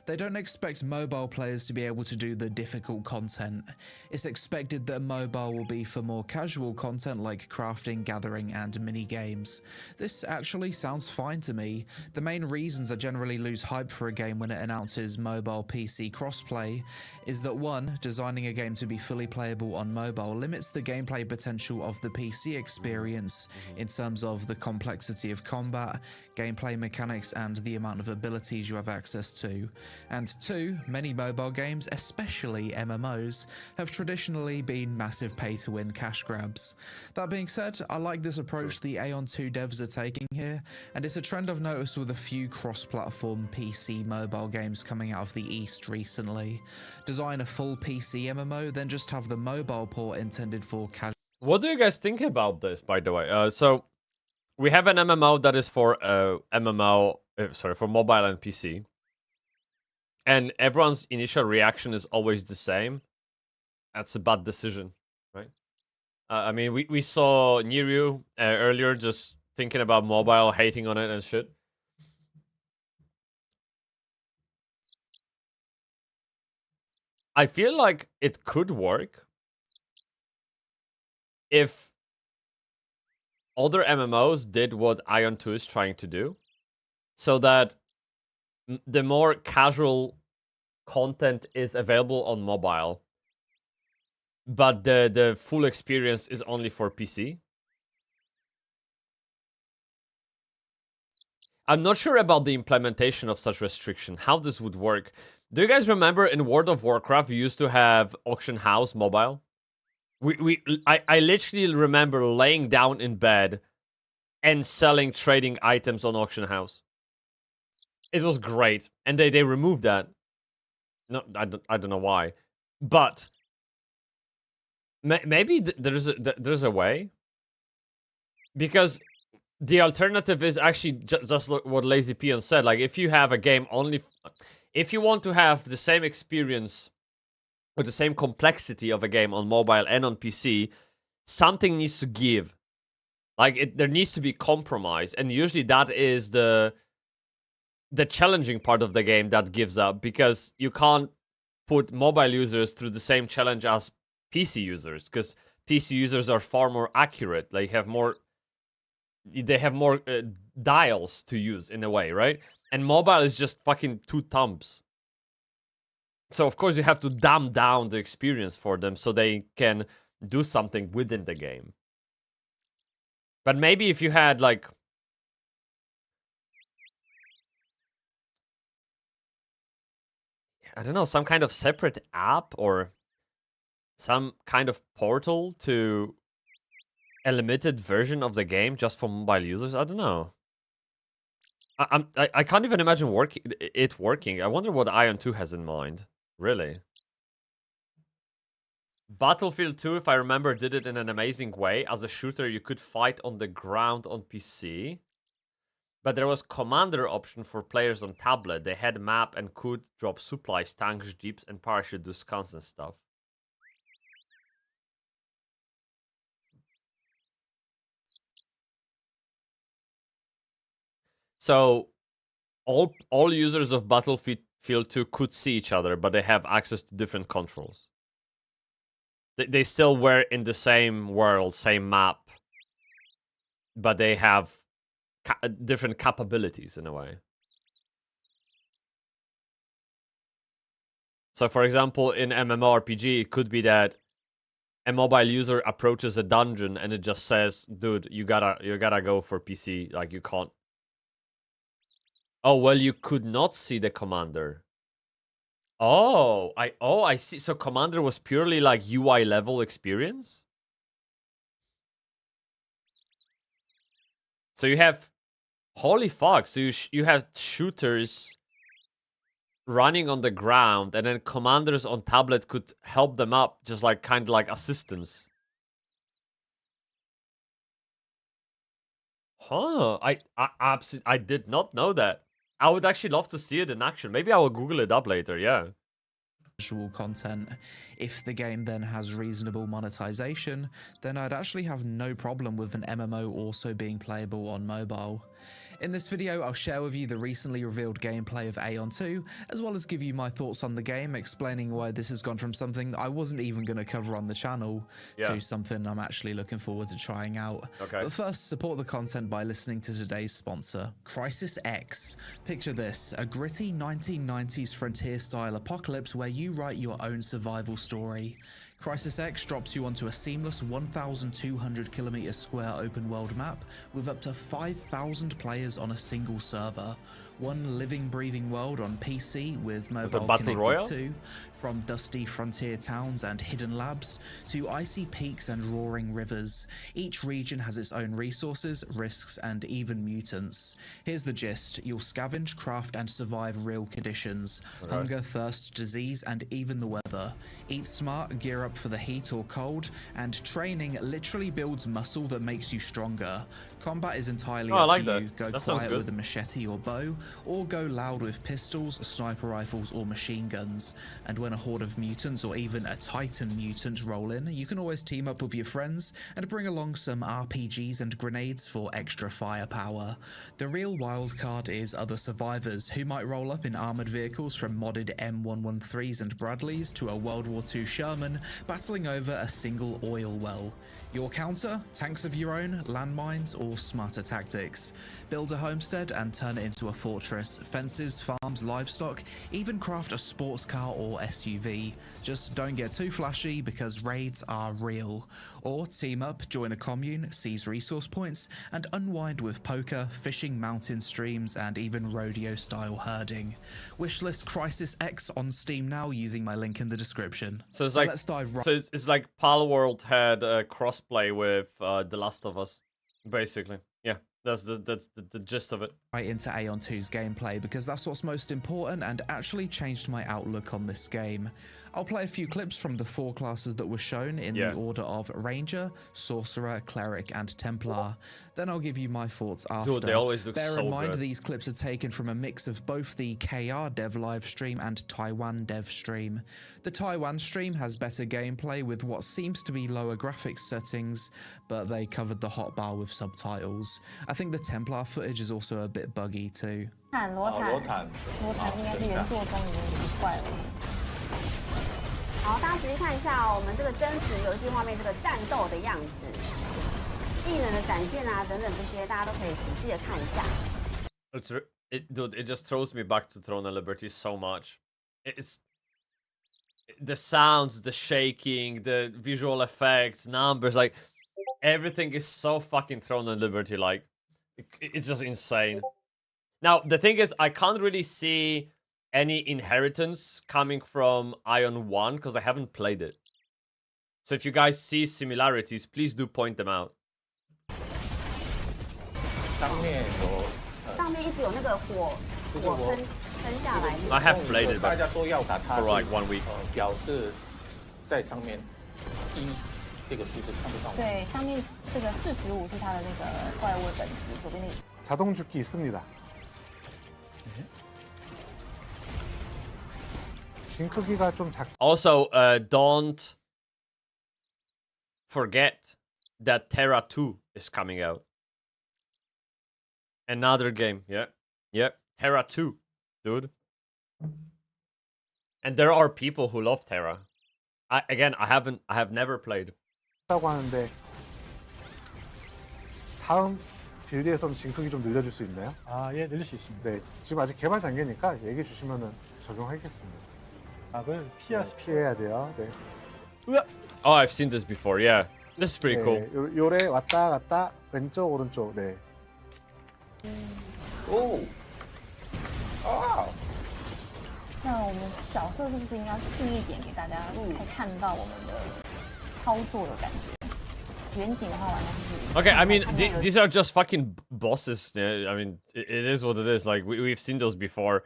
they don't expect mobile players to be able to do the difficult content. It's expected that mobile will be for more casual content like crafting, gathering, and mini games. This actually sounds fine to me. The main reasons I generally lose hype for a game when it announces mobile PC crossplay is that 1. Designing a game to be fully playable on mobile limits the gameplay potential of the PC experience in terms of the complexity of combat, gameplay mechanics, and the amount of abilities you have access to. And 2, many mobile games, especially MMOs, have traditionally been massive pay-to-win cash grabs. That being said, I like this approach the Aeon 2 devs are taking here, and it's a trend I've noticed with a few cross-platform PC mobile games coming out of the East recently. Design a full PC MMO, then just have the mobile port intended for casual. What do you guys think about this, by the way? So we have an MMO that is for for mobile and PC. And everyone's initial reaction is always the same. That's a bad decision, right? I mean, we saw Niryu earlier just thinking about mobile, hating on it and shit. I feel like it could work if other MMOs did what Ion 2 is trying to do, so that the more casual content is available on mobile, but the full experience is only for PC. I'm not sure about the implementation of such restriction, how this would work. Do you guys remember in World of Warcraft, we used to have Auction House mobile? I literally remember laying down in bed and selling trading items on Auction House. It was great, and they removed that. No, I don't know why, but maybe there's a way, because the alternative is actually just what Lazy Peon said. Like, if you have a game only, if you want to have the same experience with the same complexity of a game on mobile and on PC, something needs to give. Like, there needs to be compromise, and usually that is the challenging part of the game that gives up, because you can't put mobile users through the same challenge as PC users, because PC users are far more accurate. They have more dials to use in a way, right? And mobile is just fucking 2 thumbs. So of course you have to dumb down the experience for them so they can do something within the game. But maybe if you had like I don't know, some kind of separate app or some kind of portal to a limited version of the game just for mobile users. I don't know. I can't even imagine it working. I wonder what Ion 2 has in mind. Really. Battlefield 2, if I remember, did it in an amazing way. As a shooter, you could fight on the ground on PC. But there was commander option for players on tablet. They had map and could drop supplies, tanks, jeeps, and parachute do scans and stuff. So all users of Battlefield 2 could see each other, but they have access to different controls. They still were in the same world, same map, but they have different capabilities in a way. So, for example, in MMORPG, it could be that a mobile user approaches a dungeon and it just says, "Dude, you gotta go for PC. Like you can't." Oh well, you could not see the commander. Oh, I see. So commander was purely like UI level experience. So you have, holy fuck! So you have shooters running on the ground, and then commanders on tablet could help them up, just like kind of like assistance. Huh? I absolutely I did not know that. I would actually love to see it in action. Maybe I will Google it up later. Yeah. Visual content. If the game then has reasonable monetization, then I'd actually have no problem with an MMO also being playable on mobile. In this video, I'll share with you the recently revealed gameplay of Aeon 2, as well as give you my thoughts on the game, explaining why this has gone from something I wasn't even going to cover on the channel to something I'm actually looking forward to trying out. Okay. But first, support the content by listening to today's sponsor, Crysis X. Picture this, a gritty 1990s frontier-style apocalypse where you write your own survival story. Crysis X drops you onto a seamless 1,200 km square open world map with up to 5,000 players on a single server. One living, breathing world on PC with mobile connected to, from dusty frontier towns and hidden labs to icy peaks and roaring rivers. Each region has its own resources, risks, and even mutants. Here's the gist: you'll scavenge, craft, and survive real conditions. Hunger, thirst, disease, and even the weather. Eat smart, gear up for the heat or cold, and training literally builds muscle that makes you stronger. Combat is entirely up to you. Go quiet with a machete or bow, or go loud with pistols, sniper rifles, or machine guns. And when a horde of mutants or even a titan mutant roll in, you can always team up with your friends and bring along some RPGs and grenades for extra firepower. The real wild card is other survivors, who might roll up in armored vehicles from modded M113s and Bradleys to a World War II Sherman battling over a single oil well. Your counter? Tanks of your own, landmines, or smarter tactics. Build a homestead and turn it into a fortress. Fences, farms, livestock, even craft a sports car or SUV. Just don't get too flashy because raids are real. Or team up, join a commune, seize resource points, and unwind with poker, fishing, mountain streams, and even rodeo-style herding. Wishlist Crysis X on Steam now using my link in the description. So it's like, let's dive right. So it's like Palworld had crossplay with The Last of Us, basically. Yeah, that's the gist of it. Right into Aeon 2's gameplay, because that's what's most important and actually changed my outlook on this game. I'll play a few clips from the 4 classes that were shown in the order of Ranger, Sorcerer, Cleric, and Templar. Then I'll give you my thoughts after. Dude, they always look Bear so in mind, good. these clips are taken from a mix of both the KR dev live stream and Taiwan dev stream. The Taiwan stream has better gameplay with what seems to be lower graphics settings, but they covered the hotbar with subtitles. I think the Templar footage is also a bit buggy too. 罗坦应该是原作中已经离怪了。好，大家仔细看一下哦，我们这个真实游戏画面这个战斗的样子，技能的展现啊等等这些，大家都可以仔细的看一下。Dude, it just throws me back to Throne of Liberty so much. It's the sounds, the shaking, the visual effects, numbers, like Everything is so fucking Throne and Liberty, like, it's just insane. Now, the thing is, I can't really see any inheritance coming from Ion 1 because I haven't played it. So if you guys see similarities, please do point them out. 上面有上面一直有那个火喷下来。 I have played it, 大 but 家都要打它 for like 1 week. 表示在上面一这个数字看不到。对，上面这个45是它的那个怪物的等级，左边那个。 자동 죽기 있습니다. 진 크기가 좀 작. Also, don't forget that Terra 2 is coming out. Another game, yeah, Terra 2, dude. And there are people who love Terra. I have never played. 다고 하는데 다음 빌드에서는 진 크기 좀 늘려줄 수 있나요? 아, 예, 늘릴 수 있습니다. 네, 지금 아직 개발 단계니까 얘기해 주시면은 적용하겠습니다. 악을 피해야 돼요. 네. Oh, I've seen this before. Yeah, this is pretty cool. 요래 왔다 갔다 왼쪽 오른쪽. 네. 哦，啊，那我们角色是不是应该近一点给大家可以看到我们的操作的感觉？远景的话，完全是。 Okay, I mean, these are just fucking bosses. I mean, it is what it is. Like, we've seen those before.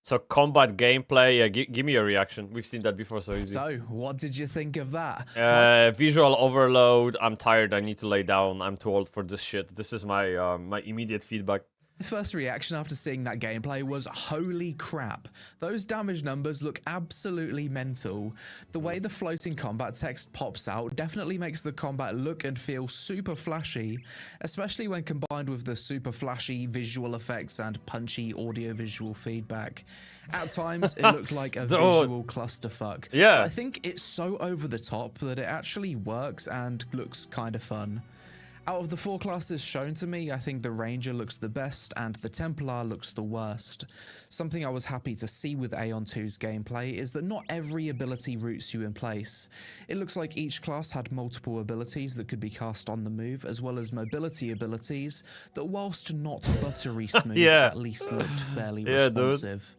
So, combat gameplay, give me a reaction. We've seen that before, so easy. So, what did you think of that? Visual overload. I'm tired. I need to lay down. I'm too old for this shit. This is my my immediate feedback. My first reaction after seeing that gameplay was, holy crap, those damage numbers look absolutely mental. The way the floating combat text pops out definitely makes the combat look and feel super flashy, especially when combined with the super flashy visual effects and punchy audio-visual feedback. At times, it looked like a visual clusterfuck. Yeah. But I think it's so over the top that it actually works and looks kind of fun. Out of the 4 classes shown to me, I think the Ranger looks the best and the Templar looks the worst. Something I was happy to see with Aeon 2's gameplay is that not every ability roots you in place. It looks like each class had multiple abilities that could be cast on the move, as well as mobility abilities that, whilst not buttery smooth, Yeah. at least looked fairly Yeah, dude. responsive.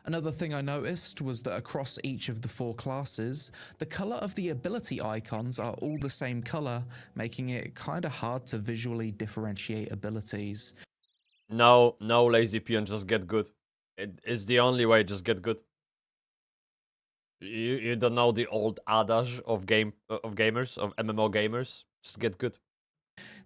Another thing I noticed was that across each of the 4 classes, the color of the ability icons are all the same color, making it kind of hard to visually differentiate abilities. No, lazy peon, just get good. It is the only way, just get good. You don't know the old adage of gamers, of MMO gamers? Just get good.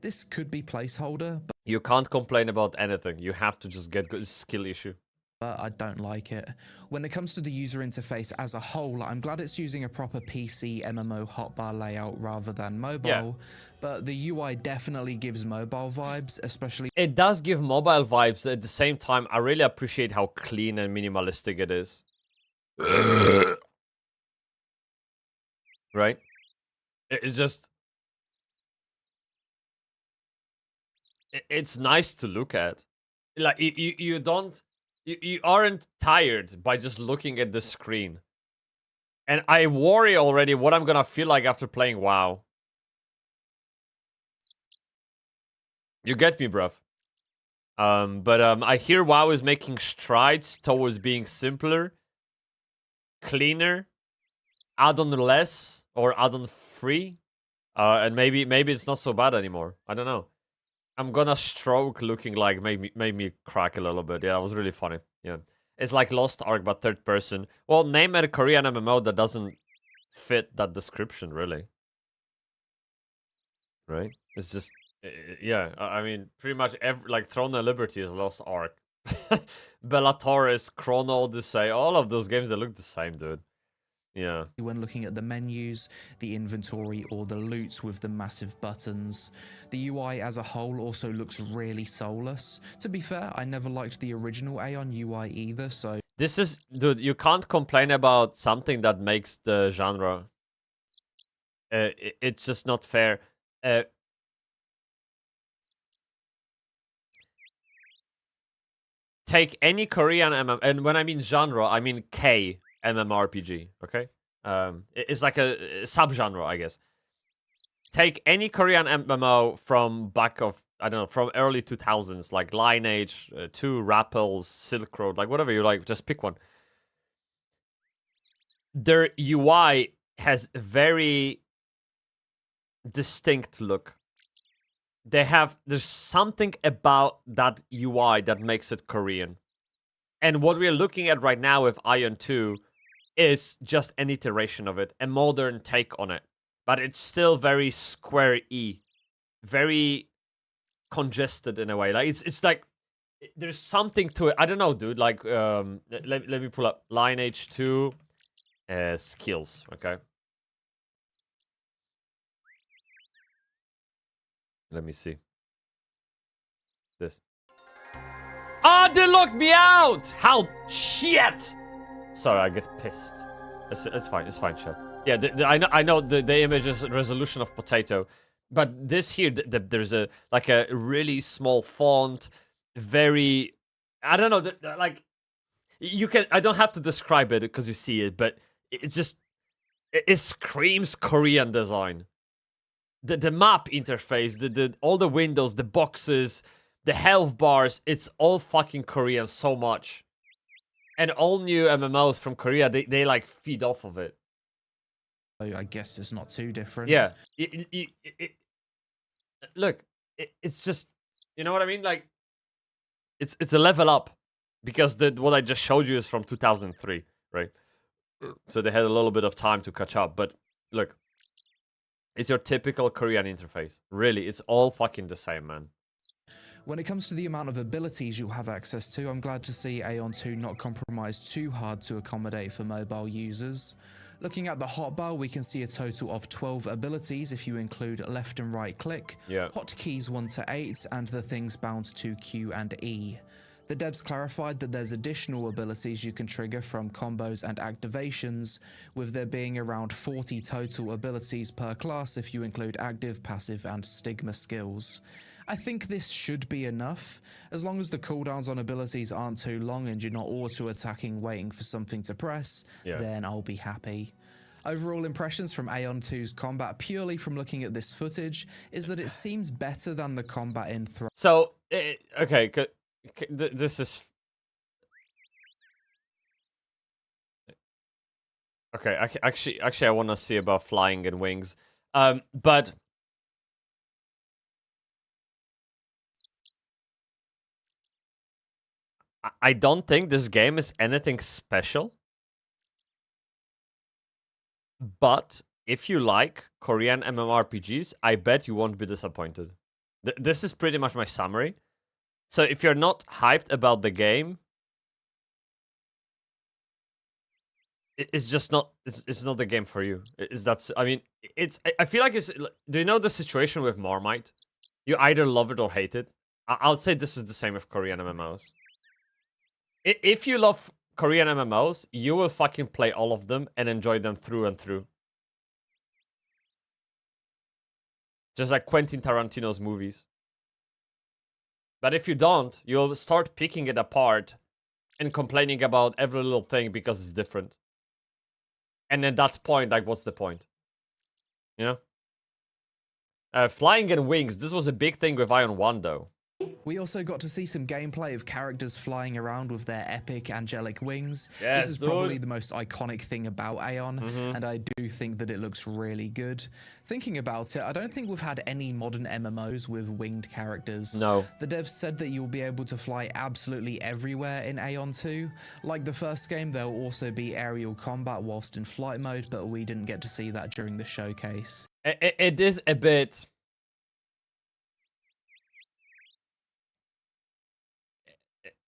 This could be placeholder, You can't complain about anything. You have to just get good. It's a skill issue. but I don't like it. When it comes to the user interface as a whole, I'm glad it's using a proper PC MMO hotbar layout rather than mobile, Yeah. but the UI definitely gives mobile vibes, especially It does give mobile vibes. At the same time, I really appreciate how clean and minimalistic it is. Right? It's just... It's nice to look at. Like, you don't... You aren't tired by just looking at the screen. And I worry already what I'm gonna feel like after playing WoW. You get me, bruv. But I hear WoW is making strides towards being simpler, cleaner, add-on less, or add-on free. And maybe it's not so bad anymore. I don't know. I'm gonna stroke looking like made me crack a little bit. Yeah, it was really funny. Yeah. It's like Lost Ark, but third person. Well, name a Korean MMO that doesn't fit that description, really. Right? It's just... yeah, I mean, pretty much every... Like, Throne of Liberty is Lost Ark. Bellatoris, Chrono Odyssey, all of those games, they look the same, dude. Yeah. when looking at the menus, the inventory, or the loot with the massive buttons. The UI as a whole also looks really soulless. To be fair, I never liked the original Aeon UI either, so... This is... Dude, you can't complain about something that makes the genre. It's just not fair. Take any Korean MM... And when I mean genre, I mean K MMORPG, okay? It's like a subgenre, I guess. take any Korean MMO from back of, I don't know, from early 2000s, like Lineage, 2, Rappels, Silk Road, like whatever you like, just pick one. Their UI has a very distinct look. There's something about that UI that makes it Korean. And what we're looking at right now with Ion 2 is just an iteration of it, a modern take on it. But it's still very Square E, very congested in a way. Like it's like there's something to it. I don't know, dude. Like let me pull up Lineage 2 skills. Okay. Let me see. This. Ah, they locked me out! How shit! Sorry, I get pissed. It's fine. It's fine, chat. Yeah, I know the image is resolution of potato, but this here, there's a like a really small font, very, I don't know, like you can. I don't have to describe it because you see it, but it just it screams Korean design. The map interface, the all the windows, the boxes, the health bars, it's all fucking Korean so much. And all new MMOs from Korea, they like feed off of it. I guess it's not too different. Yeah. Look, it's just, you know what I mean? Like, it's a level up because what I just showed you is from 2003, right? So they had a little bit of time to catch up. But look, it's your typical Korean interface. Really, it's all fucking the same, man. When it comes to the amount of abilities you'll have access to, I'm glad to see Aeon 2 not compromise too hard to accommodate for mobile users. Looking at the hotbar, we can see a total of 12 abilities if you include left and right click, hotkeys 1 to 8, and the things bound to Q and E. The devs clarified that there's additional abilities you can trigger from combos and activations, with there being around 40 total abilities per class if you include active, passive, and stigma skills. I think this should be enough. As long as the cooldowns on abilities aren't too long and you're not auto-attacking waiting for something to press, then I'll be happy. Overall impressions from Aeon 2's combat, purely from looking at this footage, is that it seems better than the combat in Thrive. So, okay, this is... Okay, actually, I want to see about flying and wings. But... I don't think this game is anything special. But if you like Korean MMORPGs, I bet you won't be disappointed. This is pretty much my summary. So if you're not hyped about the game, it's just not. It's not the game for you. I mean, I feel like it's. Do you know the situation with Marmite? You either love it or hate it. I'll say this is the same with Korean MMOs. If you love Korean MMOs, you will fucking play all of them and enjoy them through and through. Just like Quentin Tarantino's movies. But if you don't, you'll start picking it apart and complaining about every little thing because it's different. And at that point, like, what's the point? You know? Flying and wings, this was a big thing with Ion 1, though. We also got to see some gameplay of characters flying around with their epic angelic wings. Yes, this is probably the most iconic thing about Aeon, and I do think that it looks really good. Thinking about it, I don't think we've had any modern MMOs with winged characters. No. The devs said that you'll be able to fly absolutely everywhere in Aeon 2. Like the first game, there'll also be aerial combat whilst in flight mode, but we didn't get to see that during the showcase. It is a bit...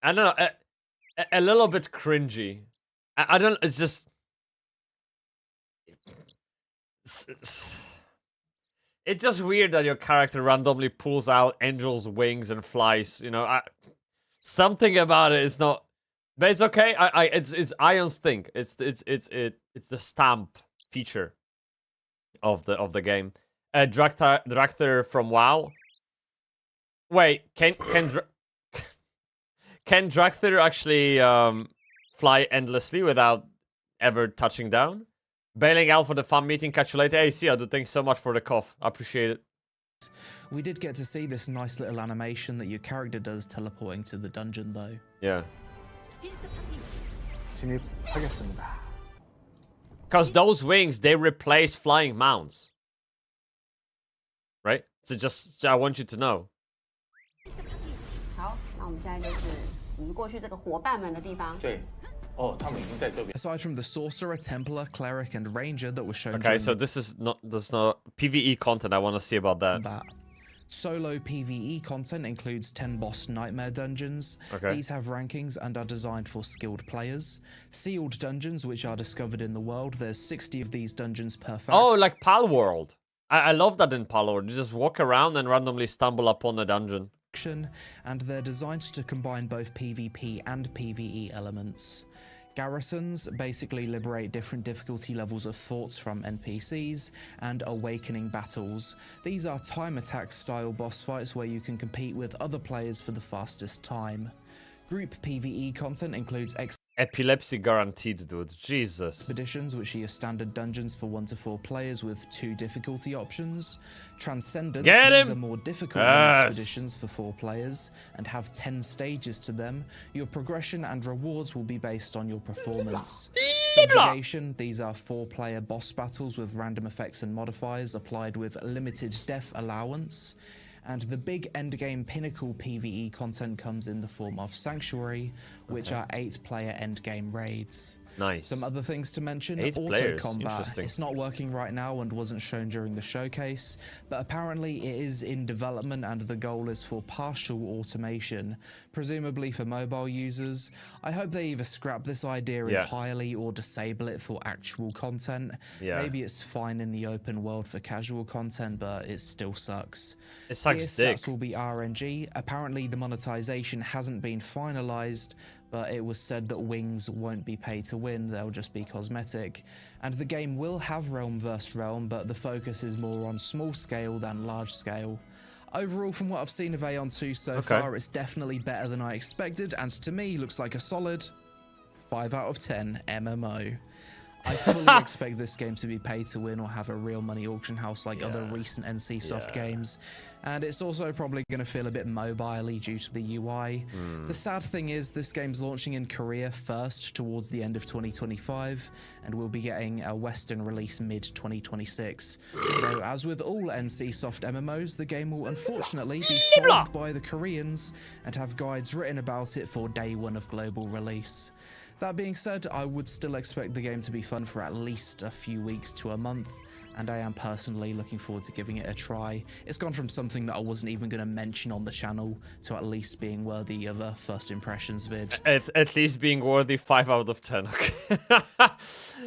I don't know, a little bit cringy. I don't, it's just... It's just weird that your character randomly pulls out angel's wings and flies, you know. Something about it is not... But it's okay, it's Ion's thing. It's the stamp feature of the game. Drakthir from WoW. Wait, Can Drakthir actually fly endlessly without ever touching down? Bailing out for the fun meeting. Catch you later. Hey, see you. Thanks so much for the cough. I appreciate it. We did get to see this nice little animation that your character does teleporting to the dungeon though. Yeah. 진입하겠습니다. Because those wings, they replace flying mounts. Right? So just, I want you to know. 好，那我们现在就是我们过去这个伙伴们的地方。对，哦，他们已经在这边。 Aside from the sorcerer, templar, cleric, and ranger that were shown Okay, during so the this is not PvE content. I want to see about that. combat. Solo PvE content includes 10 boss nightmare dungeons. Okay. These have rankings and are designed for skilled players. Sealed dungeons, which are discovered in the world. There's 60 of these dungeons per Oh, like Pal World. I love that in Pal World. You just walk around and randomly stumble upon a dungeon. faction, and they're designed to combine both PvP and PvE elements. Garrisons basically liberate different difficulty levels of forts from NPCs, and awakening battles. These are time attack style boss fights where you can compete with other players for the fastest time. Group PvE content includes Epilepsy guaranteed, dude. Jesus. expeditions, which are your standard dungeons for 1 to 4 players with 2 difficulty options. Transcendence, Get these him! are more difficult than Yes! expeditions for 4 players and have 10 stages to them. Your progression and rewards will be based on your performance. Subjugation, these are 4-player boss battles with random effects and modifiers applied with limited death allowance. And the big endgame pinnacle PvE content comes in the form of Sanctuary, which are 8-player endgame raids. Nice. Some other things to mention, 8 auto players. combat. Interesting. It's not working right now and wasn't shown during the showcase, but apparently it is in development and the goal is for partial automation, presumably for mobile users. I hope they either scrap this idea Yeah. entirely or disable it for actual content. Yeah. Maybe it's fine in the open world for casual content, but it still sucks. It sucks Gear dick. stats will be RNG. Apparently the monetization hasn't been finalized, but it was said that wings won't be pay to win, they'll just be cosmetic. And the game will have realm vs realm, but the focus is more on small scale than large scale. Overall, from what I've seen of Aeon 2 so far, it's definitely better than I expected, and to me looks like a solid 5 out of 10 MMO. I fully expect this game to be pay to win or have a real money auction house like other recent NC Soft games, and it's also probably going to feel a bit mobile-y due to the UI. The sad thing is this game's launching in Korea first towards the end of 2025, and we'll be getting a Western release mid-2026. So as with all NC Soft MMOs, the game will unfortunately be solved by the Koreans and have guides written about it for day 1 of global release. That being said, I would still expect the game to be fun for at least a few weeks to a month, and I am personally looking forward to giving it a try. It's gone from something that I wasn't even going to mention on the channel to at least being worthy of a first impressions vid. At least being worthy 5 out of 10. Okay.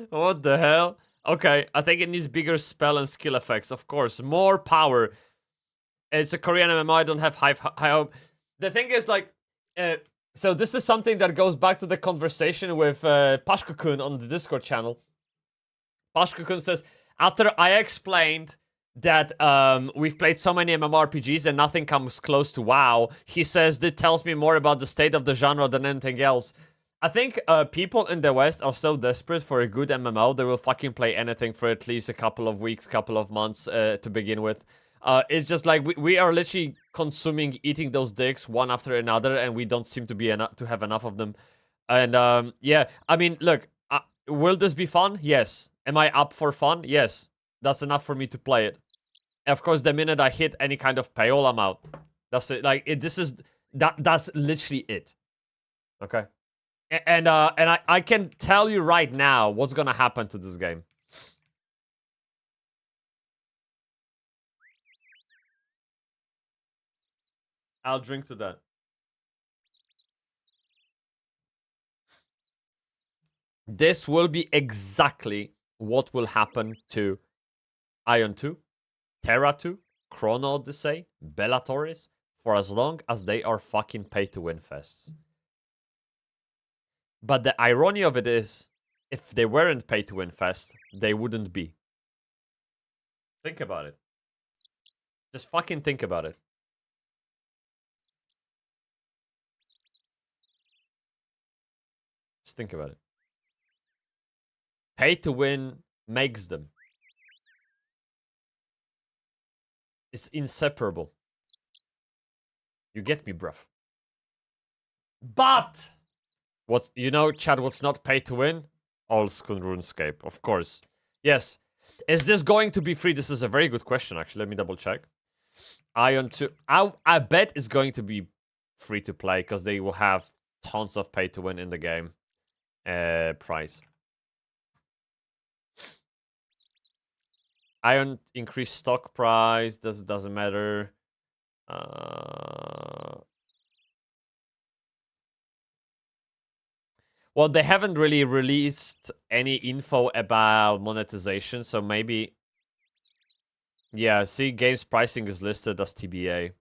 What the hell? Okay, I think it needs bigger spell and skill effects, of course. More power. It's a Korean MMO, I don't have high hope. The thing is, like... so this is something that goes back to the conversation with Pashko-kun on the Discord channel. Pashko-kun says, after I explained that we've played so many MMORPGs and nothing comes close to WoW, he says that tells me more about the state of the genre than anything else. I think people in the West are so desperate for a good MMO, they will fucking play anything for at least a couple of weeks, couple of months to begin with. It's just like we are literally consuming, eating those dicks one after another, and we don't seem to be to have enough of them. And yeah, I mean, look, will this be fun? Yes. Am I up for fun? Yes. That's enough for me to play it. Of course, the minute I hit any kind of paywall, I'm out. That's it. Like that's literally it. Okay. And I can tell you right now what's gonna happen to this game. I'll drink to that. This will be exactly what will happen to Ion 2, Terra 2, Chrono Odyssey, Bellatoris, for as long as they are fucking pay-to-win fests. But the irony of it is, if they weren't pay-to-win fests, they wouldn't be. Think about it. Just fucking think about it. Just think about it. Pay to win makes them. It's inseparable. You get me, bruv. But what's, you know, Chad, what's not pay to win? Old school RuneScape, of course. Yes. Is this going to be free? This is a very good question, actually. Let me double check. Ion 2. I bet it's going to be free to play because they will have tons of pay to win in the game. Price. Ion increased stock price. Doesn't matter. Well, they haven't really released any info about monetization, so maybe... Yeah, see, games pricing is listed as TBA.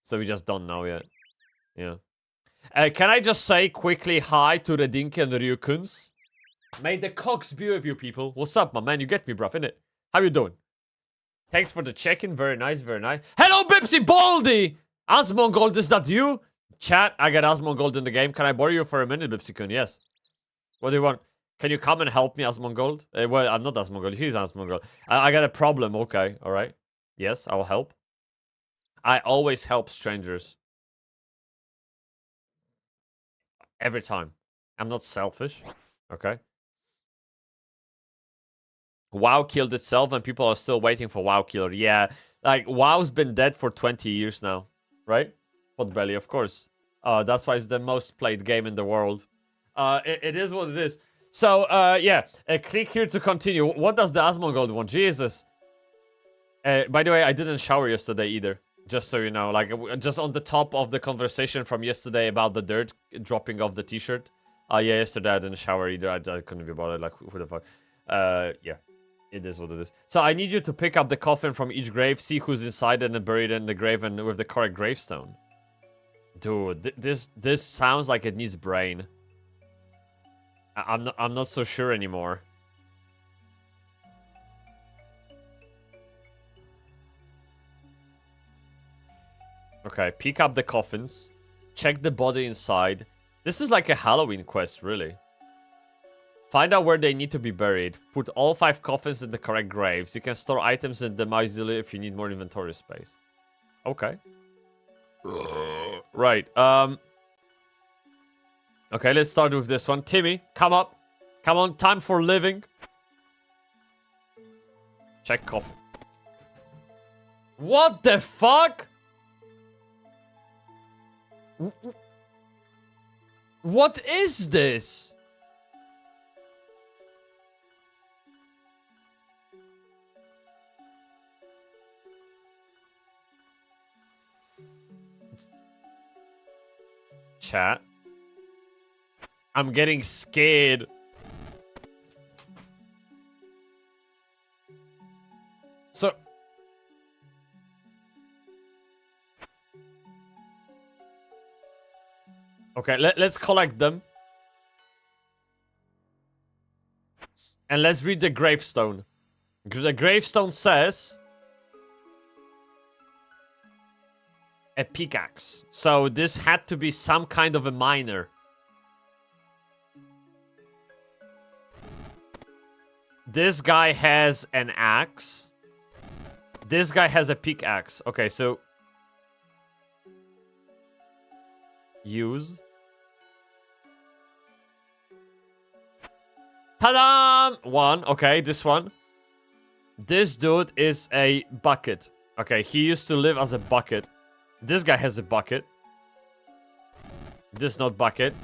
So we just don't know yet. Yeah. Can I just say quickly hi to Redinki and Ryukuns? May the Cox be with you, people. What's up, my man? You get me, bruv, innit? How you doing? Thanks for the check-in. Very nice, very nice. Hello, Bybsie Baldy! Asmongold, is that you? Chat, I got Asmongold in the game. Can I borrow you for a minute, Bybsie-kun? Yes. What do you want? Can you come and help me, Asmongold? Well, I'm not Asmongold. He's Asmongold. I got a problem. Okay, all right. Yes, I will help. I always help strangers. Every time. I'm not selfish. Okay. WoW killed itself and people are still waiting for WoW Killer. Yeah, like WoW's been dead for 20 years now, right? Potbelly, of course. That's why it's the most played game in the world. It is what it is. So, yeah, click here to continue. What does the Asmongold want? Jesus. By the way, I didn't shower yesterday either. Just so you know, like, just on the top of the conversation from yesterday about the dirt dropping off the t-shirt. Yeah, yesterday I didn't shower either. I couldn't be bothered. Like, who the fuck? Yeah. It is what it is. So I need you to pick up the coffin from each grave, see who's inside it and bury it in the grave and with the correct gravestone. Dude, this sounds like it needs brain. I'm not so sure anymore. Okay, pick up the coffins. Check the body inside. This is like a Halloween quest, really. Find out where they need to be buried. Put all 5 coffins in the correct graves. You can store items in the mausoleum if you need more inventory space. Okay. Right. Okay, let's start with this one. Timmy, come up. Come on, time for living. Check coffin. What the fuck? What is this? Chat. I'm getting scared. So... Okay, let's collect them. And let's read the gravestone. The gravestone says... a pickaxe. So this had to be some kind of a miner. This guy has an axe. This guy has a pickaxe. Okay, so... use. Ta-da! One. Okay, this one. This dude is a bucket. Okay, he used to live as a bucket. This guy has a bucket. This not bucket.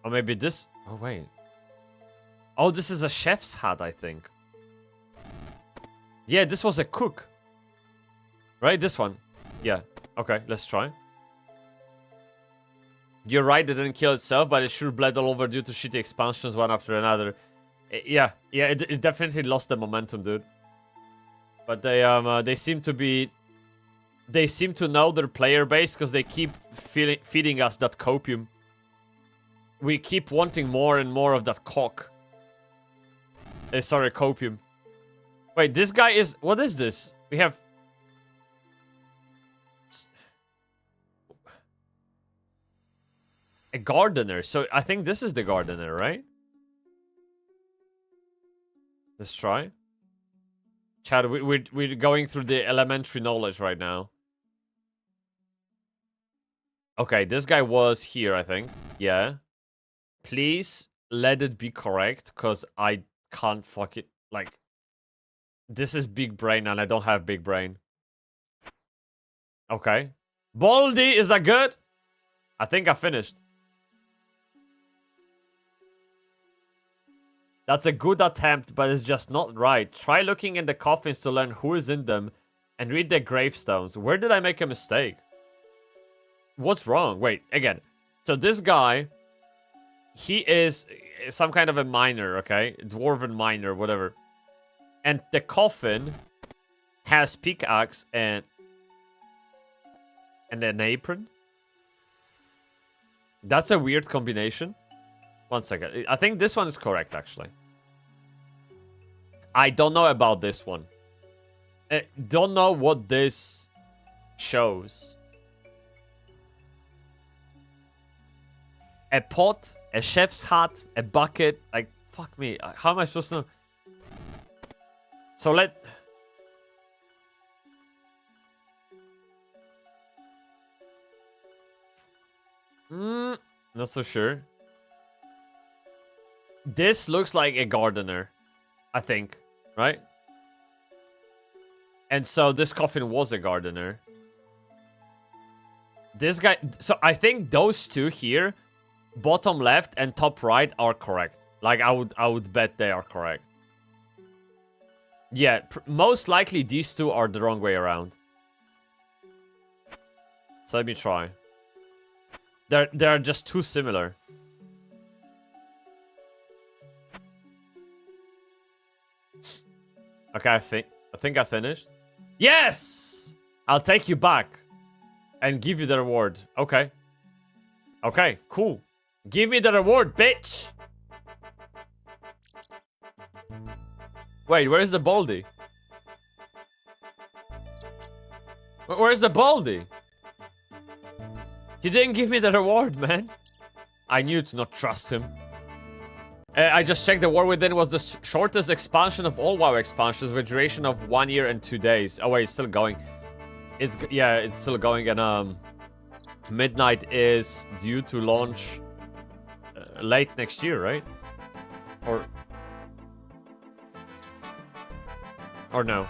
Or maybe this... Oh, wait. Oh, this is a chef's hat, I think. Yeah, this was a cook. Right, this one. Yeah. Okay, let's try. You're right, it didn't kill itself, but it sure bled all over due to shitty expansions one after another. Yeah, it definitely lost the momentum, dude. But they seem to be... They seem to know their player base because they keep feeding us that copium. We keep wanting more and more of that cock. Sorry, copium. Wait, this guy is... What is this? We have... a gardener. So I think this is the gardener, right? Let's try. Chad, we're going through the elementary knowledge right now. Okay, this guy was here, I think. Yeah. Please let it be correct, because I can't fuck it. Like, this is big brain, and I don't have big brain. Okay. Baldy, is that good? I think I finished. That's a good attempt, but it's just not right. Try looking in the coffins to learn who is in them, and read the gravestones. Where did I make a mistake? What's wrong? Wait, again. So this guy, he is some kind of a miner, okay? Dwarven miner, whatever. And the coffin has pickaxe and an apron. That's a weird combination. One second. I think this one is correct, actually. I don't know about this one. Don't know what this shows. A pot, a chef's hat, a bucket. Like, fuck me. How am I supposed to know? So not so sure. This looks like a gardener, I think, right? And so this coffin was a gardener. This guy, so I think those two here, bottom left and top right, are correct. Like, I would bet they are correct. Yeah, most likely these two are the wrong way around. So let me try. They're just too similar. Okay, I think I finished. Yes! I'll take you back and give you the reward. Okay. Okay, cool. Give me the reward, bitch! Wait, where's the Baldy? Where's the Baldy? He didn't give me the reward, man. I knew to not trust him. I just checked the War Within was the shortest expansion of all WoW expansions with duration of 1 year and 2 days. Oh wait, it's still going. It's still going, and Midnight is due to launch late next year, right? Or no.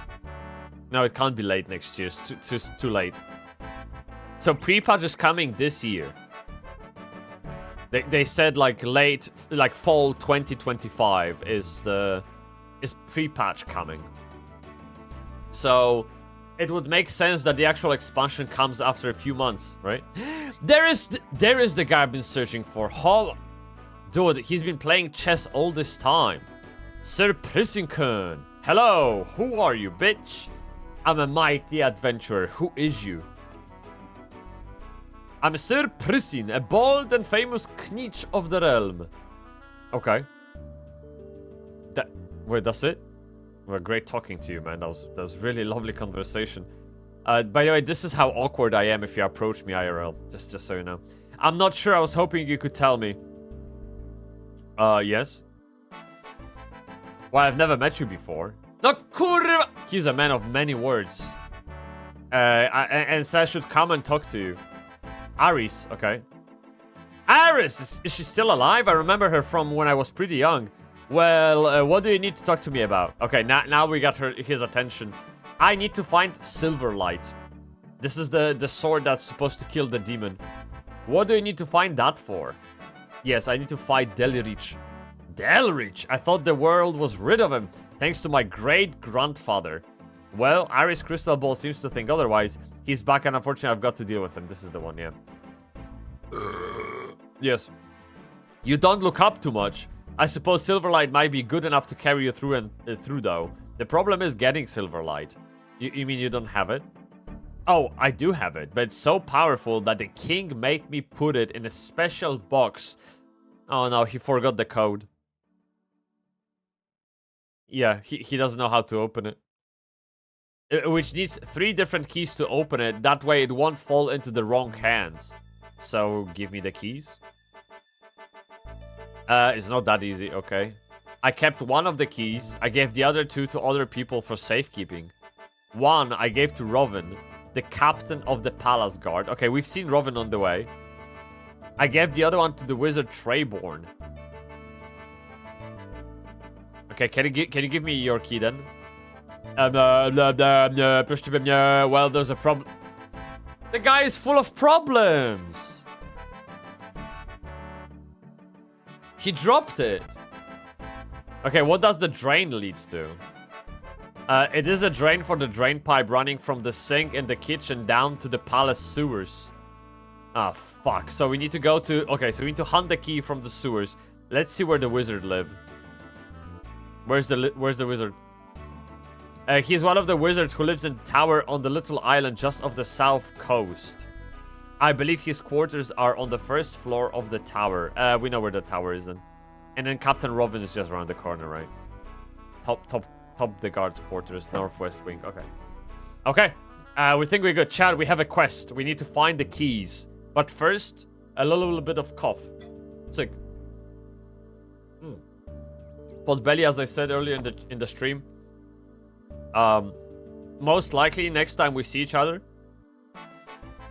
No, it can't be late next year. It's too late. So pre-patch is coming this year. They said like fall 2025 is pre-patch coming. So it would make sense that the actual expansion comes after a few months, right? There is the guy I've been searching for. Dude, he's been playing chess all this time. Sir Prissinken. Hello, who are you, bitch? I'm a mighty adventurer. Who is you? I'm Sir Prissin, a bold and famous Knight of the realm. Okay. Wait, that's it? Well, great talking to you, man. That was really lovely conversation. By the way, this is how awkward I am if you approach me IRL. Just so you know. I'm not sure. I was hoping you could tell me. Yes. Well, I've never met you before. No, kurwa! He's a man of many words. And so I should come and talk to you. Aris, okay. Aris! Is she still alive? I remember her from when I was pretty young. Well, what do you need to talk to me about? Okay, now we got his attention. I need to find Silverlight. This is the sword that's supposed to kill the demon. What do you need to find that for? Yes, I need to fight Delrich. Delrich? I thought the world was rid of him, thanks to my great-grandfather. Well, Aris Crystal Ball seems to think otherwise. He's back, and unfortunately, I've got to deal with him. This is the one, yeah. Yes. You don't look up too much. I suppose Silverlight might be good enough to carry you through though. The problem is getting Silverlight. You mean you don't have it? Oh, I do have it, but it's so powerful that the king made me put it in a special box. Oh no, he forgot the code. Yeah, he doesn't know how to open it. Which needs 3 different keys to open it. That way it won't fall into the wrong hands. So, give me the keys. It's not that easy, okay. I kept one of the keys. I gave the other 2 to other people for safekeeping. One I gave to Rovin, the captain of the palace guard. Okay, we've seen Rovin on the way. I gave the other one to the wizard Treyborn. Okay, can you give me your key then? Well, there's a problem. The guy is full of problems. He dropped it. Okay, what does the drain lead to? It is a drain for the drain pipe running from the sink in the kitchen down to the palace sewers. Ah, fuck. So we need to go to... Okay, so we need to hunt the key from the sewers. Let's see where the wizard lives. Where's the wizard? He's one of the wizards who lives in tower on the little island just off the south coast. I believe his quarters are on the first floor of the tower. We know where the tower is then. And then Captain Robin is just around the corner, right? Top the guard's quarters, northwest wing. Okay. Okay. We think we're good. Chad, we have a quest. We need to find the keys. But first, a little bit of cough. Sick. Potbelly, as I said earlier in the stream. Most likely next time we see each other.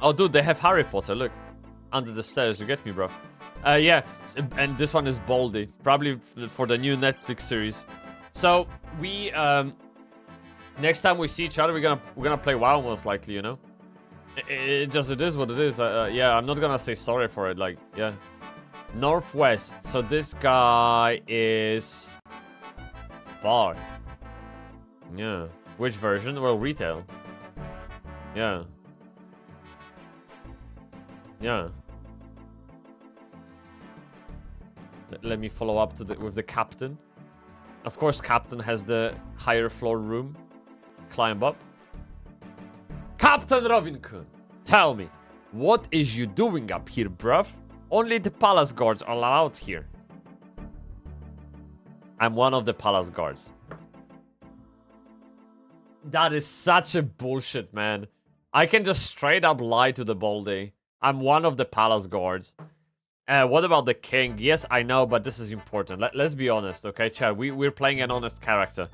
Oh, dude, they have Harry Potter. Look, under the stairs. You get me, bro? Yeah, and this one is Baldy, probably for the new Netflix series. So we next time we see each other, we're gonna play WoW most likely, you know. It is what it is. Yeah, I'm not gonna say sorry for it. Like, yeah, northwest. So this guy is. Fuck. Yeah. Which version? Well, retail. Yeah. Yeah. Let me follow up with the captain. Of course, captain has the higher floor room. Climb up. Captain Rovinkun, tell me, what is you doing up here, bruv? Only the palace guards are allowed here. I'm one of the palace guards. That is such a bullshit, man. I can just straight up lie to the Baldy. I'm one of the palace guards. What about the king? Yes, I know, but this is important. Let's be honest, okay, Chad? We're playing an honest character.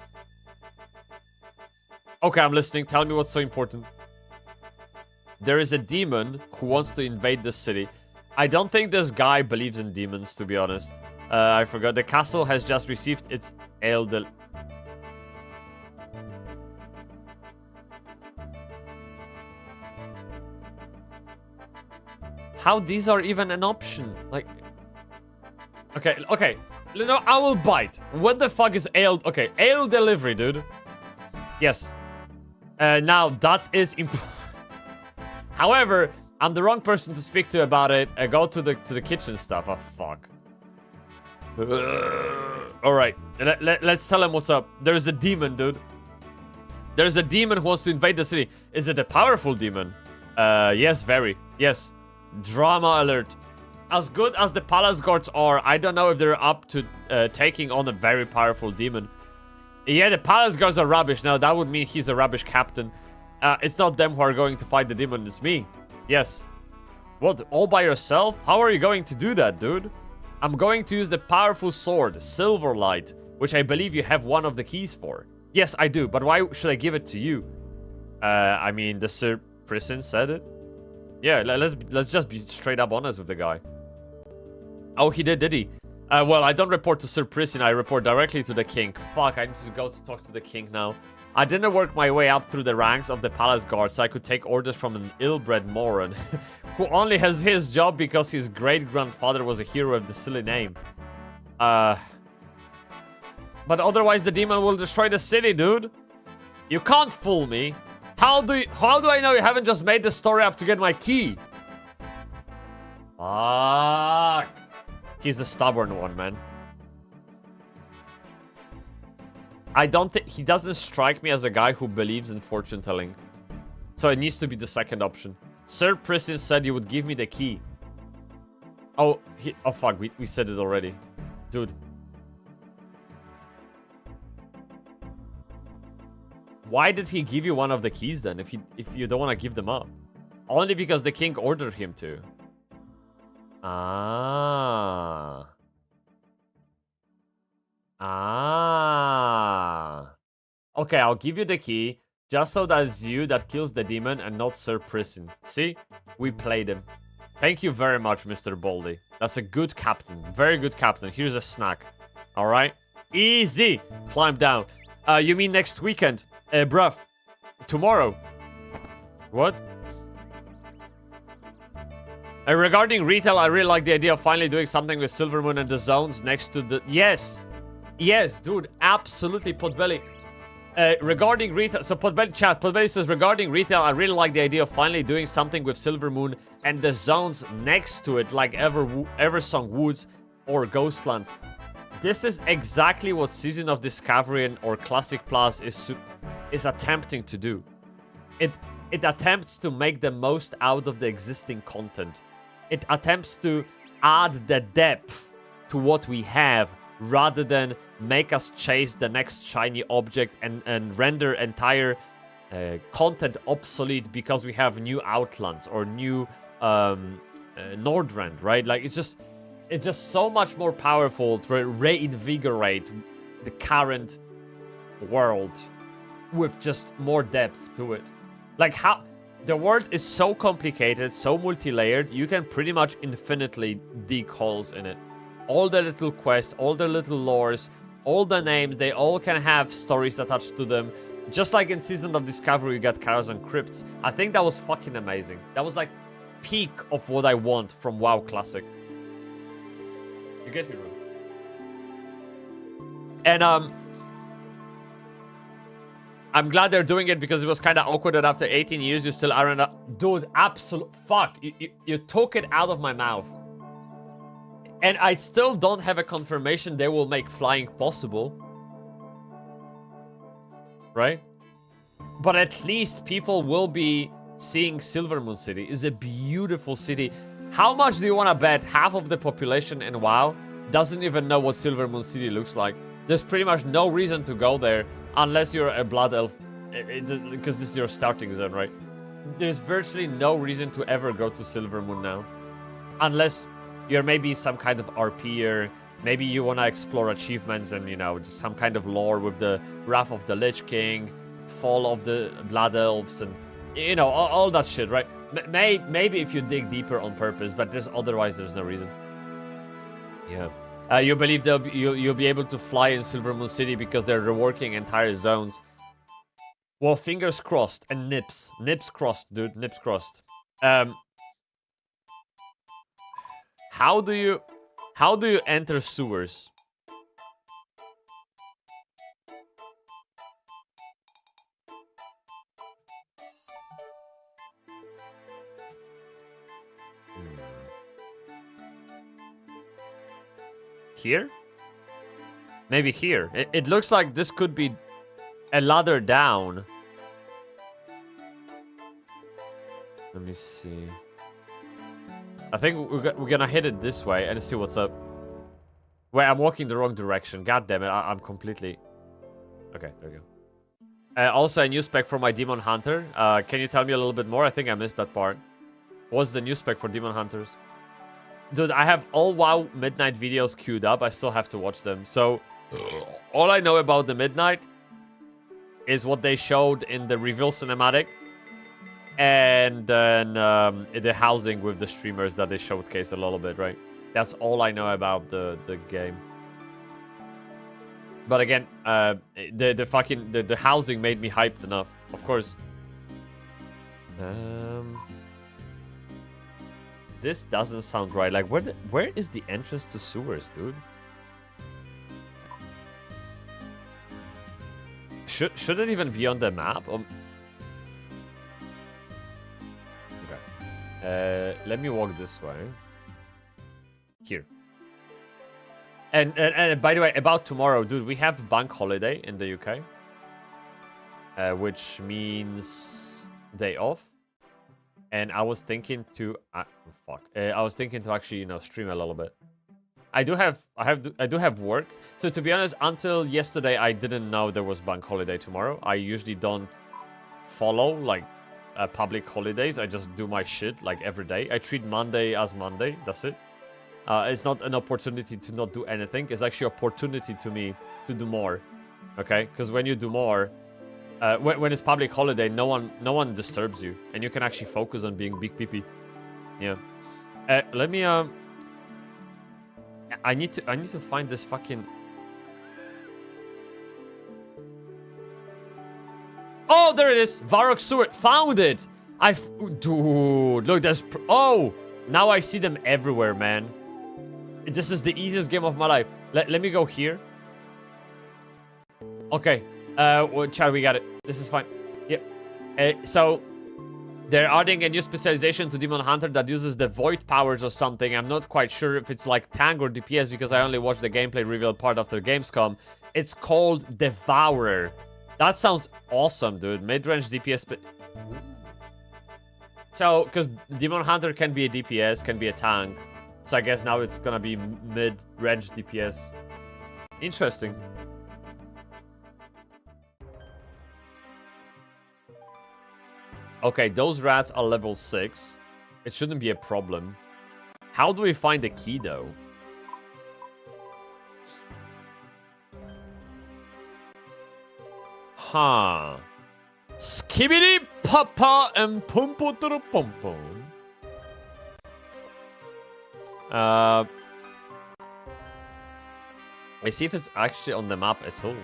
Okay, I'm listening. Tell me what's so important. There is a demon who wants to invade the city. I don't think this guy believes in demons, to be honest. I forgot. The castle has just received its elder... How these are even an option? Like... Okay. You know, I will bite. What the fuck is ale... Okay, ale delivery, dude. Yes. Now, that is... However, I'm the wrong person to speak to about it. Go to the kitchen stuff. Oh, fuck. Alright. Let's tell him what's up. There's a demon, dude. There's a demon who wants to invade the city. Is it a powerful demon? Yes, very. Yes. Drama alert. As good as the palace guards are, I don't know if they're up to taking on a very powerful demon. Yeah, the palace guards are rubbish. Now, that would mean he's a rubbish captain. It's not them who are going to fight the demon, it's me. Yes. What, all by yourself? How are you going to do that, dude? I'm going to use the powerful sword, Silverlight, which I believe you have one of the keys for. Yes, I do, but why should I give it to you? I mean, the Sir Prison said it. Yeah, let's just be straight up honest with the guy. Oh, he did he? Well, I don't report to Sir Prison, I report directly to the king. Fuck, I need to go to talk to the king now. I didn't work my way up through the ranks of the palace guard so I could take orders from an ill-bred moron who only has his job because his great-grandfather was a hero with the silly name. But otherwise the demon will destroy the city, dude. You can't fool me. How do I know you haven't just made the story up to get my key? Fuck. He's a stubborn one, man. I don't think... He doesn't strike me as a guy who believes in fortune telling. So it needs to be the second option. Sir Prison said he would give me the key. Oh, oh fuck, we said it already. Dude. Why did he give you one of the keys then, if you don't want to give them up? Only because the king ordered him to. Ah. Ah. Okay, I'll give you the key, just so that it's you that kills the demon and not Sir Prison. See? We played him. Thank you very much, Mr. Baldy. That's a good captain. Very good captain. Here's a snack. Alright? Easy! Climb down. You mean next weekend? Bruv. Tomorrow. What? Regarding retail, I really like the idea of finally doing something with Silvermoon and the zones next to the... Yes! Yes, dude. Absolutely, Potbelly. Regarding retail... So, Potbelly says, regarding retail, I really like the idea of finally doing something with Silvermoon and the zones next to it, like Eversong Woods or Ghostlands. This is exactly what Season of Discovery or Classic Plus is attempting to do. It attempts to make the most out of the existing content. It attempts to add the depth to what we have rather than make us chase the next shiny object and render entire content obsolete because we have new Outlands or new Nordrand, right? Like, it's just so much more powerful to reinvigorate the current world with just more depth to it. Like, how the world is so complicated, so multi-layered, you can pretty much infinitely dig holes in it. All the little quests, all the little lores, all the names, they all can have stories attached to them. Just like in Season of Discovery, you got Chaos and Crypts. I think that was fucking amazing. That was like peak of what I want from WoW Classic. You get here. And I'm glad they're doing it because it was kind of awkward that after 18 years you still aren't... Dude, absolute... Fuck. You took it out of my mouth. And I still don't have a confirmation they will make flying possible. Right? But at least people will be seeing Silvermoon City. It's a beautiful city. How much do you want to bet half of the population in WoW doesn't even know what Silvermoon City looks like? There's pretty much no reason to go there unless you're a Blood Elf, because this is your starting zone, right? There's virtually no reason to ever go to Silvermoon now. Unless you're maybe some kind of RPer, maybe you want to explore achievements and, you know, just some kind of lore with the Wrath of the Lich King, Fall of the Blood Elves, and, you know, all that shit, right? Maybe if you dig deeper on purpose, but otherwise there's no reason. Yeah. You believe you'll be able to fly in Silvermoon City because they're reworking entire zones. Well, fingers crossed and nips. Nips crossed, dude. Nips crossed. How do you enter sewers? Here? Maybe here. It looks like this could be a ladder down. Let me see. I think we're gonna hit it this way and see what's up. Wait, I'm walking the wrong direction. God damn it, I'm completely... Okay, there we go. Also, a new spec for my Demon Hunter. Can you tell me a little bit more? I think I missed that part. What's the new spec for Demon Hunters? Dude, I have all WoW Midnight videos queued up. I still have to watch them. So, all I know about the Midnight is what they showed in the reveal cinematic. And then the housing with the streamers that they showcased a little bit, right? That's all I know about the game. But again, the housing made me hyped enough, of course. This doesn't sound right. Like, where is the entrance to sewers, dude? Should it even be on the map? Okay. Let me walk this way. Here. And by the way, about tomorrow, dude, we have bank holiday in the UK. Which means day off. And I was thinking to I was thinking to actually, you know, stream a little bit. I do have work. So to be honest, until yesterday I didn't know there was bank holiday tomorrow. I usually don't follow like public holidays. I just do my shit like every day. I treat Monday as Monday. That's it. It's not an opportunity to not do anything. It's actually an opportunity to me to do more. Okay? Because when you do more, when it's public holiday, no one disturbs you, and you can actually focus on being big pee. Yeah. Let me I need to find this fucking. Oh, there it is. Varrock Sword. Found it. Dude, look, there's. Oh, now I see them everywhere, man. This is the easiest game of my life. Let me go here. Okay. Well, Chad, we got it. This is fine. Yep. So they're adding a new specialization to Demon Hunter that uses the void powers or something. I'm not quite sure if it's like tank or DPS because I only watched the gameplay reveal part after Gamescom. It's called Devourer. That sounds awesome, dude. Mid-range DPS. So, because Demon Hunter can be a DPS, can be a tank. So I guess now it's gonna be mid-range DPS. Interesting. Okay, those rats are level 6. It shouldn't be a problem. How do we find the key, though? Huh. Skibidi papa and pumpo to pumpo. I see if it's actually on the map at all.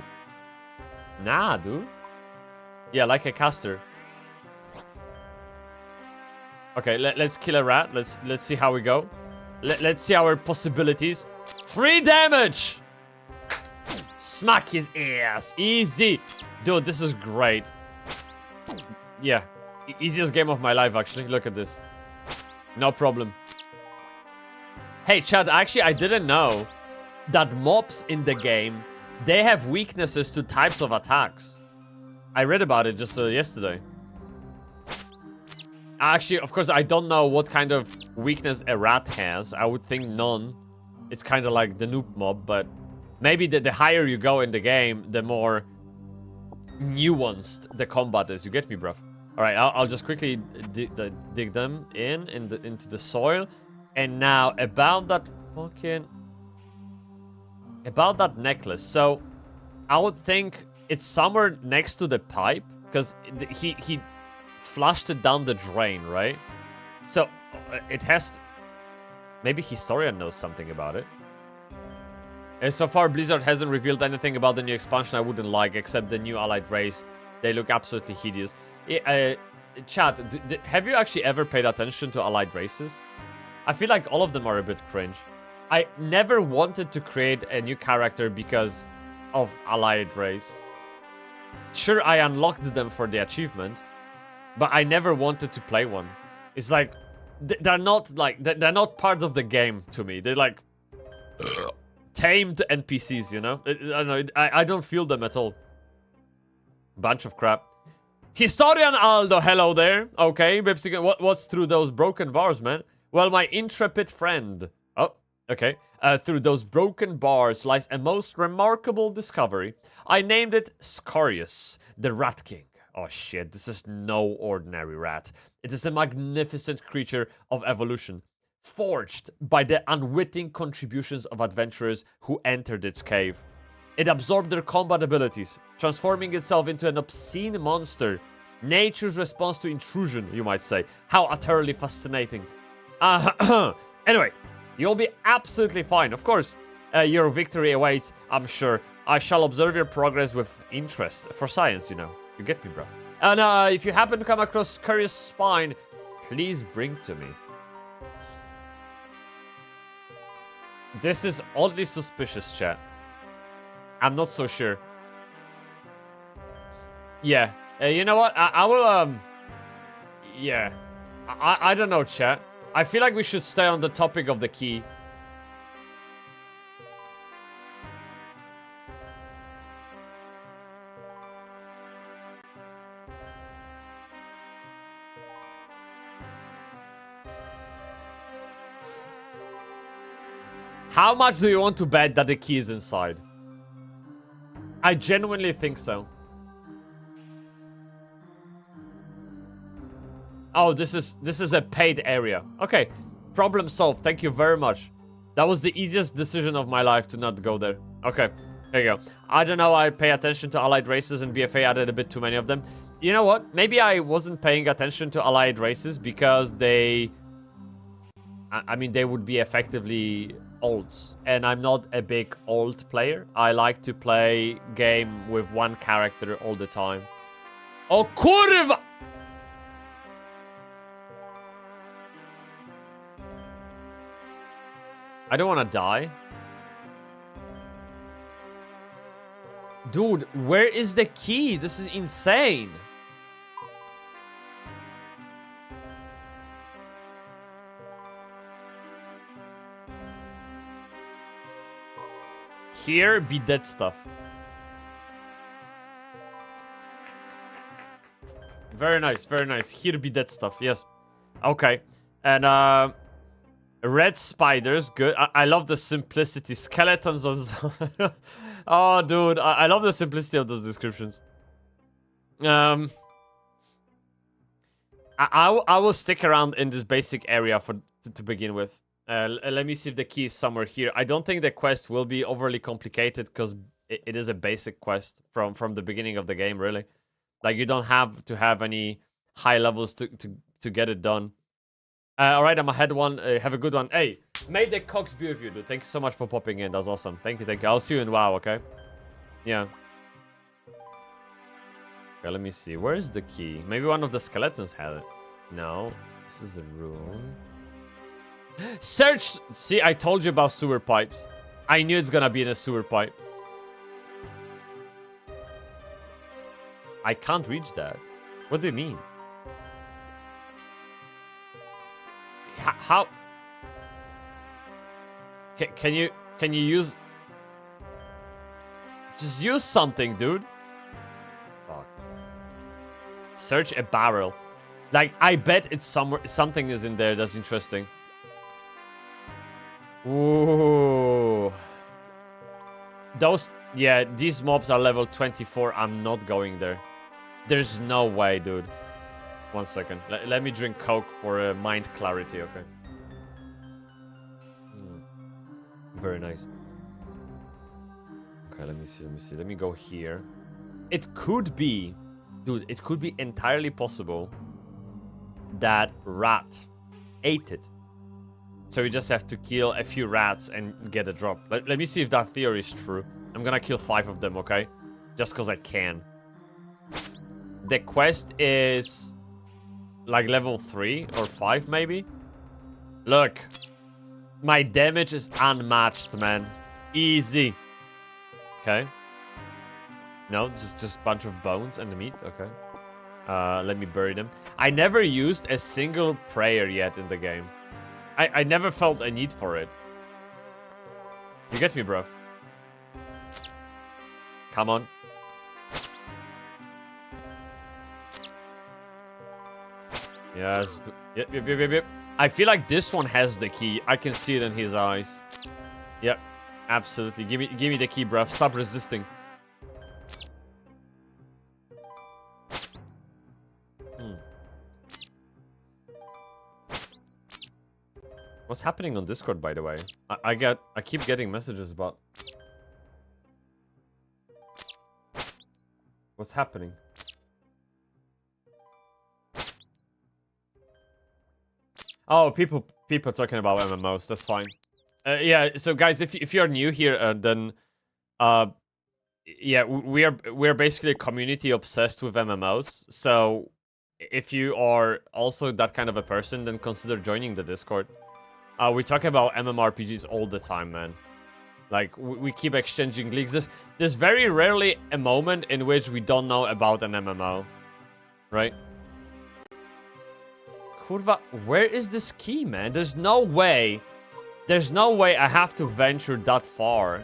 Nah, dude. Yeah, like a caster. Okay, let's kill a rat. Let's see how we go. Let's see our possibilities. 3 damage! Smack his ass. Easy. Dude, this is great. Yeah. Easiest game of my life, actually. Look at this. No problem. Hey, Chad, actually, I didn't know that mobs in the game, they have weaknesses to types of attacks. I read about it just yesterday. Actually, of course, I don't know what kind of weakness a rat has. I would think none. It's kind of like the noob mob, but maybe the higher you go in the game, the more nuanced the combat is. You get me, bruv? Alright, I'll just quickly dig them into the soil. And now, about that necklace. So, I would think it's somewhere next to the pipe. Because he flushed it down the drain, right? So, it has... Maybe Historian knows something about it. And so far, Blizzard hasn't revealed anything about the new expansion I wouldn't like, except the new allied race. They look absolutely hideous. Chat, have you actually ever paid attention to allied races? I feel like all of them are a bit cringe. I never wanted to create a new character because of allied race. Sure, I unlocked them for the achievement, but I never wanted to play one. It's like they're not part of the game to me. They're like tamed NPCs, you know? I don't know. I don't feel them at all. Bunch of crap. Historian Aldo, hello there. Okay, Bybsie, what's through those broken bars, man? Well, my intrepid friend. Oh, okay. Through those broken bars lies a most remarkable discovery. I named it Scarius, the Rat King. Oh shit, this is no ordinary rat. It is a magnificent creature of evolution, forged by the unwitting contributions of adventurers who entered its cave. It absorbed their combat abilities, transforming itself into an obscene monster. Nature's response to intrusion, you might say. How utterly fascinating. Anyway, you'll be absolutely fine. Of course, your victory awaits, I'm sure. I shall observe your progress with interest. For science, you know. You get me, bro. And if you happen to come across Curious Spine, please bring to me. This is oddly suspicious, chat. I'm not so sure. Yeah. You know what? I will, yeah. I don't know, chat. I feel like we should stay on the topic of the key. How much do you want to bet that the key is inside? I genuinely think so. Oh, this is a paid area. Okay, problem solved. Thank you very much. That was the easiest decision of my life to not go there. Okay, There you go. I don't know, I pay attention to allied races and BFA added a bit too many of them. You know what? Maybe I wasn't paying attention to allied races because they... I mean, they would be effectively ults. And I'm not a big ult player. I like to play game with one character all the time. Oh, kurwa! I don't want to die. Dude, where is the key? This is insane. Here be dead stuff. Very nice, very nice. Here be dead stuff, yes. Okay. And red spiders, good. I love the simplicity. Skeletons on... Oh, dude, I love the simplicity of those descriptions. I will stick around in this basic area to begin with. Let me see if the key is somewhere here. I don't think the quest will be overly complicated because it is a basic quest from the beginning of the game, really. Like, you don't have to have any high levels to get it done. All right, I'm ahead one. Have a good one. Hey, may the Cox be with you, dude. Thank you so much for popping in. That's awesome. Thank you, thank you. I'll see you in WoW, okay? Yeah. Okay, let me see. Where is the key? Maybe one of the skeletons had it. No, this is a rune. Search! See, I told you about sewer pipes. I knew it's gonna be in a sewer pipe. I can't reach that. What do you mean? How? Can you use? Just use something, dude. Fuck. Search a barrel. Like, I bet it's somewhere. Something is in there that's interesting. Ooh. Those, yeah, these mobs are level 24. I'm not going there. There's no way, dude. 1 second. Let me drink Coke for mind clarity, okay? Very nice. Okay, let me see. Let me go here. It could be, dude, it could be entirely possible that rat ate it. So we just have to kill a few rats and get a drop. Let me see if that theory is true. I'm gonna kill 5 of them, okay? Just because I can. The quest is like level 3 or 5, maybe? Look. My damage is unmatched, man. Easy. Okay. No, just a bunch of bones and the meat. Okay. Let me bury them. I never used a single prayer yet in the game. I never felt a need for it. You get me, bro? Come on. Yes. Yep. I feel like this one has the key. I can see it in his eyes. Yep. Absolutely. Give me the key, bruv. Stop resisting. What's happening on Discord, by the way? I keep getting messages about... What's happening? Oh, people talking about MMOs. That's fine. Yeah. So guys, if you're new here, then yeah, we're basically a community obsessed with MMOs. So if you are also that kind of a person, then consider joining the Discord. We talk about MMORPGs all the time, man. Like, we keep exchanging leaks. There's very rarely a moment in which we don't know about an MMO, right? Kurwa, where is this key, man? There's no way I have to venture that far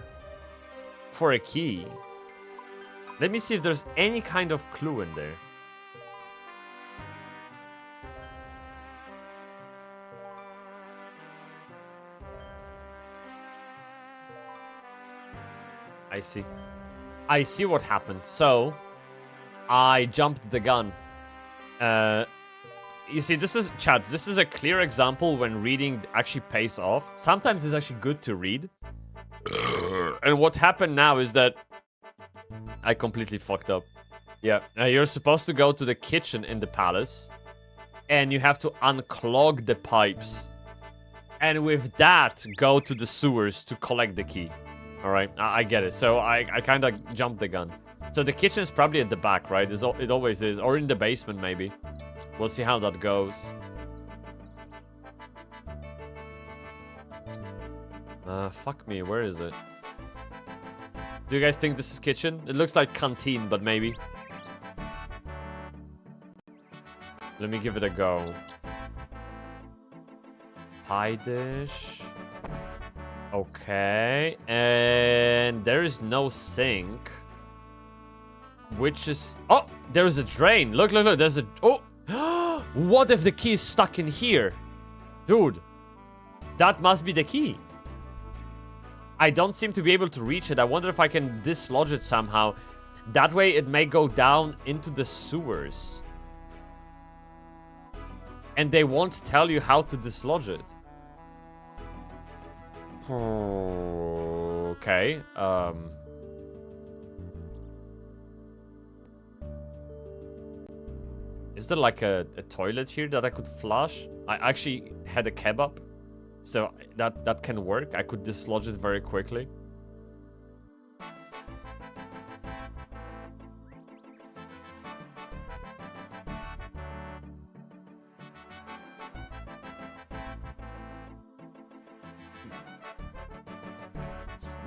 for a key. Let me see if there's any kind of clue in there. I see what happened. So, I jumped the gun. You see, this is, chat, this is a clear example when reading actually pays off. Sometimes it's actually good to read. And what happened now is that I completely fucked up. Yeah, you're supposed to go to the kitchen in the palace, and you have to unclog the pipes. And with that, go to the sewers to collect the key. Alright, I get it. So I kind of jumped the gun. So the kitchen is probably at the back, right? It always is. Or in the basement, maybe. We'll see how that goes. Fuck me, where is it? Do you guys think this is kitchen? It looks like canteen, but maybe. Let me give it a go. Pie dish. Okay. And there is no sink. Which is... Oh! There's a drain. Look, look, look. There's a... Oh! What if the key is stuck in here? Dude. That must be the key. I don't seem to be able to reach it. I wonder if I can dislodge it somehow. That way it may go down into the sewers. And they won't tell you how to dislodge it. Okay. Is there like a toilet here that I could flush? I actually had a kebab. So that can work. I could dislodge it very quickly.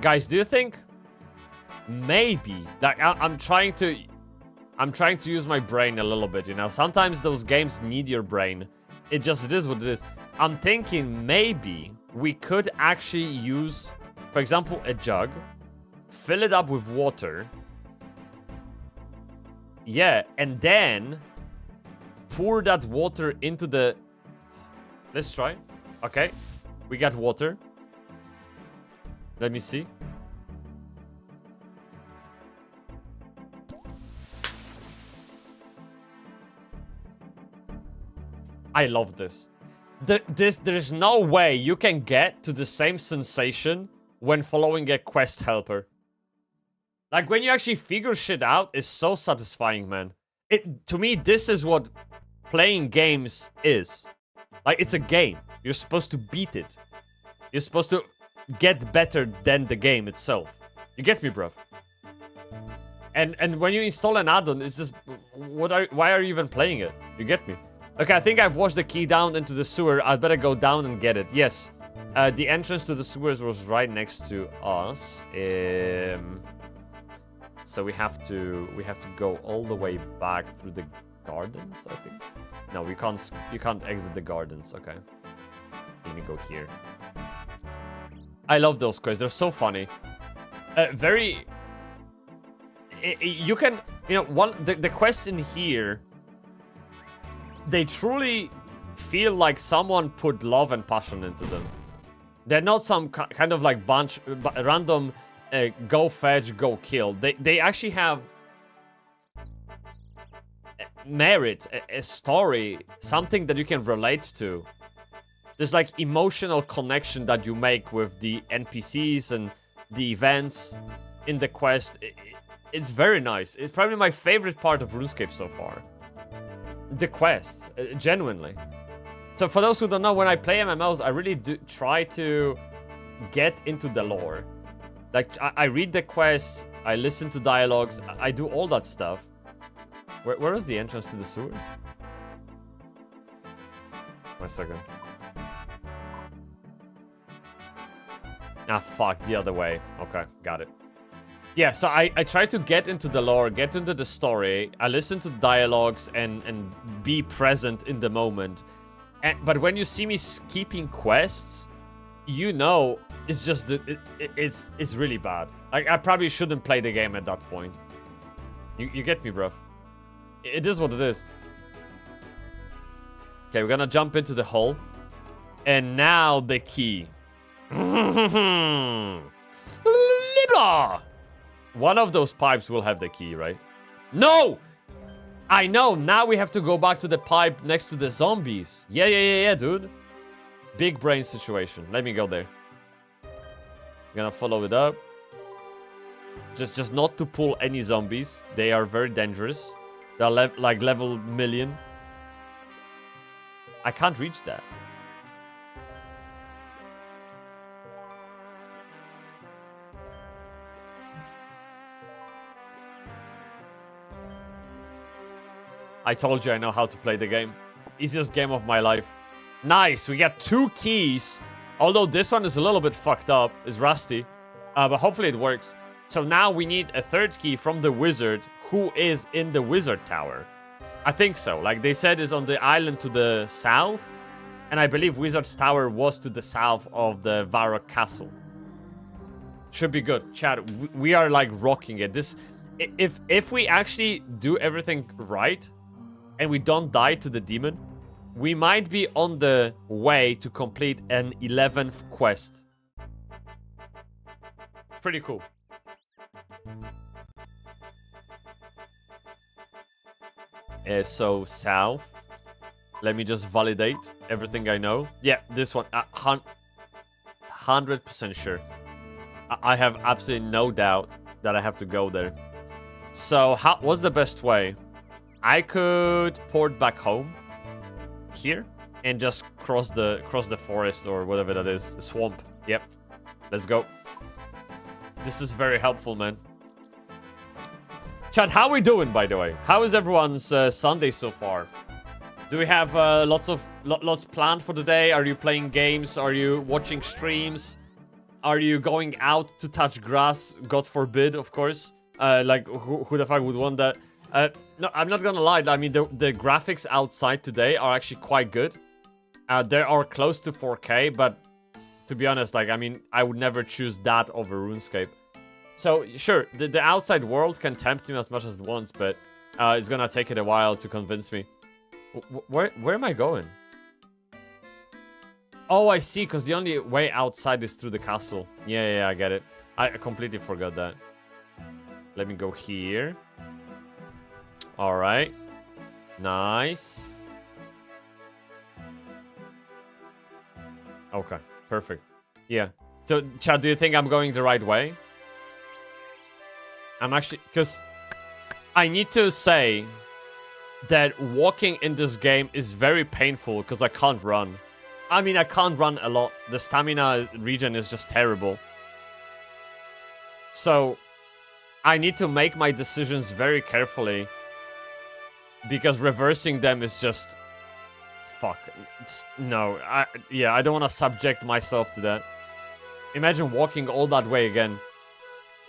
Guys, do you think maybe like I'm trying to use my brain a little bit, you know? Sometimes those games need your brain. It is what it is. I'm thinking maybe we could actually use, for example, a jug, fill it up with water. Yeah, and then pour that water into the... Let's try. Okay, we got water. Let me see. I love this. There's no way you can get to the same sensation when following a quest helper. Like, when you actually figure shit out, it's so satisfying, man. To me, this is what playing games is. Like, it's a game. You're supposed to beat it. You're supposed to get better than the game itself. You get me, bro? And when you install an add-on, it's just... why are you even playing it? You get me? Okay, I think I've washed the key down into the sewer. I'd better go down and get it. Yes. The entrance to the sewers was right next to us. So we have to go all the way back through the gardens, I think. No, you can't exit the gardens. Okay. Let me go here. I love those quests. They're so funny. You can, you know, the quests in here, they truly feel like someone put love and passion into them. They're not some kind of like random go fetch, go kill. They actually have merit, a story, something that you can relate to. There's like emotional connection that you make with the NPCs and the events in the quest. It's very nice. It's probably my favorite part of RuneScape so far. The quests, genuinely. So for those who don't know, when I play MMOs, I really do try to get into the lore. Like, I read the quests, I listen to dialogues, I do all that stuff. Where is the entrance to the sewers? 1 second. Ah, fuck, the other way. Okay, got it. Yeah, so I try to get into the lore, get into the story. I listen to dialogues and be present in the moment. But when you see me skipping quests, you know it's just it's really bad. Like, I probably shouldn't play the game at that point. You get me, bro? It is what it is. Okay, we're gonna jump into the hole. And now the key. Libra! One of those pipes will have the key, right? No! I know, now we have to go back to the pipe next to the zombies. Yeah, dude. Big brain situation. Let me go there. Gonna follow it up. Just not to pull any zombies. They are very dangerous. They're like level million. I can't reach that. I told you I know how to play the game. Easiest game of my life. Nice, we got 2 keys. Although this one is a little bit fucked up. It's rusty. But hopefully it works. So now we need a 3rd key from the wizard who is in the wizard tower. I think so. Like they said is on the island to the south. And I believe Wizard's Tower was to the south of the Varrock Castle. Should be good. Chat, we are like rocking it. This, if we actually do everything right and we don't die to the demon, we might be on the way to complete an 11th quest. Pretty cool. So south. Let me just validate everything I know. Yeah, this one. 100% sure. I have absolutely no doubt that I have to go there. So what's the best way? I could port back home here and just cross the forest or whatever that is. Swamp. Yep. Let's go. This is very helpful, man. Chat, how are we doing, by the way? How is everyone's Sunday so far? Do we have lots planned for the day? Are you playing games? Are you watching streams? Are you going out to touch grass? God forbid, of course. Like, who the fuck would want that? No, I'm not gonna lie. I mean, the graphics outside today are actually quite good. They are close to 4K, but to be honest, like, I mean, I would never choose that over RuneScape. So, sure, the outside world can tempt me as much as it wants, but it's gonna take it a while to convince me. Where am I going? Oh, I see, because the only way outside is through the castle. Yeah, I get it. I completely forgot that. Let me go here. Alright. Nice. Okay, perfect. Yeah. So, Chad, do you think I'm going the right way? I'm actually... Because I need to say that walking in this game is very painful because I can't run. I mean, I can't run a lot. The stamina regen is just terrible. So, I need to make my decisions very carefully. Because reversing them is just... Fuck. No. I don't want to subject myself to that. Imagine walking all that way again.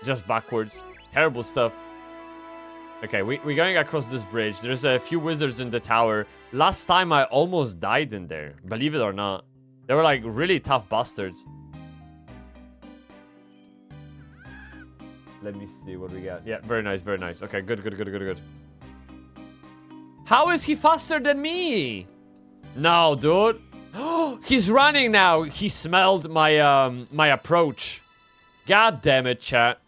Just backwards. Terrible stuff. Okay, we're going across this bridge. There's a few wizards in the tower. Last time I almost died in there. Believe it or not. They were like really tough bastards. Let me see what we got. Yeah, very nice, very nice. Okay, good. How is he faster than me? No, dude. He's running now. He smelled my my approach. God damn it, chat.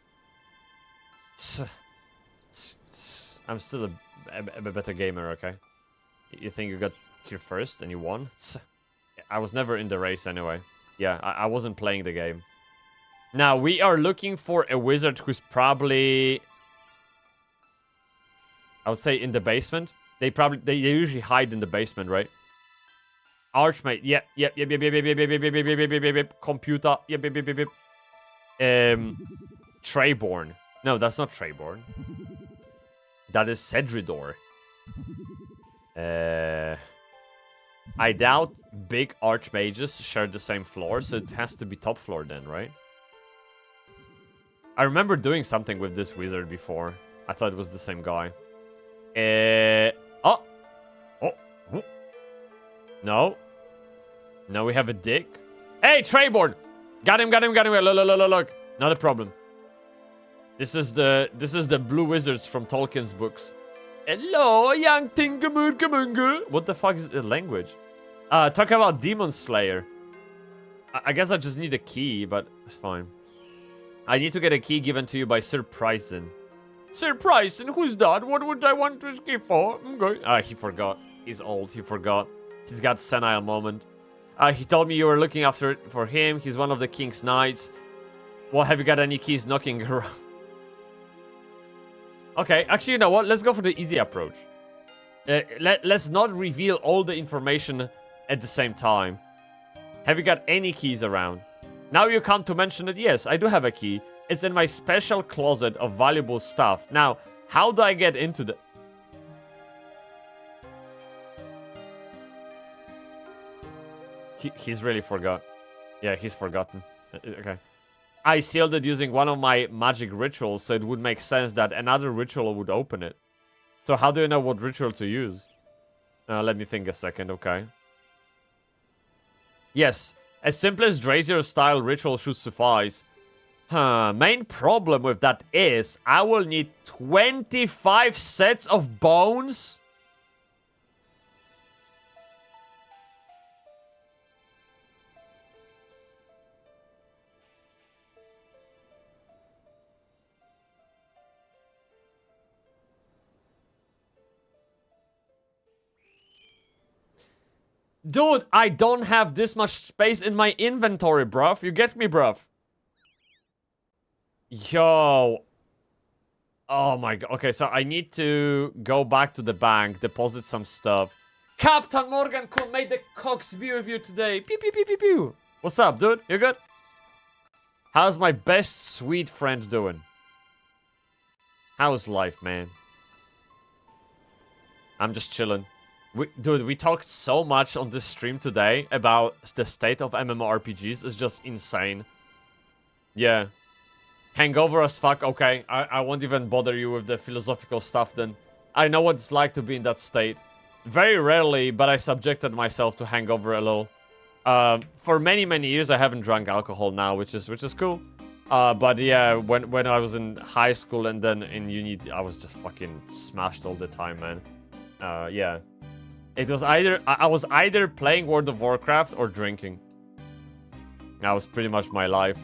I'm still a better gamer, okay? You think you got here first and you won? I was never in the race anyway. Yeah, I wasn't playing the game. Now, we are looking for a wizard who's probably... I would say in the basement. They usually hide in the basement, right? Archmage. Yep. Computer. Yep. Treyborn. No, that's not Treyborn. That is Cedridor. I doubt big archmages share the same floor, so it has to be top floor then, right? I remember doing something with this wizard before. I thought it was the same guy. Oh. No. No, we have a dick. Hey, Treyborn! Got him. Look. Not a problem. This is the blue wizards from Tolkien's books. Hello, young Tingamungamunga. What the fuck is the language? Talk about Demon Slayer. I guess I just need a key, but it's fine. I need to get a key given to you by Sir Pryson. Sir Pryson, who's that? What would I want to escape for? He forgot. He's old. He forgot. He's got senile moment. He told me you were looking after it for him. He's one of the king's knights. Well, have you got any keys knocking around? Okay, actually, you know what? Let's go for the easy approach. Let's not reveal all the information at the same time. Have you got any keys around? Now you come to mention it. Yes, I do have a key. It's in my special closet of valuable stuff. Now, how do I get into the... He's really forgot. Yeah, he's forgotten. Okay. I sealed it using one of my magic rituals, so it would make sense that another ritual would open it. So how do you know what ritual to use? Let me think a second, okay. Yes, as simple as Drazier-style ritual should suffice. Main problem with that is I will need 25 sets of bones. Dude, I don't have this much space in my inventory, bruv. You get me, bruv? Yo. Oh my god. Okay, so I need to go back to the bank, deposit some stuff. Captain Morgan could make the cocks be with you today. Pew, pew, pew, pew, pew. What's up, dude? You good? How's my best sweet friend doing? How's life, man? I'm just chilling. Dude, we talked so much on this stream today about the state of MMORPGs. It's just insane. Yeah. Hangover as fuck. Okay, I won't even bother you with the philosophical stuff then. I know what it's like to be in that state. Very rarely, but I subjected myself to hangover a little. For many, many years, I haven't drunk alcohol now, which is cool. But yeah, when I was in high school and then in uni, I was just fucking smashed all the time, man. Yeah. It was I was either playing World of Warcraft or drinking. That was pretty much my life.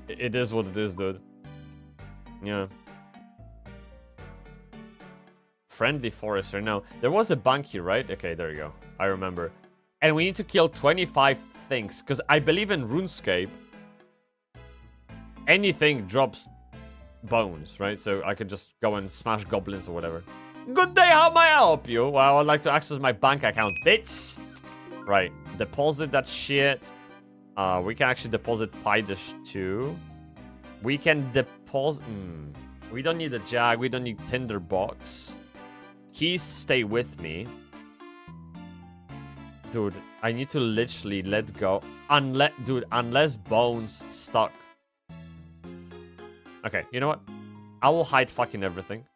It is what it is, dude. Yeah. Friendly forester. No, there was a bank here, right? Okay, there you go. I remember. And we need to kill 25 things, because I believe in RuneScape, anything drops bones, right? So I could just go and smash goblins or whatever. Good day, how may I help you? Well, I'd like to access my bank account, bitch. Right, deposit that shit. We can actually deposit pie dish too. We can deposit... We don't need a jag, we don't need tinderbox. Keys stay with me. Dude, I need to literally let go. Unless bones stuck. Okay, you know what? I will hide fucking everything.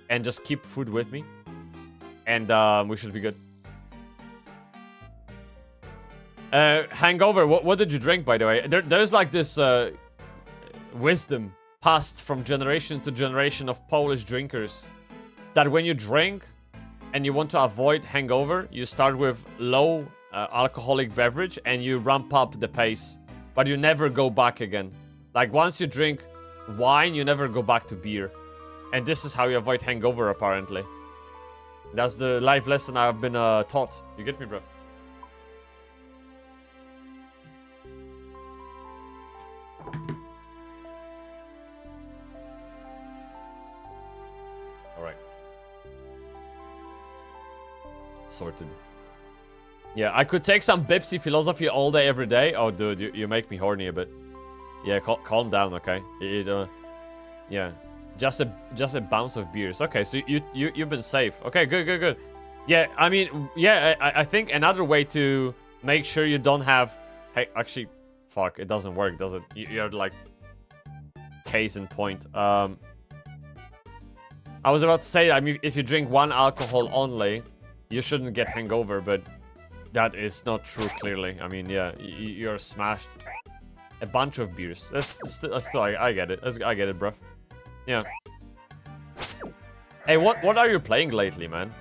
And just keep food with me. And we should be good. Hangover, what did you drink, by the way? There's like this wisdom passed from generation to generation of Polish drinkers. That when you drink and you want to avoid hangover, you start with low alcoholic beverage and you ramp up the pace. But you never go back again. Like once you drink wine, you never go back to beer. And this is how you avoid hangover, apparently. That's the life lesson I've been taught. You get me, bro? Alright. Sorted. Yeah, I could take some Bybsie philosophy all day, every day. Oh, dude, you make me horny a bit. Yeah, calm down, okay? Yeah. Just a bounce of beers. Okay, so you've been safe. Okay, good. Yeah, I mean, yeah, I think another way to make sure you don't have... Hey, actually, fuck, it doesn't work, does it? You're like... Case in point. I was about to say, I mean, if you drink one alcohol only, you shouldn't get hangover, but that is not true, clearly. I mean, yeah, you're smashed. A bunch of beers. That's still, I get it. I get it, bruv. Yeah. Hey, what are you playing lately, man?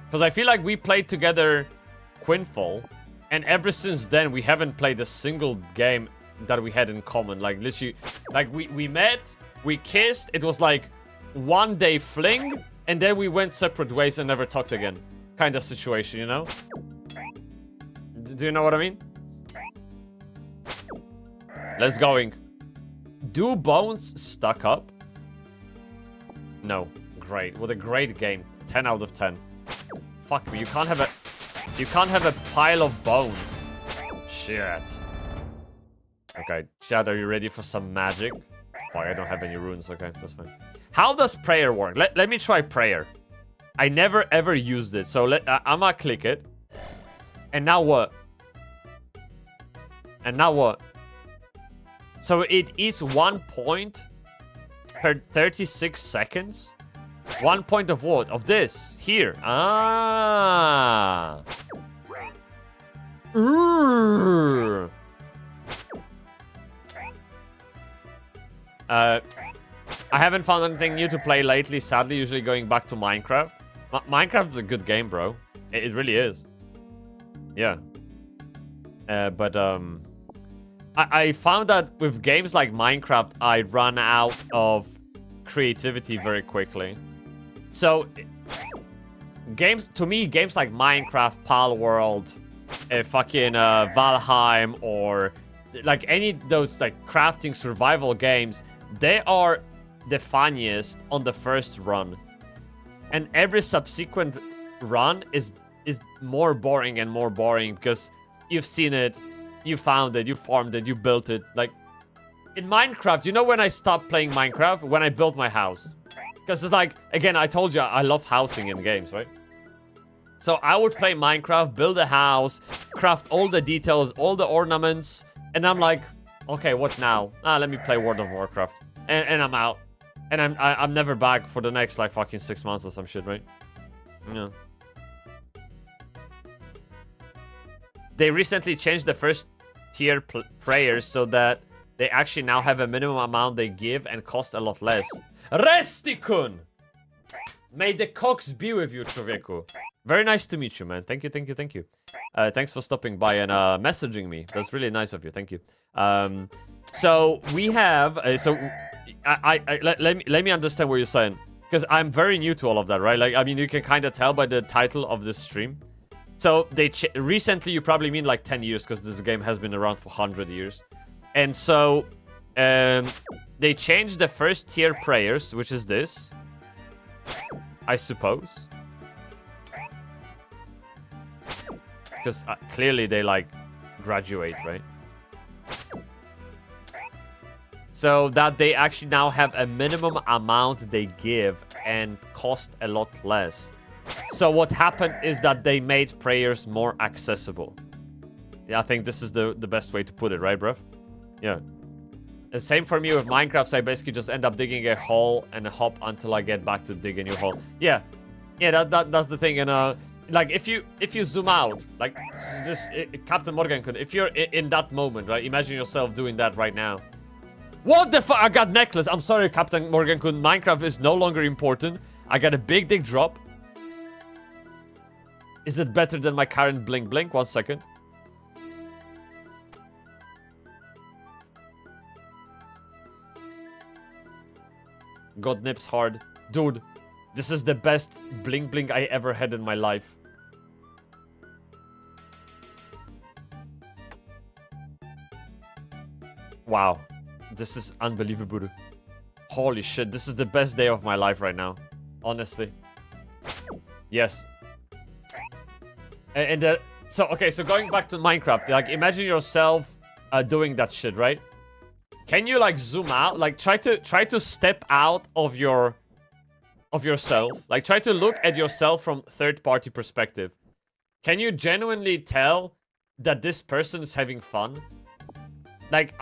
Because I feel like we played together Quinfall, and ever since then we haven't played a single game that we had in common. Like literally, like we met, we kissed, it was like one day fling, and then we went separate ways and never talked again. Kind of situation, you know? Do you know what I mean? let's going. Do bones stack up? No. Great. What a great game. 10 out of 10. Fuck me. You can't have a pile of bones. Shit. Okay, chat, are you ready for some magic? Fuck, I don't have any runes. Okay, that's fine. How does prayer work? Let me try prayer. I never ever used it, so I'ma click it. And now what? And now what? So it is 1 point per 36 seconds? 1 point of what? Of this. Here. Ah. I haven't found anything new to play lately, sadly, usually going back to Minecraft. Minecraft's a good game, bro. It really is. Yeah. I found that with games like Minecraft, I run out of creativity very quickly. So, games like Minecraft, Palworld, fucking Valheim, or like any of those like crafting survival games, they are the funniest on the first run. And every subsequent run is more boring and more boring because you've seen it, you found it, you farmed it, you built it. Like, in Minecraft, you know when I stopped playing Minecraft? When I built my house. Because it's like, again, I told you I love housing in games, right? So I would play Minecraft, build a house, craft all the details, all the ornaments, and I'm like, okay, what now? Let me play World of Warcraft. And I'm out. And I'm never back for the next, like, fucking 6 months or some shit, right? Yeah. They recently changed the first tier prayers so that they actually now have a minimum amount they give and cost a lot less. Restikun! May the cocks be with you, człowieku. Very nice to meet you, man. Thank you, thank you, thank you. Thanks for stopping by and messaging me. That's really nice of you. Thank you. So we have... let me understand what you're saying. Because I'm very new to all of that, right? Like, I mean, you can kind of tell by the title of this stream. So they recently, you probably mean like 10 years, because this game has been around for 100 years. And so they changed the first tier prayers, which is this, I suppose. Because clearly they like graduate, right? So that they actually now have a minimum amount they give and cost a lot less. So what happened is that they made prayers more accessible. Yeah, I think this is the best way to put it, right, bruv? Yeah. The same for me with Minecraft, so I basically just end up digging a hole and hop until I get back to dig a new hole. Yeah. Yeah, that's the thing. And like if you zoom out, like just Captain Morgan could, if you're in that moment, right? Imagine yourself doing that right now. What the fuck? I got necklace. I'm sorry, Captain Morgan Kun. Minecraft is no longer important. I got a big drop. Is it better than my current blink blink? 1 second. God nips hard. Dude, this is the best blink blink I ever had in my life. Wow. This is unbelievable. Holy shit, this is the best day of my life right now. Honestly. Yes. So, okay, so going back to Minecraft, like, imagine yourself doing that shit, right? Can you, like, zoom out? Like, try to step out of yourself. Like, try to look at yourself from third-party perspective. Can you genuinely tell that this person is having fun? Like,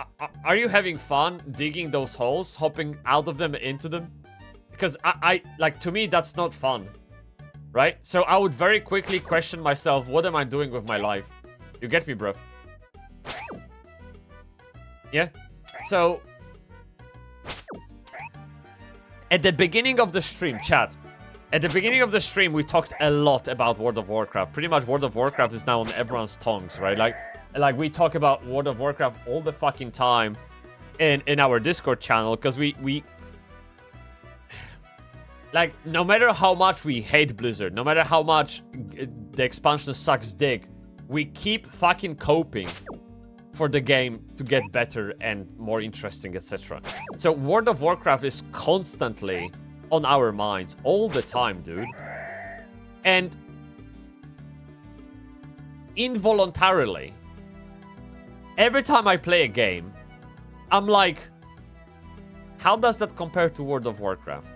are you having fun digging those holes, hopping out of them into them? Because like, to me, that's not fun. Right? So I would very quickly question myself, what am I doing with my life? You get me, bruv? Yeah? So, at the beginning of the stream, chat, at the beginning of the stream, we talked a lot about World of Warcraft. Pretty much World of Warcraft is now on everyone's tongues, right? Like we talk about World of Warcraft all the fucking time in our Discord channel, because we like, no matter how much we hate Blizzard, no matter how much the expansion sucks dick, we keep fucking coping for the game to get better and more interesting, etc. So World of Warcraft is constantly on our minds all the time, dude. And involuntarily, every time I play a game, I'm like, how does that compare to World of Warcraft?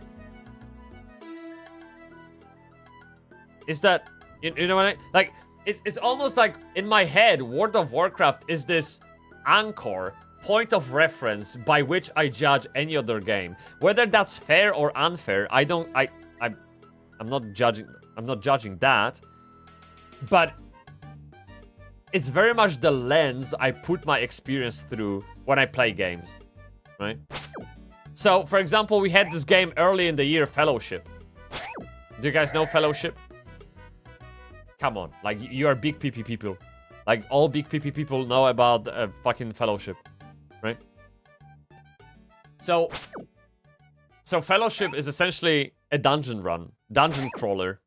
Is that, you know what I, like, it's almost like in my head, World of Warcraft is this anchor, point of reference by which I judge any other game. Whether that's fair or unfair, I'm not judging that. But it's very much the lens I put my experience through when I play games, right? So, for example, we had this game early in the year, Fellowship. Do you guys know Fellowship? Come on, like, you are big PP people. Like, all big PP people know about fucking Fellowship, right? So Fellowship is essentially a dungeon crawler,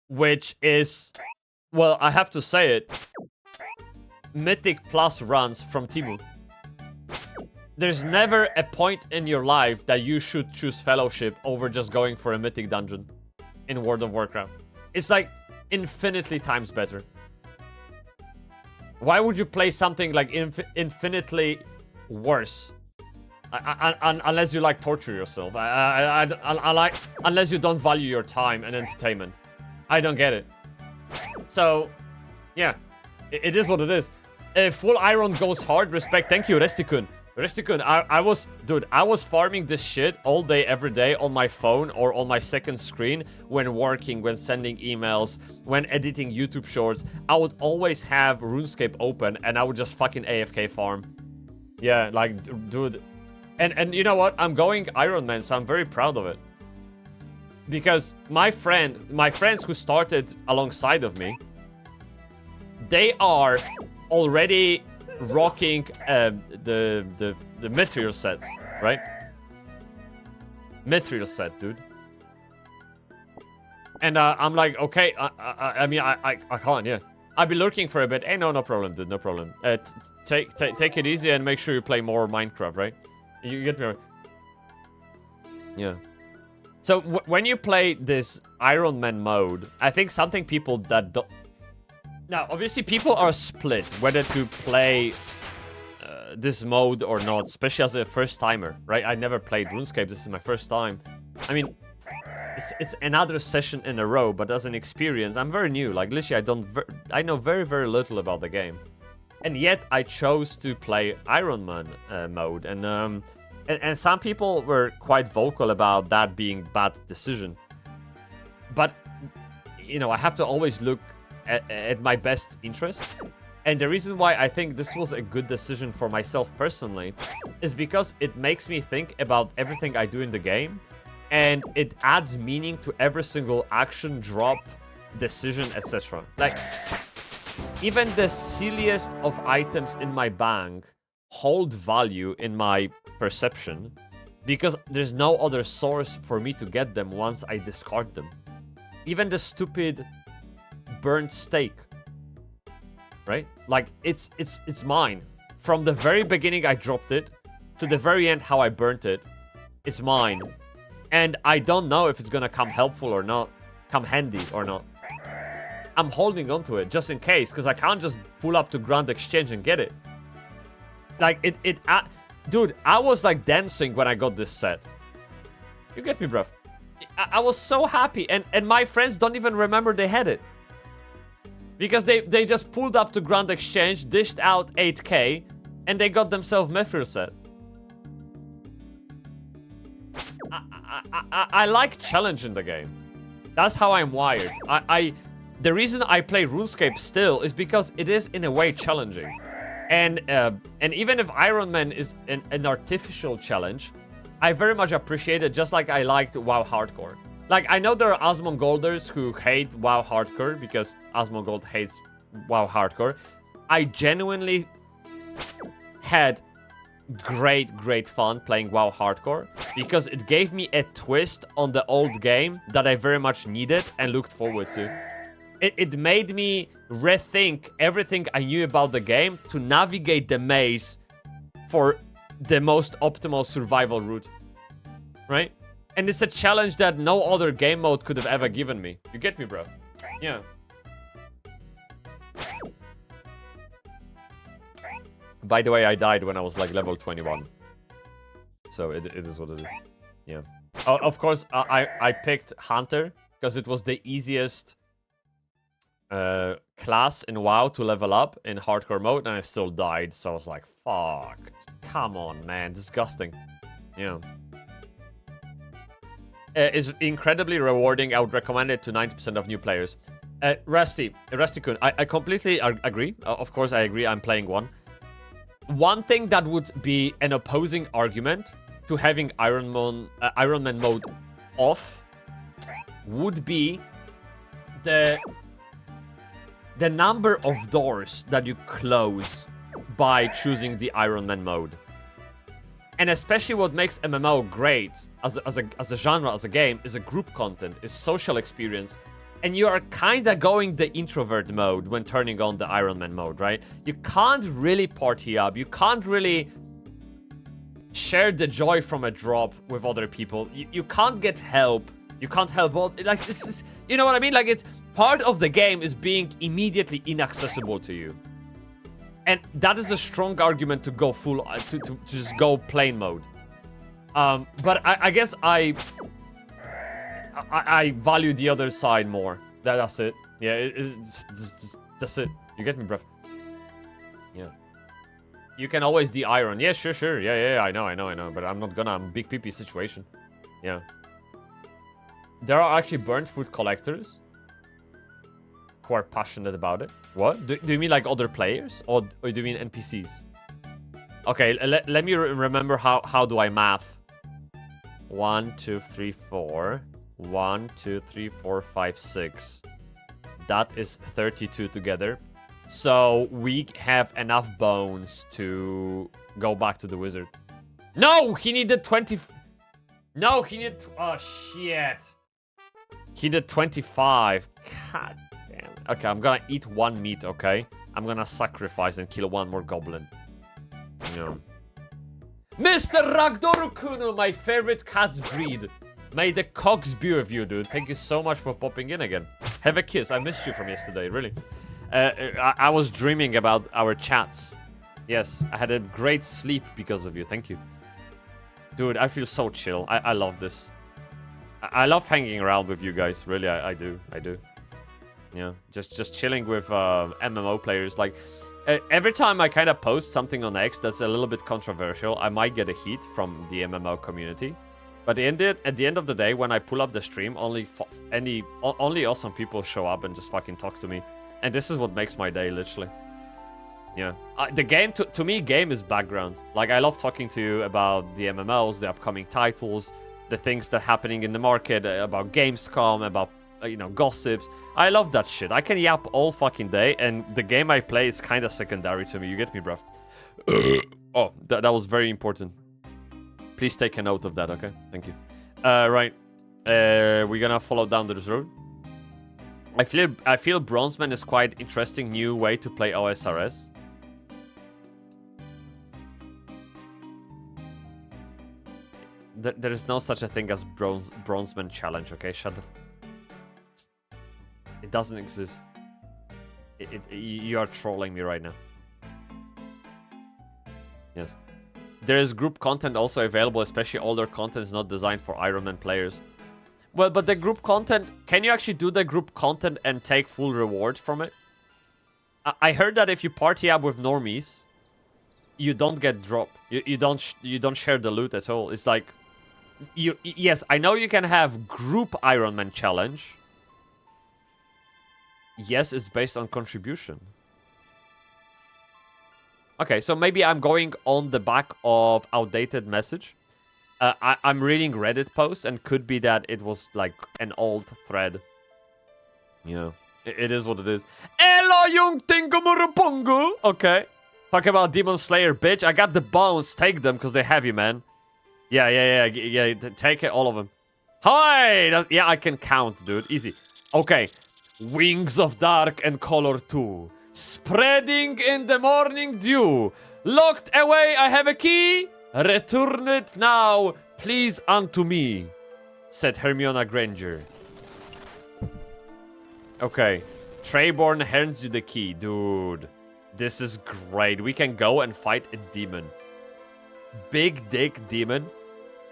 which is, well, I have to say it, Mythic Plus runs from Timu. There's never a point in your life that you should choose Fellowship over just going for a Mythic dungeon in World of Warcraft. It's like infinitely times better. Why would you play something like infinitely worse? Unless you like torture yourself. Unless you don't value your time and entertainment. I don't get it. So, yeah. It is what it is. Full Iron goes hard. Respect. Thank you, Restikun. Restikun, I was farming this shit all day, every day on my phone or on my second screen when working, when sending emails, when editing YouTube shorts. I would always have RuneScape open and I would just fucking AFK farm. Yeah, like, dude. And you know what? I'm going Ironman, so I'm very proud of it. Because my friends who started alongside of me, they are already rocking the Mithril sets, right? Mithril set, dude. And I'm like, okay, I mean, I can't, yeah. I'll be lurking for a bit. Hey, no problem, dude, no problem. Take it easy and make sure you play more Minecraft, right? You get me right? Yeah. So when you play this Ironman mode, I think something people that don't... Now, obviously, people are split whether to play this mode or not, especially as a first-timer, right? I never played RuneScape. This is my first time. I mean, it's another session in a row, but as an experience, I'm very new. Like, literally, I know very, very little about the game. And yet, I chose to play Ironman mode. And some people were quite vocal about that being bad decision. But, you know, I have to always look at my best interest. And the reason why I think this was a good decision for myself personally is because it makes me think about everything I do in the game, and it adds meaning to every single action, drop, decision, etc. Like, even the silliest of items in my bank hold value in my perception because there's no other source for me to get them once I discard them. Even the stupid burnt steak, right? Like, it's mine. From the very beginning I dropped it to the very end how I burnt it, it's mine. And I don't know if it's gonna come helpful or not, come handy or not. I'm holding on to it just in case, because I can't just pull up to Grand Exchange and get it. Like, dude, I was like dancing when I got this set. You get me, bruv? I was so happy, and my friends don't even remember they had it. Because they just pulled up to Grand Exchange, dished out 8k, and they got themselves Mithril set. I like challenge in the game. That's how I'm wired. The reason I play RuneScape still is because it is in a way challenging. And even if Ironman is an artificial challenge, I very much appreciate it, just like I liked WoW Hardcore. Like, I know there are Asmongolders who hate WoW Hardcore because Asmongold hates WoW Hardcore. I genuinely had great fun playing WoW Hardcore because it gave me a twist on the old game that I very much needed and looked forward to. It made me rethink everything I knew about the game to navigate the maze for the most optimal survival route. Right? And it's a challenge that no other game mode could have ever given me. You get me, bro? Yeah. By the way, I died when I was like level 21. So it is what it is. Yeah. Of course, I picked Hunter because it was the easiest class in WoW to level up in hardcore mode, and I still died. So I was like, fuck. Come on, man. Disgusting. Yeah. Is incredibly rewarding. I would recommend it to 90% of new players. Rusty-kun, I completely agree. Of course, I agree. I'm playing one. One thing that would be an opposing argument to having Ironman mode off would be the number of doors that you close by choosing the Ironman mode. And especially what makes MMO great as a genre, as a game, is a group content, is social experience. And you are kind of going the introvert mode when turning on the Ironman mode, right? You can't really party up. You can't really share the joy from a drop with other people. You can't get help. You can't help all. Like, this is, you know what I mean? Like, it's part of the game is being immediately inaccessible to you. And that is a strong argument to go full, to just go plain mode. But I guess I value the other side more. That's it. Yeah, that's it. You get me, bruv? Yeah. You can always de-iron. Yeah, sure. Yeah, I know. But I'm not gonna. I'm a big PP situation. Yeah. There are actually burnt food collectors who are passionate about it. What? Do you mean like other players? Or do you mean NPCs? Okay, let me remember how do I math. 1, 2, 3, 4. 1, 2, 3, 4, 5, 6. That is 32 together. So we have enough bones to go back to the wizard. No, he needed 20. No, he needed. Oh shit. He did 25. God damn it. Okay, I'm gonna eat one meat. Okay, I'm gonna sacrifice and kill one more goblin. Yeah. Mr. Ragdorukuno, my favorite cat's breed. May the cogs be with you, dude. Thank you so much for popping in again. Have a kiss. I missed you from yesterday, really. I was dreaming about our chats. Yes, I had a great sleep because of you. Thank you. Dude, I feel so chill. I love this. I love hanging around with you guys. Really, I do. Yeah, just chilling with MMO players. Like, every time I kind of post something on X that's a little bit controversial, I might get a heat from the MMO community. But at the end of the day, when I pull up the stream, only awesome people show up and just fucking talk to me. And this is what makes my day, literally. Yeah. The game, to me, game is background. Like, I love talking to you about the MMOs, the upcoming titles, the things that are happening in the market, about Gamescom, about, gossips. I love that shit. I can yap all fucking day, and the game I play is kind of secondary to me. You get me, bruv? Oh, that was very important. Please take a note of that, okay? Thank you. Right. We're gonna follow down this road. I feel Bronzeman is quite interesting new way to play OSRS. There is no such a thing as Bronzeman challenge, okay? Shut the... It doesn't exist. You are trolling me right now. Yes. There is group content also available, especially older content is not designed for Ironman players. Well, but the group content, can you actually do the group content and take full reward from it? I heard that if you party up with normies, you don't get drop. You don't share the loot at all. It's like, yes, I know you can have group Ironman challenge. Yes, it's based on contribution. Okay, so maybe I'm going on the back of outdated message. I'm reading Reddit posts, and could be that it was like an old thread. Yeah, it is what it is. Hello, young Tingamurapungu. Okay. Talk about Demon Slayer, bitch. I got the bones. Take them, because they're heavy, man. Yeah. Take it, all of them. Hi! Yeah, I can count, dude. Easy. Okay. Wings of dark and color too, spreading in the morning dew. Locked away, I have a key. Return it now, please, unto me, said Hermione Granger. Okay, Treyborn hands you the key, dude. This is great. We can go and fight a demon. Big dick demon.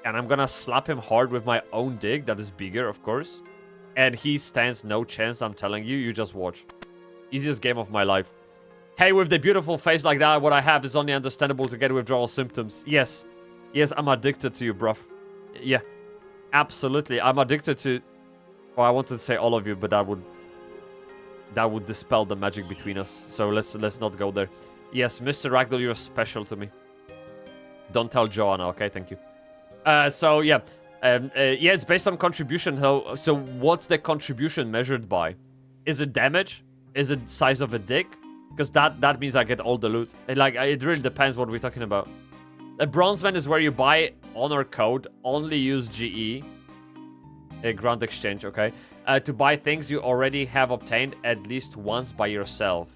And I'm gonna slap him hard with my own dick. That is bigger, of course. And he stands no chance, I'm telling you. You just watch. Easiest game of my life. Hey, with the beautiful face like that, what I have is only understandable to get withdrawal symptoms. Yes. Yes, I'm addicted to you, bruv. Yeah. Absolutely. I'm addicted to... Well, I wanted to say all of you, but that would dispel the magic between us. So let's not go there. Yes, Mr. Ragdoll, you're special to me. Don't tell Joanna, okay? Thank you. So, yeah. Yeah, it's based on contribution. So what's the contribution measured by? Is it damage? Is it size of a dick? Because that means I get all the loot. It really depends what we're talking about. A Bronzeman is where you buy honor code, only use GE. A Grand Exchange, okay. To buy things you already have obtained at least once by yourself.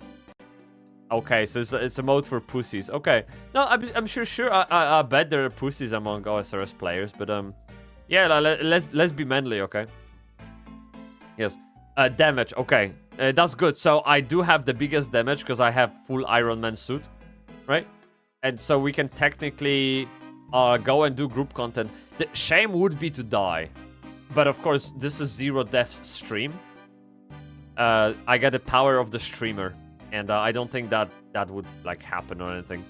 Okay, so it's a mode for pussies. Okay. No, I'm sure. I bet there are pussies among OSRS players, but yeah, let's be manly, okay? Yes. Damage, okay. That's good. So I do have the biggest damage because I have full Ironman suit, right? And so we can technically go and do group content. The shame would be to die. But of course, this is zero deaths stream. I get the power of the streamer. And I don't think that would like happen or anything.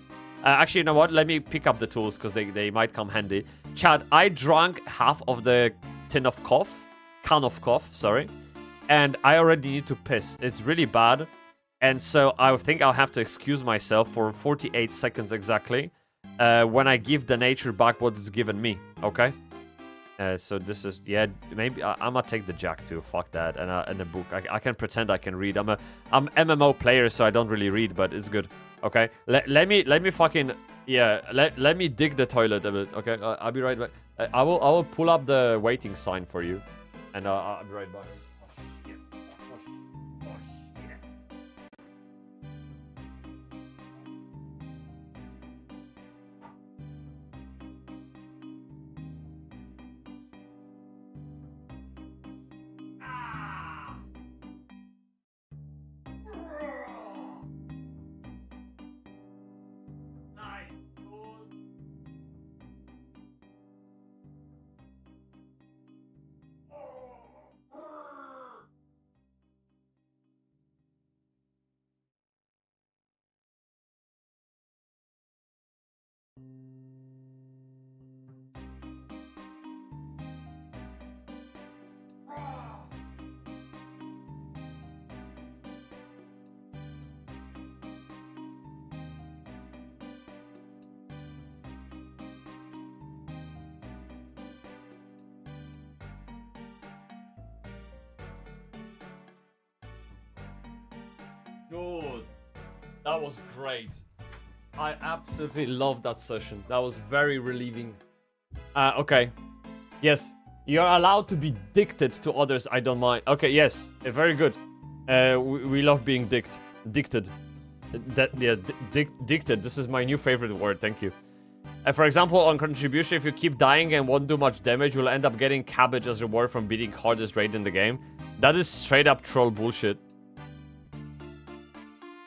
Actually, you know what? Let me pick up the tools because they might come handy. Chad, I drank half of the can of cough, sorry. And I already need to piss. It's really bad. And so I think I'll have to excuse myself for 48 seconds exactly. When I give the nature back what it's given me, okay? So this is, yeah, maybe I'm gonna take the jack too. Fuck that, and a book. I can pretend I can read. I'm MMO player, so I don't really read, but it's good. Okay, let me fucking, yeah, let me dig the toilet a bit. Okay, I'll be right back. I will pull up the waiting sign for you, and I'll be right back. Dude, that was great. I absolutely loved that session. That was very relieving. Okay. Yes, you're allowed to be dicted to others. I don't mind. Okay, yes, very good. We love being dicted. Dicted. This is my new favorite word. Thank you. For example, on contribution, if you keep dying and won't do much damage, you'll end up getting cabbage as reward from beating hardest raid in the game. That is straight up troll bullshit.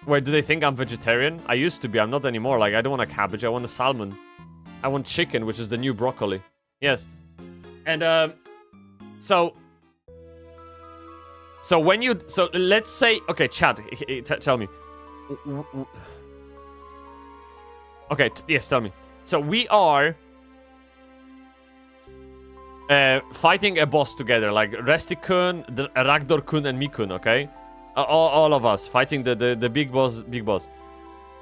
Wait, do they think I'm vegetarian? I used to be, I'm not anymore. Like, I don't want a cabbage, I want a salmon. I want chicken, which is the new broccoli. Yes. And, So when you... So, let's say... Okay, chat, tell me. Okay, yes, tell me. So, we are... fighting a boss together, like Resti-kun, Ragdor-kun, and Me-kun, okay? All of us fighting the big boss.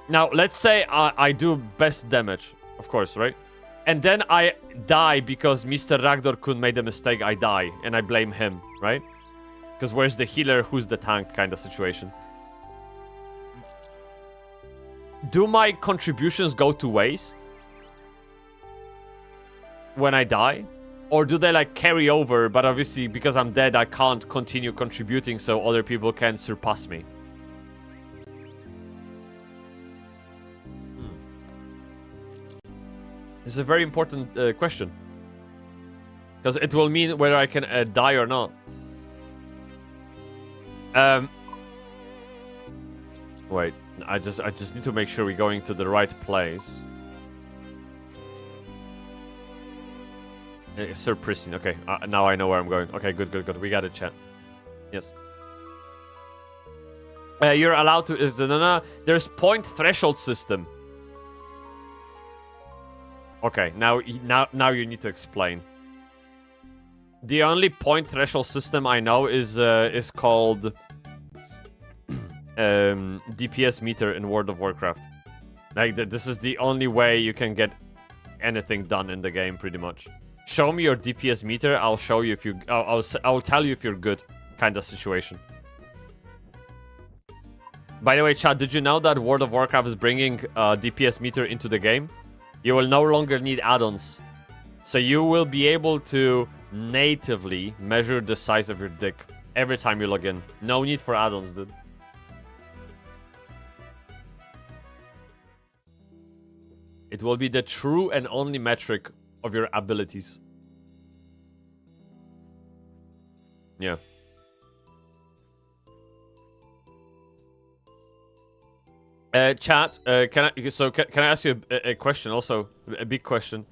Now, let's say I do best damage, of course, right? And then I die because Mr. Ragdor-kun made a mistake. I die, and I blame him, right? Because where's the healer, who's the tank kind of situation. Do my contributions go to waste when I die? Or do they like carry over, but obviously because I'm dead, I can't continue contributing so other people can surpass me? It's a very important question. Because it will mean whether I can die or not. Wait, I just need to make sure we're going to the right place. Sir Pristine, okay. Now I know where I'm going. Okay, good. We got it, chat. Yes. You're allowed to... There's point threshold system. Okay, now you need to explain. The only point threshold system I know is called DPS meter in World of Warcraft. Like this is the only way you can get anything done in the game, pretty much. Show me your DPS meter. I'll show you if you. I'll tell you if you're good, kind of situation. By the way, chat, did you know that World of Warcraft is bringing DPS meter into the game? You will no longer need add-ons, so you will be able to natively measure the size of your dick every time you log in. No need for add-ons, dude. It will be the true and only metric of your abilities. Yeah. Chat, can I ask you a question also? A big question.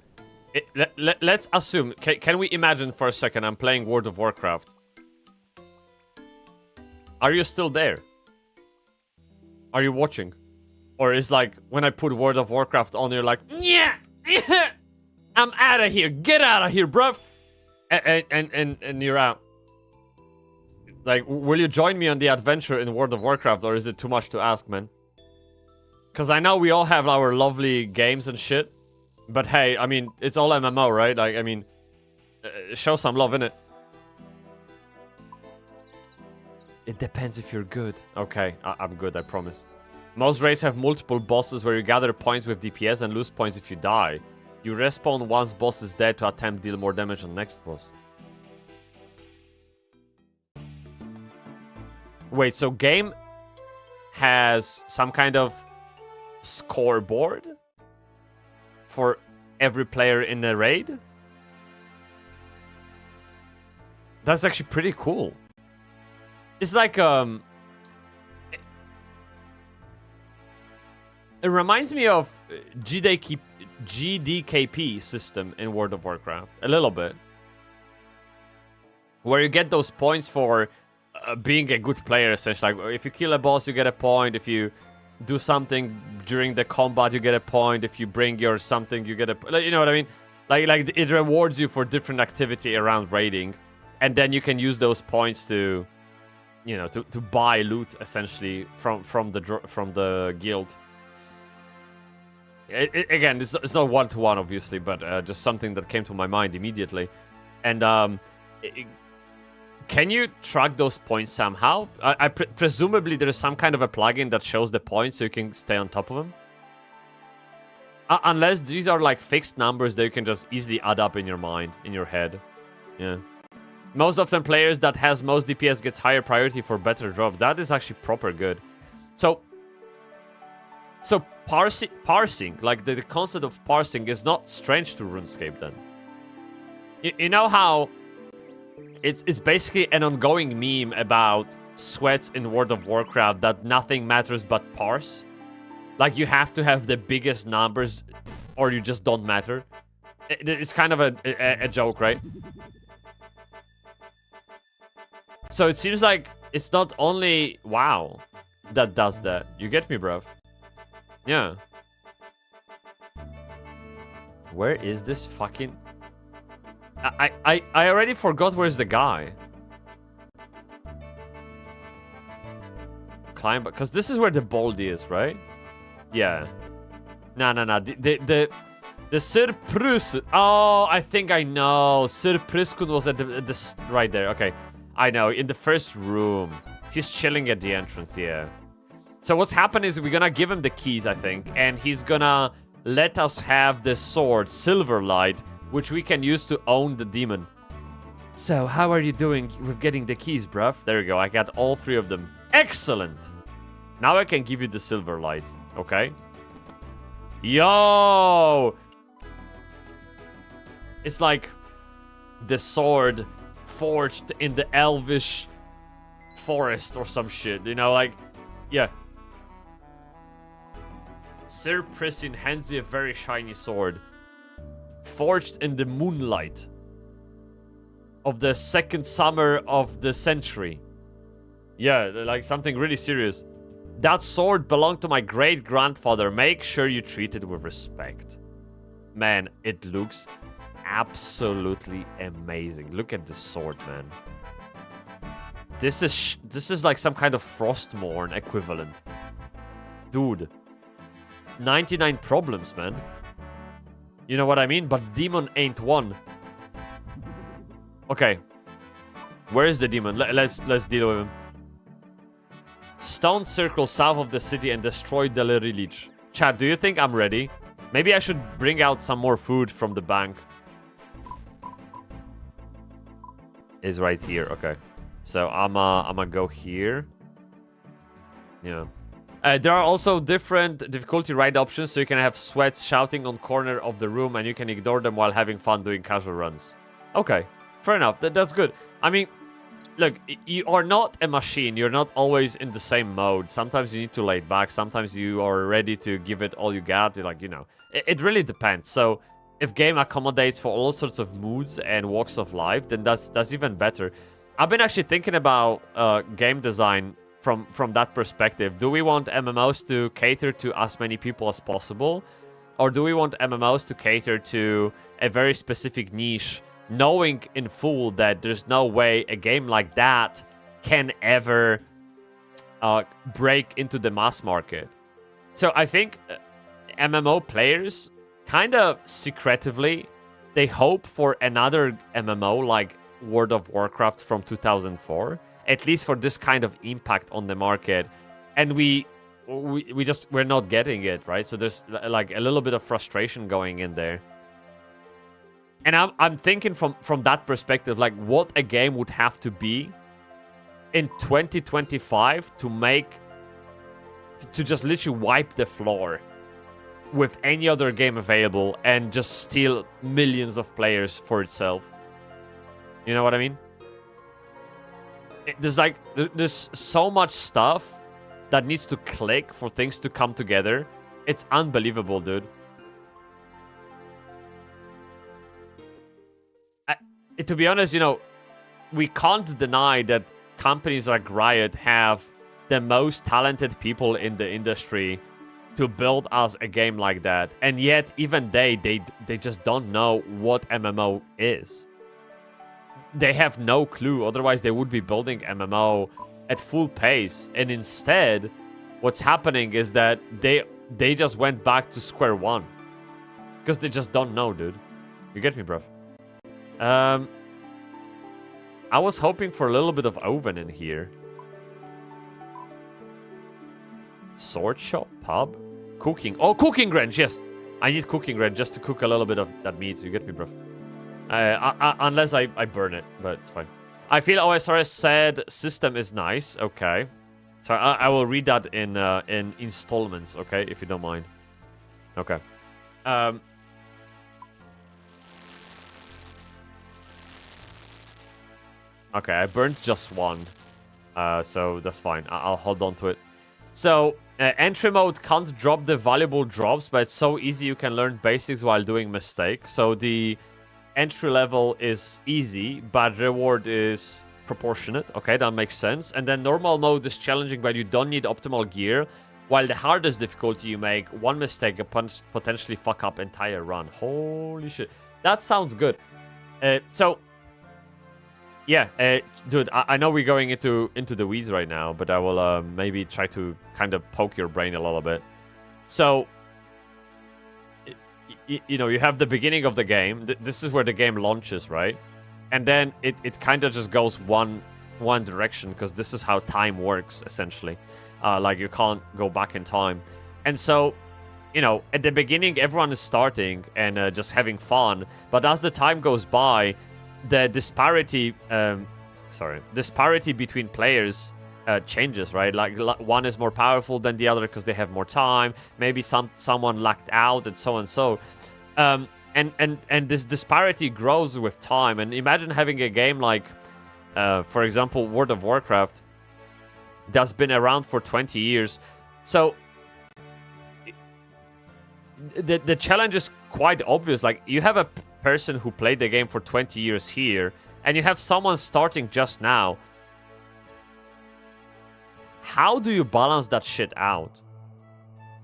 Let's assume, can we imagine for a second I'm playing World of Warcraft? Are you still there? Are you watching? Or is like, when I put World of Warcraft on, you're like, yeah, I'm out of here, get out of here, bruv. And you're out. Like, will you join me on the adventure in World of Warcraft, or is it too much to ask, man? Because I know we all have our lovely games and shit. But hey, I mean, it's all MMO, right? Like, I mean, show some love, innit? It depends if you're good. Okay, I'm good, I promise. Most raids have multiple bosses where you gather points with DPS and lose points if you die. You respawn once boss is dead to attempt deal more damage on the next boss. Wait, so game has some kind of scoreboard for every player in the raid? That's actually pretty cool. It's like it reminds me of GDKP system in World of Warcraft a little bit, where you get those points for being a good player, essentially. Like, if you kill a boss, you get a point. If you do something during the combat, you get a point. If you bring your something, you get a... You know what I mean? Like it rewards you for different activity around raiding. And then you can use those points to, you know, to buy loot, essentially, from the guild. Again, it's not one-to-one, obviously, but just something that came to my mind immediately. And can you track those points somehow? Presumably there is some kind of a plugin that shows the points so you can stay on top of them. Unless these are like fixed numbers that you can just easily add up in your mind, in your head. Yeah. Most often players that has most DPS gets higher priority for better drop. That is actually proper good. So parsing, like the concept of parsing is not strange to RuneScape then. You know how it's basically an ongoing meme about sweats in World of Warcraft that nothing matters but parse? Like, you have to have the biggest numbers or you just don't matter. It's kind of a joke, right? So it seems like it's not only WoW that does that. You get me, bruv? Yeah. Where is this fucking... I already forgot where's the guy. Climb, because this is where the bold is, right? Yeah. No. The Sir Prus. Oh, I think I know. Sir Pruskun was at the right there. Okay, I know. In the first room, he's chilling at the entrance. Yeah. So what's happened is we're gonna give him the keys, I think, and he's gonna let us have the sword Silverlight which we can use to own the demon. So, how are you doing with getting the keys, bruv? There you go. I got all 3 of them. Excellent! Now I can give you the silver light. Okay? Yo! It's like the sword forged in the elvish forest or some shit. You know, like... Yeah. Sir Prisin hands you a very shiny sword. Forged in the moonlight of the second summer of the century. Yeah, like something really serious. That sword belonged to my great-grandfather. Make sure you treat it with respect. Man, it looks absolutely amazing. Look at this sword, man. This is like some kind of Frostmourne equivalent. Dude. 99 problems, man. You know what I mean? But demon ain't one. Okay. Where is the demon? Let's deal with him. Stone circle south of the city and destroy the Lily Leech. Chat, do you think I'm ready? Maybe I should bring out some more food from the bank. Is right here. Okay. So I'ma go here. Yeah. There are also different difficulty ride options, so you can have sweats shouting on corner of the room and you can ignore them while having fun doing casual runs. Okay, fair enough. That's good. I mean, look, you are not a machine. You're not always in the same mode. Sometimes you need to lay back. Sometimes you are ready to give it all you got. You're like, you know, it really depends. So if game accommodates for all sorts of moods and walks of life, then that's even better. I've been actually thinking about game design from that perspective. Do we want MMOs to cater to as many people as possible? Or do we want MMOs to cater to a very specific niche, knowing in full that there's no way a game like that can ever break into the mass market? So I think MMO players kind of secretively, they hope for another MMO like World of Warcraft from 2004, at least for this kind of impact on the market, and we're not getting it, right? So there's like a little bit of frustration going in there. And I'm thinking from that perspective, like what a game would have to be in 2025 to just literally wipe the floor with any other game available and just steal millions of players for itself. You know what I mean? There's so much stuff that needs to click for things to come together. It's unbelievable, dude. To be honest, you know, we can't deny that companies like Riot have the most talented people in the industry to build us a game like that. And yet, even they just don't know what MMO is. They have no clue, otherwise they would be building MMO at full pace. And instead, what's happening is that they just went back to square one. Because they just don't know, dude. You get me, bruv? I was hoping for a little bit of oven in here. Sword shop, pub, cooking. Oh, cooking range, yes. I need cooking range just to cook a little bit of that meat. You get me, bruv? Unless I burn it, but it's fine. I feel OSRS said system is nice. Okay. So I will read that in installments, okay, if you don't mind. Okay. Okay, I burnt just one. So that's fine. I'll hold on to it. So, entry mode can't drop the valuable drops, but it's so easy you can learn basics while doing mistakes. So the entry level is easy, but reward is proportionate. Okay, that makes sense. And then normal mode is challenging, but you don't need optimal gear. While the hardest difficulty you make, one mistake can potentially fuck up entire run. Holy shit. That sounds good. So, yeah, dude, I know we're going into the weeds right now, but I will maybe try to kind of poke your brain a little bit. So, you know, you have the beginning of the game. This is where the game launches, right? And then it kind of just goes one direction, because this is how time works, essentially. Like, you can't go back in time. And so, you know, at the beginning, everyone is starting and just having fun. But as the time goes by, the disparity between players changes, right? Like one is more powerful than the other because they have more time. Maybe someone lacked out and so and so. And this disparity grows with time. And imagine having a game like, for example, World of Warcraft that's been around for 20 years. So the challenge is quite obvious. Like, you have a person who played the game for 20 years here, and you have someone starting just now. How do you balance that shit out?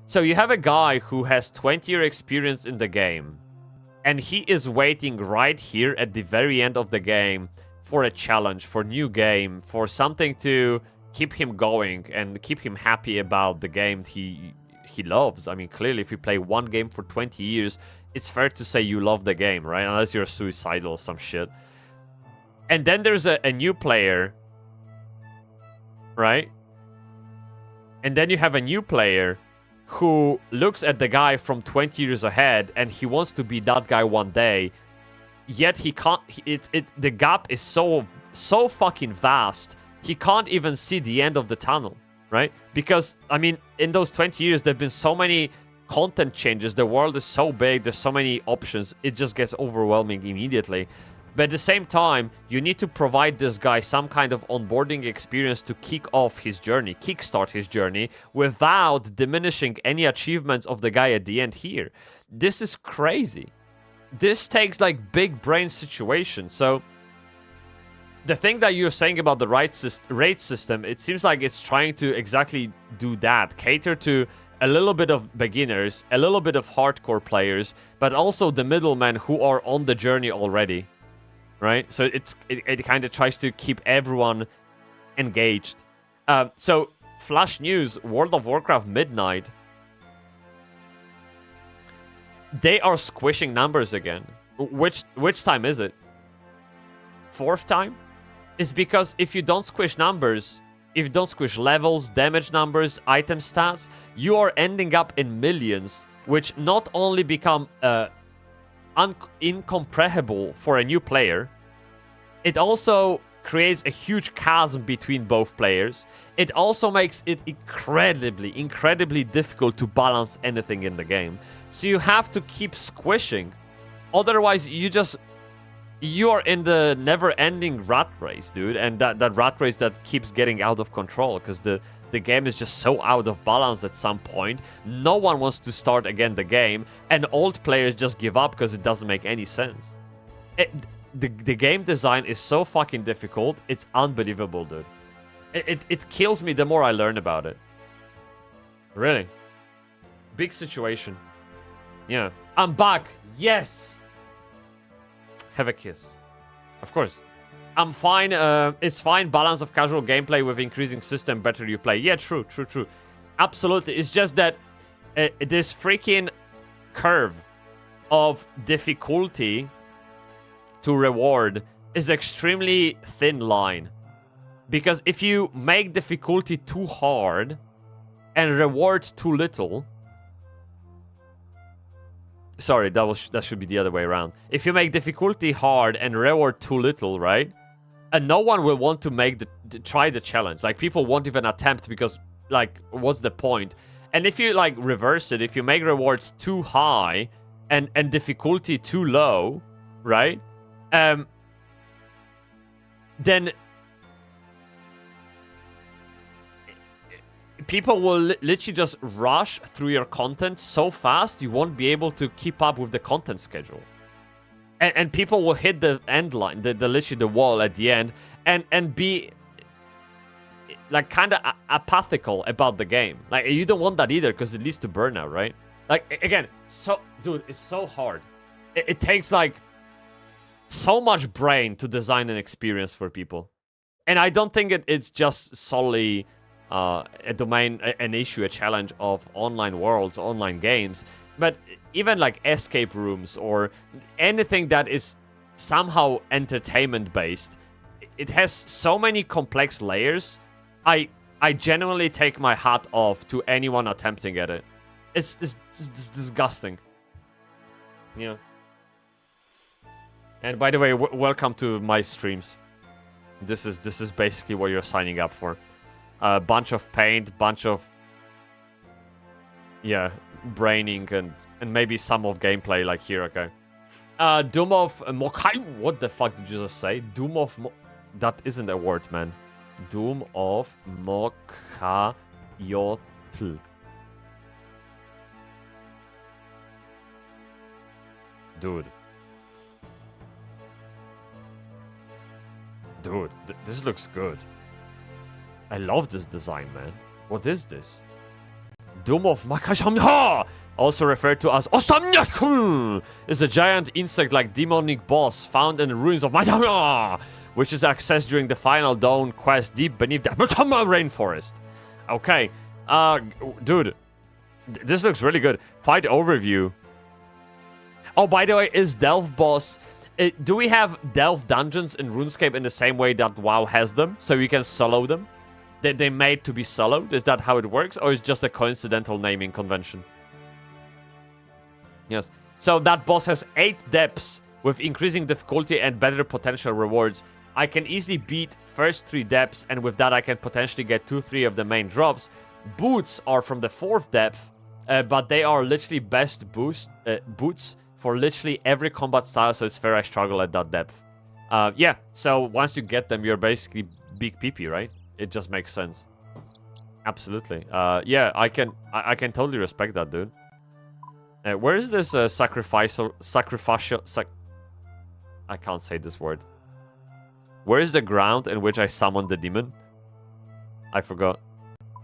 So you have a guy who has 20-year experience in the game, and he is waiting right here at the very end of the game for a challenge, for new game, for something to keep him going and keep him happy about the game he loves. I mean, clearly, if you play one game for 20 years, it's fair to say you love the game, right? Unless you're suicidal or some shit. And then there's a new player, right? And then you have a new player who looks at the guy from 20 years ahead and he wants to be that guy one day, yet he can't. The gap is so fucking vast, he can't even see the end of the tunnel, right? Because, I mean, in those 20 years, there have been so many content changes. The world is so big, there's so many options, it just gets overwhelming immediately. But at the same time, you need to provide this guy some kind of onboarding experience to kick off his journey, kickstart his journey, without diminishing any achievements of the guy at the end here. This is crazy. This takes, like, big brain situation. So the thing that you're saying about the rate system, it seems like it's trying to exactly do that. Cater to a little bit of beginners, a little bit of hardcore players, but also the middlemen who are on the journey already. Right? So it kind of tries to keep everyone engaged. So, flash news, World of Warcraft Midnight. They are squishing numbers again. Which time is it? Fourth time? It's because if you don't squish numbers, if you don't squish levels, damage numbers, item stats, you are ending up in millions, which not only become incomprehensible for a new player, it also creates a huge chasm between both players. It also makes it incredibly difficult to balance anything in the game. So you have to keep squishing. Otherwise, you are in the never-ending rat race, dude. And that rat race that keeps getting out of control because the game is just so out of balance at some point. No one wants to start again the game, and old players just give up because it doesn't make any sense. The game design is so fucking difficult. It's unbelievable, dude. It kills me the more I learn about it. Really. Big situation. Yeah. I'm back. Yes. Have a kiss. Of course. I'm fine. It's fine. Balance of casual gameplay with increasing system. Better you play. Yeah, true. Absolutely. It's just that this freaking curve of difficulty to reward is extremely thin line. Because if you make difficulty too hard and reward too little... Sorry, that should be the other way around. If you make difficulty hard and reward too little, right? And no one will want to try the challenge. Like, people won't even attempt because, like, what's the point? And if you, like, reverse it, if you make rewards too high and difficulty too low, right? Then people will literally just rush through your content so fast you won't be able to keep up with the content schedule. And people will hit the end line, literally the wall at the end, and be like kind of apathical about the game. Like, you don't want that either because it leads to burnout, right? Like, again, dude, it's so hard. It takes like so much brain to design an experience for people. And I don't think it's just solely an issue, a challenge of online worlds, online games, but even like escape rooms or anything that is somehow entertainment based. It has so many complex layers. I genuinely take my hat off to anyone attempting at it. It's disgusting. Yeah. And by the way, welcome to my streams. This is basically what you're signing up for. A bunch of paint, bunch of braining and maybe some of gameplay like here. Okay. Doom of Mokai. What the fuck did you just say? Doom of that isn't a word, man. Doom of Mokayotl. Dude. Dude, this looks good. I love this design, man. What is this? Doom of Makashamha, also referred to as Osamnyakul, is a giant insect-like demonic boss found in the ruins of Madama, which is accessed during the final dawn quest deep beneath the Madama rainforest. Okay, dude, this looks really good. Fight overview. Oh, by the way, is Delve boss... do we have Delve dungeons in RuneScape in the same way that WoW has them? So you can solo them? They're made to be soloed? Is that how it works? Or is it just a coincidental naming convention? Yes. So that boss has 8 depths with increasing difficulty and better potential rewards. I can easily beat first 3 depths, and with that I can potentially get 2-3 of the main drops. Boots are from the 4th depth, but they are literally best boots for literally every combat style, so it's fair I struggle at that depth. Yeah, so once you get them, you're basically big PP, right? It just makes sense. Absolutely. Yeah, I can totally respect that, dude. Where is this sacrificial... I can't say this word. Where is the ground in which I summoned the demon? I forgot.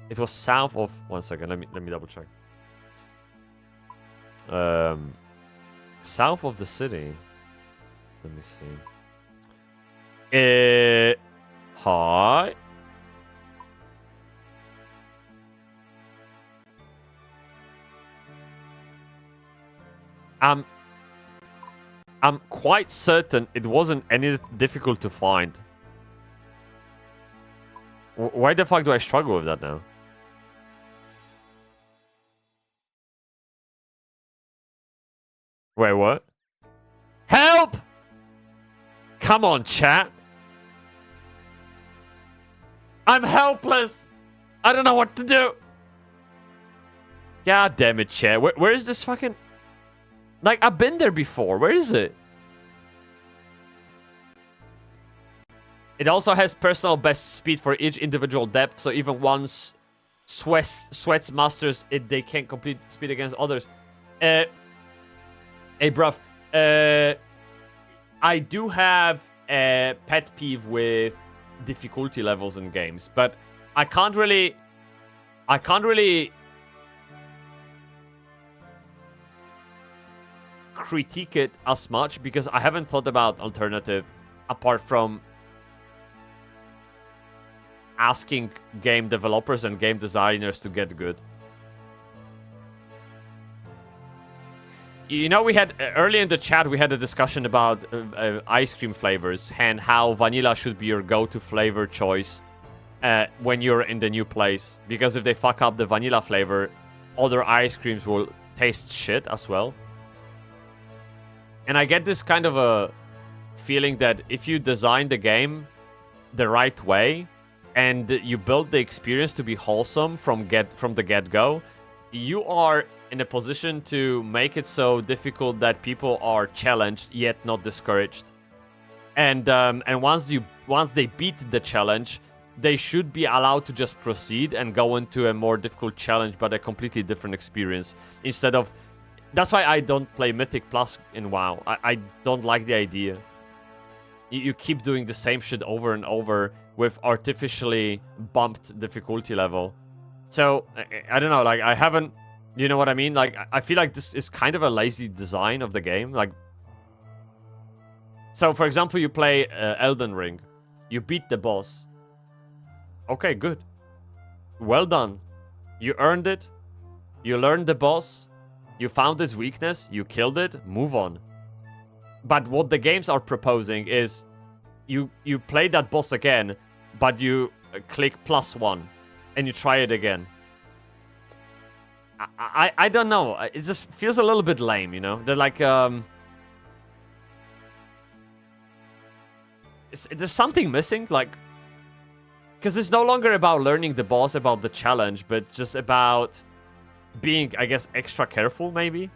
It was south of... One second, let me double check. South of the city. Let me see. Hi. I'm quite certain it wasn't any difficult to find. Why the fuck do I struggle with that now? Wait, what? Help! Come on, chat. I'm helpless. I don't know what to do. God damn it, chat. Where is this fucking... Like, I've been there before. Where is it? It also has personal best speed for each individual depth, so even once sweats masters it, they can't complete speed against others. Hey, bruv. I do have a pet peeve with difficulty levels in games, but I can't really critique it as much because I haven't thought about alternative apart from asking game developers and game designers to get good. You know, we had early in the chat we had a discussion about ice cream flavors and how vanilla should be your go-to flavor choice when you're in the new place, because if they fuck up the vanilla flavor, other ice creams will taste shit as well. And I get this kind of a feeling that if you design the game the right way and you build the experience to be wholesome from the get-go, you are in a position to make it so difficult that people are challenged yet not discouraged. And once they beat the challenge, they should be allowed to just proceed and go into a more difficult challenge, but a completely different experience. Instead of... That's why I don't play Mythic Plus in WoW. I don't like the idea. You keep doing the same shit over and over with artificially bumped difficulty level. So, I don't know, like, I haven't... You know what I mean? Like, I feel like this is kind of a lazy design of the game. Like, so, for example, you play Elden Ring. You beat the boss. Okay, good. Well done. You earned it. You learned the boss. You found his weakness. You killed it. Move on. But what the games are proposing is you play that boss again, but you click +1 and you try it again. I don't know. It just feels a little bit lame, you know? They're like, there's something missing, like... Because it's no longer about learning the boss, about the challenge, but just about being, I guess, extra careful, maybe?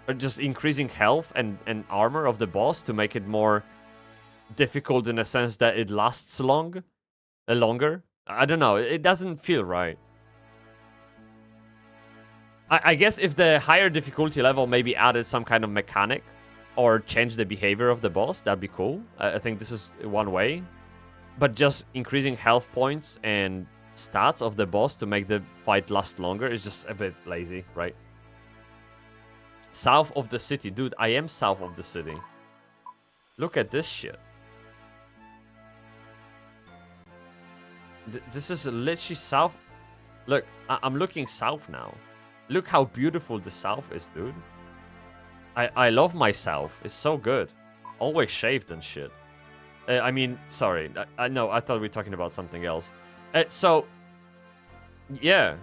Or just increasing health and armor of the boss to make it more difficult in a sense that it lasts longer. I don't know. It doesn't feel right. I guess if the higher difficulty level maybe added some kind of mechanic or changed the behavior of the boss, that'd be cool. I think this is one way. But just increasing health points and stats of the boss to make the fight last longer is just a bit lazy, right? South of the city. Dude, I am south of the city. Look at this shit. This is literally south. Look, I'm looking south now. Look how beautiful the south is, dude. I love my south. It's so good. Always shaved and shit. I mean, sorry. I know, I thought we were talking about something else. So, yeah.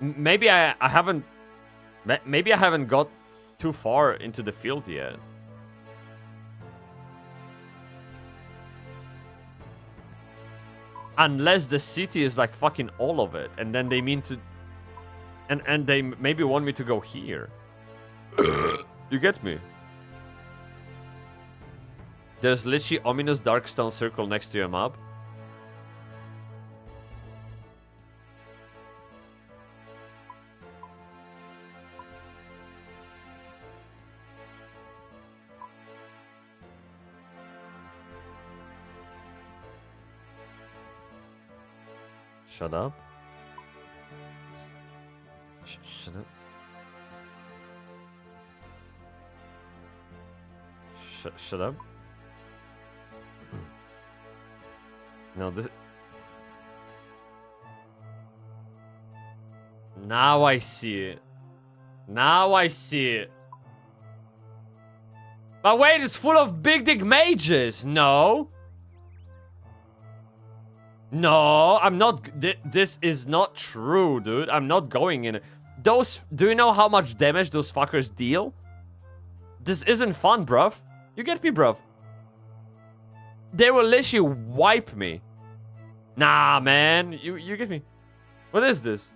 Maybe I haven't... Maybe I haven't got too far into the field yet. Unless the city is like fucking all of it. And then they mean to... And they maybe want me to go here. You get me? There's literally ominous dark stone circle next to your map. Shut up. Shut up. Shut up. No, this... Now I see it. Now I see it. But wait, it's full of big dick mages. No. No, I'm not... This is not true, dude. I'm not going in it. Those... Do you know how much damage those fuckers deal? This isn't fun, bruv. You get me, bruv? They will literally wipe me. Nah, man. You get me. What is this?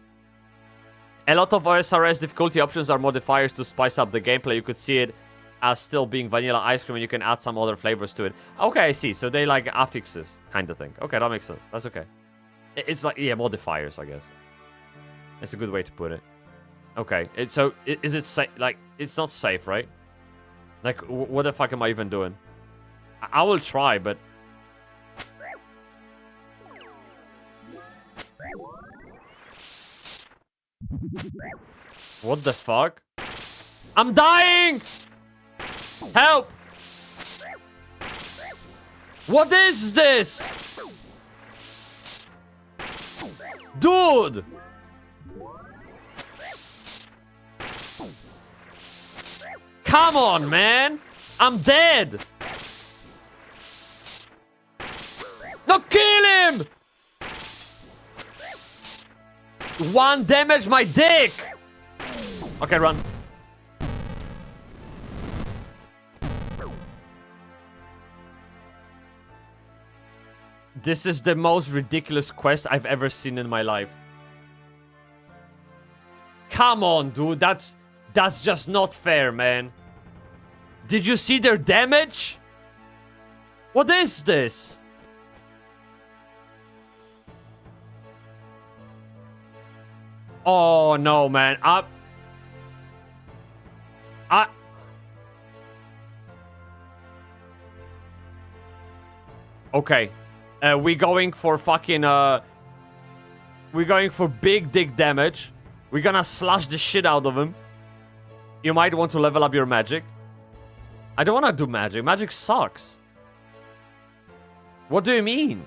A lot of OSRS difficulty options are modifiers to spice up the gameplay. You could see it as still being vanilla ice cream and you can add some other flavors to it. Okay, I see. So they like affixes kind of thing. Okay, that makes sense. That's okay. It's like, yeah, modifiers, I guess. That's a good way to put it. Okay. So is it safe? Like, it's not safe, right? Like, what the fuck am I even doing? I will try, but... What the fuck? I'm dying! Help! What is this? Dude! Come on, man! I'm dead! No, kill him! One damage my dick! Okay, run. This is the most ridiculous quest I've ever seen in my life. Come on, dude. That's just not fair, man. Did you see their damage? What is this? Oh, no, man. Okay. We going for fucking, we're going for big dick damage. We're gonna slash the shit out of him. You might want to level up your magic. I don't want to do magic. Magic sucks. What do you mean?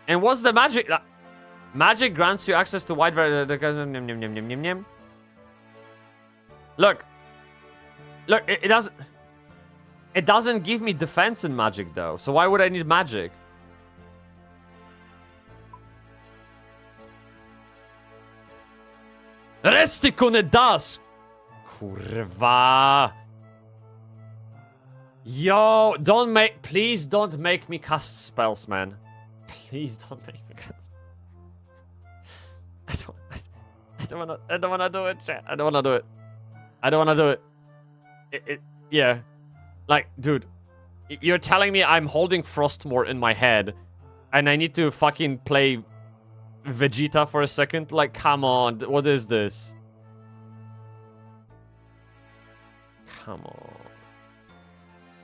And what's the magic? Magic grants you access to wide variety. Look. Look, it doesn't... It doesn't give me defense in magic, though. So why would I need magic? Restikon, it does! Kurwa. Yo, please don't make me cast spells, man. Please don't make me cast. I don't wanna do it, chat. I don't wanna do it. I don't wanna do it. Yeah. Like, dude, you're telling me I'm holding Frostmore in my head and I need to fucking play Vegeta for a second? Like, come on, what is this? Come on.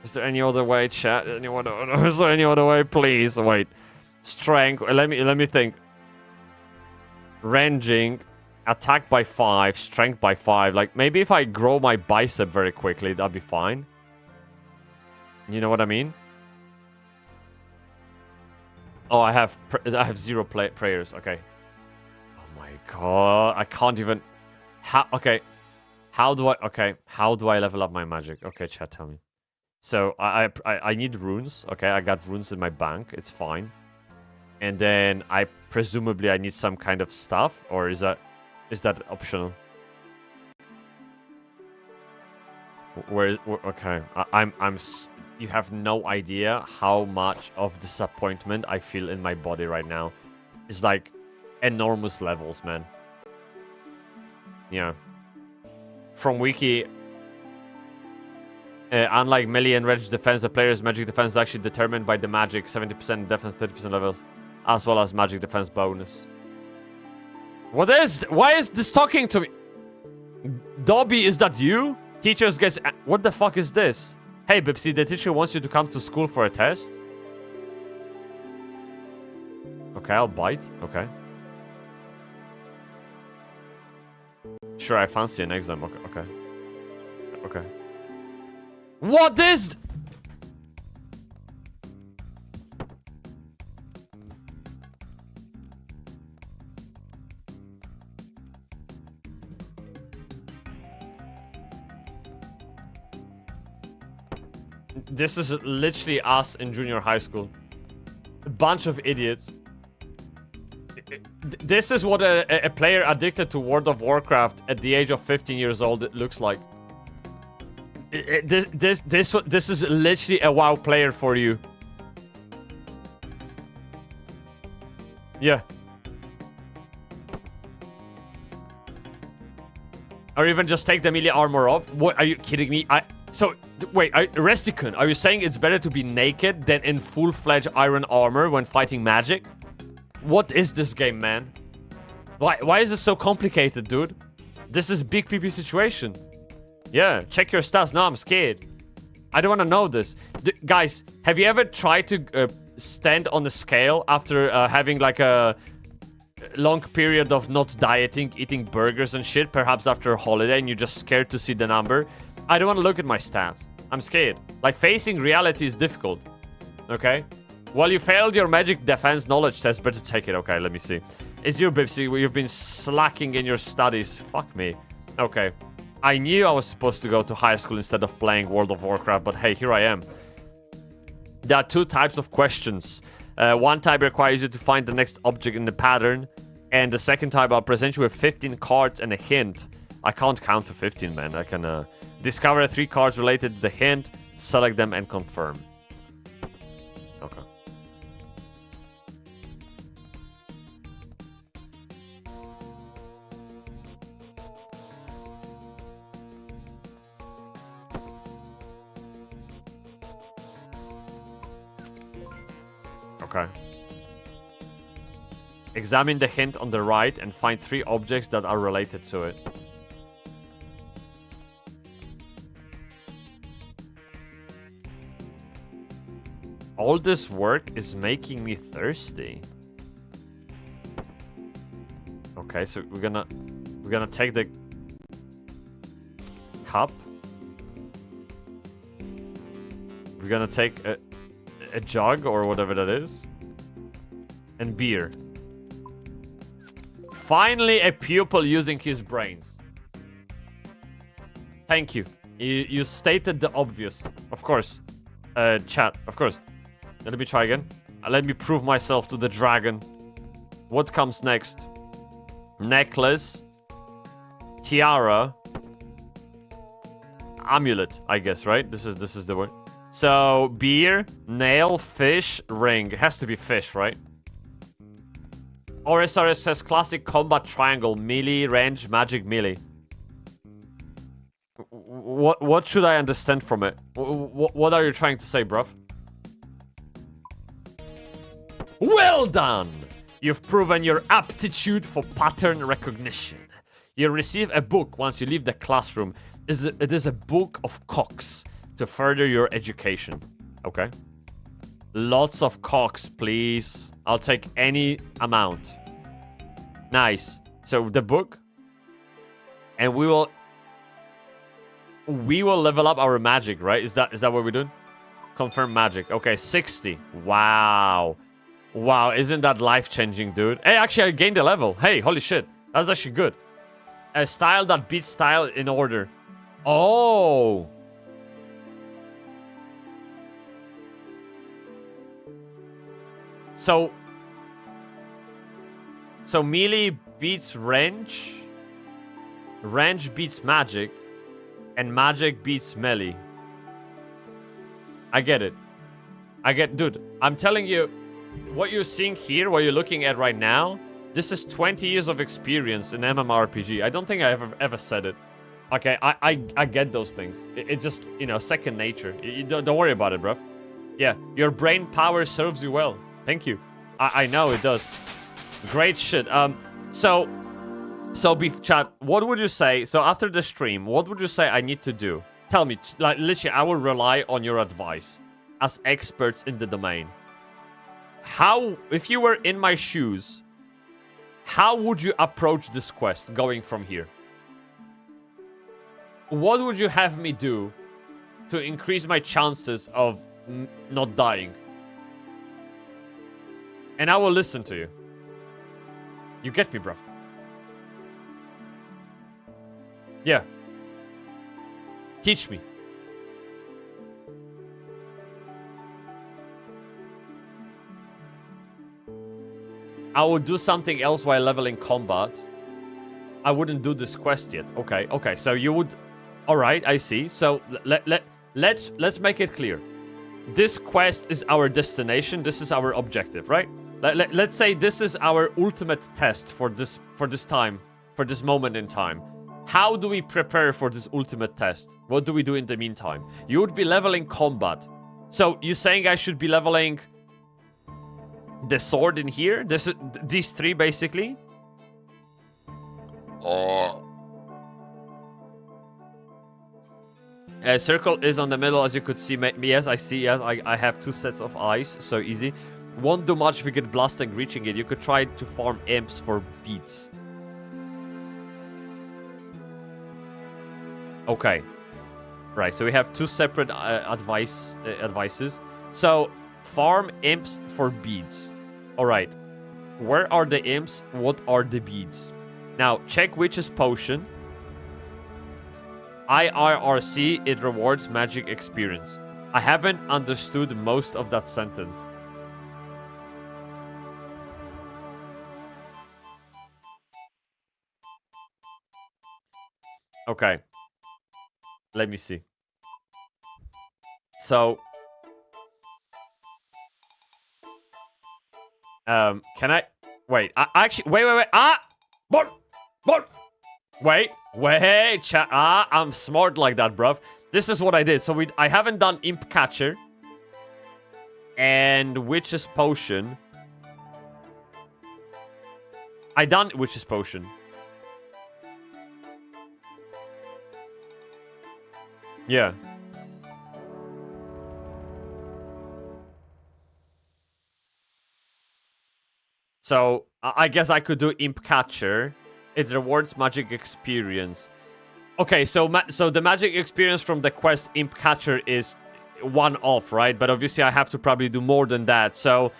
Is there any other way, chat? Is there any other way? Please, wait. Strength, let me think. Ranging, attack by 5, strength by 5. Like, maybe if I grow my bicep very quickly, that'd be fine. You know what I mean? Oh, I have 0 prayers. Okay. Oh my god, I can't even. Okay. How do I level up my magic? Okay, chat, tell me. So I need runes. Okay, I got runes in my bank. It's fine. And then I presumably need some kind of stuff, or is that optional? Okay, you have no idea how much of disappointment I feel in my body right now. It's like enormous levels, man. Yeah. From wiki, unlike melee and ranged defense, the player's magic defense is actually determined by the magic, 70% defense, 30% levels, as well as magic defense bonus. Why is this talking to me? Dobby, is that you? Teachers gets... What the fuck is this? Hey, Bybsie, the teacher wants you to come to school for a test. Okay, I'll bite. Okay. Sure, I fancy an exam. Okay. What is... This is literally us in junior high school. A bunch of idiots. This is what a player addicted to World of Warcraft at the age of 15 years old looks like. This is literally a WoW player for you. Yeah. Or even just take the melee armor off. What, are you kidding me? So, wait, Restikun, are you saying it's better to be naked than in full-fledged iron armor when fighting magic? What is this game, man? Why is it so complicated, dude? This is big PP situation. Yeah, check your stats. No, I'm scared. I don't want to know this. Guys, have you ever tried to stand on the scale after having like a long period of not dieting, eating burgers and shit, perhaps after a holiday, and you're just scared to see the number? I don't want to look at my stats. I'm scared. Like, facing reality is difficult. Okay? Well, you failed your magic defense knowledge test. Better take it. Okay, let me see. Is your Bybsie where you've been slacking in your studies? Fuck me. Okay. I knew I was supposed to go to high school instead of playing World of Warcraft, but hey, here I am. There are 2 types of questions. One type requires you to find the next object in the pattern, and the second type, I'll present you with 15 cards and a hint. I can't count to 15, man. I can discover 3 cards related to the hint, select them, and confirm. Okay. Okay. Examine the hint on the right and find 3 objects that are related to it. All this work is making me thirsty. Okay, so we're gonna take the cup. We're gonna take a jug or whatever that is, and beer. Finally, a pupil using his brains. Thank you. You stated the obvious. Of course. Chat, of course. Let me try again. Let me prove myself to the dragon. What comes next? Necklace. Tiara. Amulet, I guess, right? This is the word. So, beer, nail, fish, ring. It has to be fish, right? OSRS says classic combat triangle. Melee, range, magic, melee. What should I understand from it? What are you trying to say, bruv? Well done! You've proven your aptitude for pattern recognition. You receive a book once you leave the classroom. It is a book of cocks to further your education. Okay. Lots of cocks, please. I'll take any amount. Nice. So the book. And we will level up our magic, right? Is that what we're doing? Confirm magic. Okay, 60. Wow. Wow, isn't that life-changing, dude? Hey, actually, I gained a level. Hey, holy shit. That's actually good. A style that beats style in order. Oh. So melee beats range. Range beats magic. And magic beats melee. I get it. Dude, I'm telling you, what you're seeing here, what you're looking at right now, this is 20 years of experience in MMORPG. I don't think I ever said it. Okay, I get those things. It just, you know, second nature. You don't worry about it, bro. Yeah, your brain power serves you well. Thank you. I know it does. Great shit. So, Beef Chat, what would you say? So, after the stream, what would you say I need to do? Tell me, like, literally, I will rely on your advice as experts in the domain. How, if you were in my shoes, how would you approach this quest going from here? What would you have me do to increase my chances of not dying? And I will listen to you. You get me, bruv? Yeah. Teach me. I would do something else while leveling combat. I wouldn't do this quest yet. Okay. So you would... Alright, I see. So let's make it clear. This quest is our destination. This is our objective, right? Let's say this is our ultimate test for this time, for this moment in time. How do we prepare for this ultimate test? What do we do in the meantime? You would be leveling combat. So you're saying I should be leveling the sword in here? These three basically? Circle is on the middle, as you could see. Yes, I see. Yes, I have two sets of eyes. So easy. Won't do much if you get blasting reaching it. You could try to farm imps for beads. Okay. Right, so we have two separate advices. So, farm imps for beads. Alright. Where are the imps? What are the beads? Now, check Witch's Potion. IRRC, it rewards magic experience. I haven't understood most of that sentence. Okay. Let me see. So... can I... Wait, actually... Wait. What? Wait, chat. I'm smart like that, bruv. This is what I did. So I haven't done Imp Catcher. And Witch's Potion. I done Witch's Potion. Yeah. So, I guess I could do Imp Catcher. It rewards magic experience. Okay, so the magic experience from the quest Imp Catcher is one-off, right? But obviously I have to probably do more than that. So,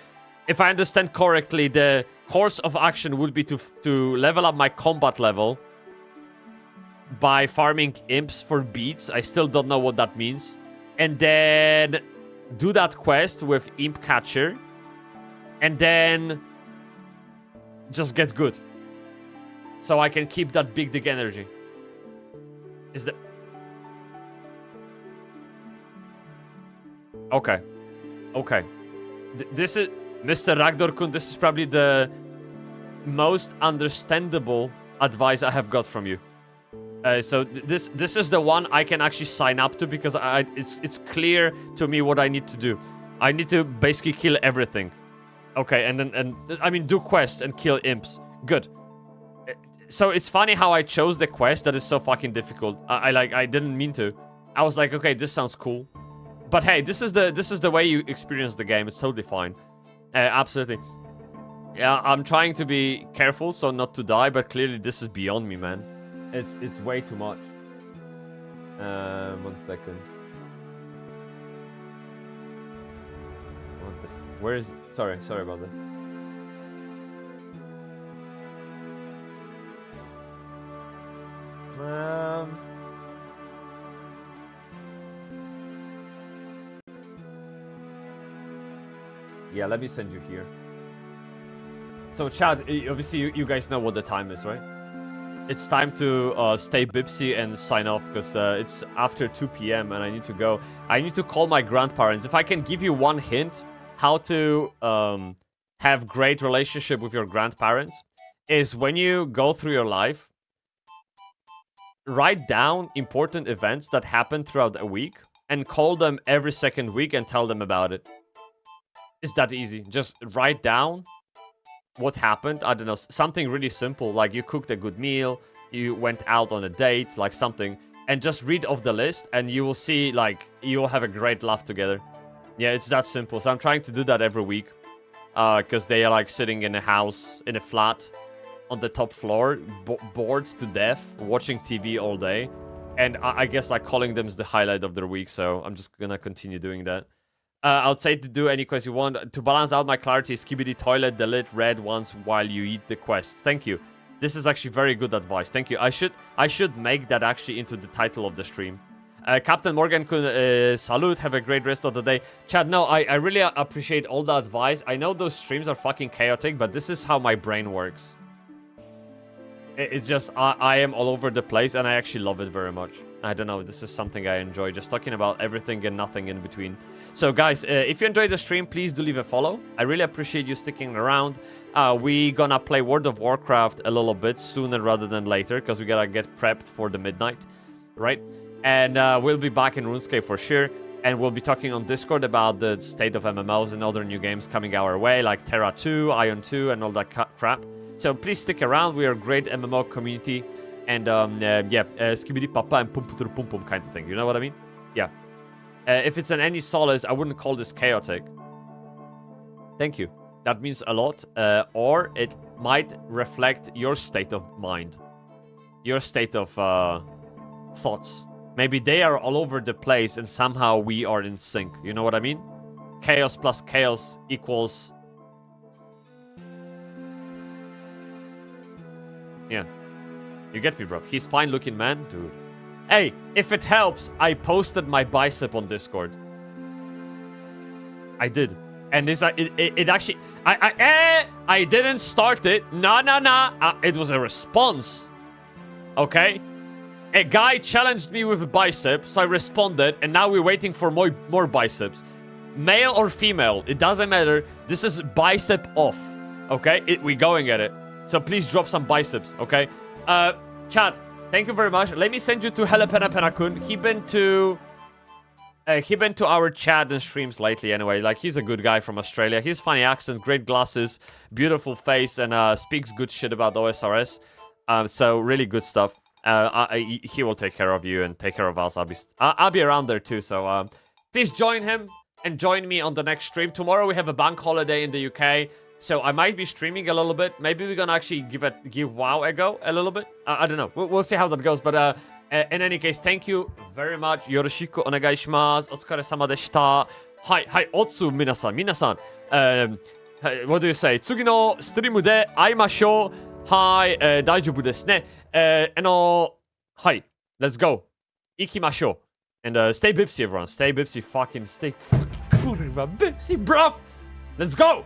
if I understand correctly, the course of action would be to level up my combat level. by farming imps for beads. I still don't know what that means. And then do that quest with Imp Catcher. And then just get good. So I can keep that big dick energy. Is that... Okay. Okay. This is... Mr. Ragdor-kun, this is probably the most understandable advice I have got from you. So this is the one I can actually sign up to because it's clear to me what I need to do. I need to basically kill everything. Okay, and I mean do quests and kill imps. Good. So it's funny how I chose the quest that is so fucking difficult. I didn't mean to. I was like, okay, this sounds cool. But hey, this is the way you experience the game. It's totally fine. Absolutely. Yeah, I'm trying to be careful so not to die, but clearly this is beyond me, man. It's way too much. 1 second. Where is... Sorry about this. Yeah, let me send you here. So, chat, obviously you guys know what the time is, right? It's time to stay Bybsie and sign off because it's after 2 p.m. and I need to go. I need to call my grandparents. If I can give you one hint how to have great relationship with your grandparents is when you go through your life, write down important events that happen throughout a week and call them every second week and tell them about it. It's that easy. Just write down what happened. I don't know, something really simple, like you cooked a good meal, you went out on a date, like something, and just read off the list and you will see, like, you will have a great laugh together. Yeah, it's that simple. So I'm trying to do that every week because they are like sitting in a house, in a flat on the top floor, bored to death, watching TV all day. And I guess like calling them is the highlight of their week. So I'm just gonna continue doing that. I'll say to do any quest you want. To balance out my clarity, skibidi toilet, delete red ones while you eat the quests. Thank you. This is actually very good advice. Thank you. I should make that actually into the title of the stream. Captain Morgan, salute. Have a great rest of the day. Chad, no, I really appreciate all the advice. I know those streams are fucking chaotic, but this is how my brain works. It's just, I am all over the place and I actually love it very much. I don't know, this is something I enjoy, just talking about everything and nothing in between. So guys, if you enjoyed the stream, please do leave a follow. I really appreciate you sticking around. We gonna play World of Warcraft a little bit sooner rather than later, because we gotta get prepped for the midnight, right? And we'll be back in RuneScape for sure. And we'll be talking on Discord about the state of MMOs and other new games coming our way, like Terra 2, Ion 2, and all that crap. So please stick around. We are a great MMO community. And yeah, skibidi papa and pum pum pum kind of thing. You know what I mean? Yeah. If it's an any solace, I wouldn't call this chaotic. Thank you. That means a lot. Or it might reflect your state of mind. Your state of thoughts. Maybe they are all over the place and somehow we are in sync. You know what I mean? Chaos plus chaos equals... Yeah. You get me, bro. He's fine looking, man. Dude. Hey, if it helps, I posted my bicep on Discord. I did. And it actually... I didn't start it. Nah. It was a response. Okay? A guy challenged me with a bicep, so I responded, and now we're waiting for more biceps. Male or female, it doesn't matter. This is bicep off. Okay? We're going at it. So please drop some biceps, okay? Chat, thank you very much. Let me send you to Helepenapenakun. He been to our chat and streams lately anyway. Like, he's a good guy from Australia. He's funny accent, great glasses, beautiful face, and speaks good shit about OSRS. So really good stuff. He will take care of you and take care of us. I'll be around there too. So please join him and join me on the next stream. Tomorrow we have a bank holiday in the UK. So I might be streaming a little bit. Maybe we're gonna actually give WoW a go a little bit. I don't know. We'll see how that goes. But in any case, thank you very much. Yoroshiku onegai shimasu. Otsukaresama deshita. Hai, otsu minasan. Minasan. What do you say? Tsugi no streamu de aimashou. Hai, daijoubu desu ne. Hi, let's go. Ikimashou. And stay Bybsie, everyone. Stay Bybsie, fucking stay kurwa Bybsie, bro. Let's go.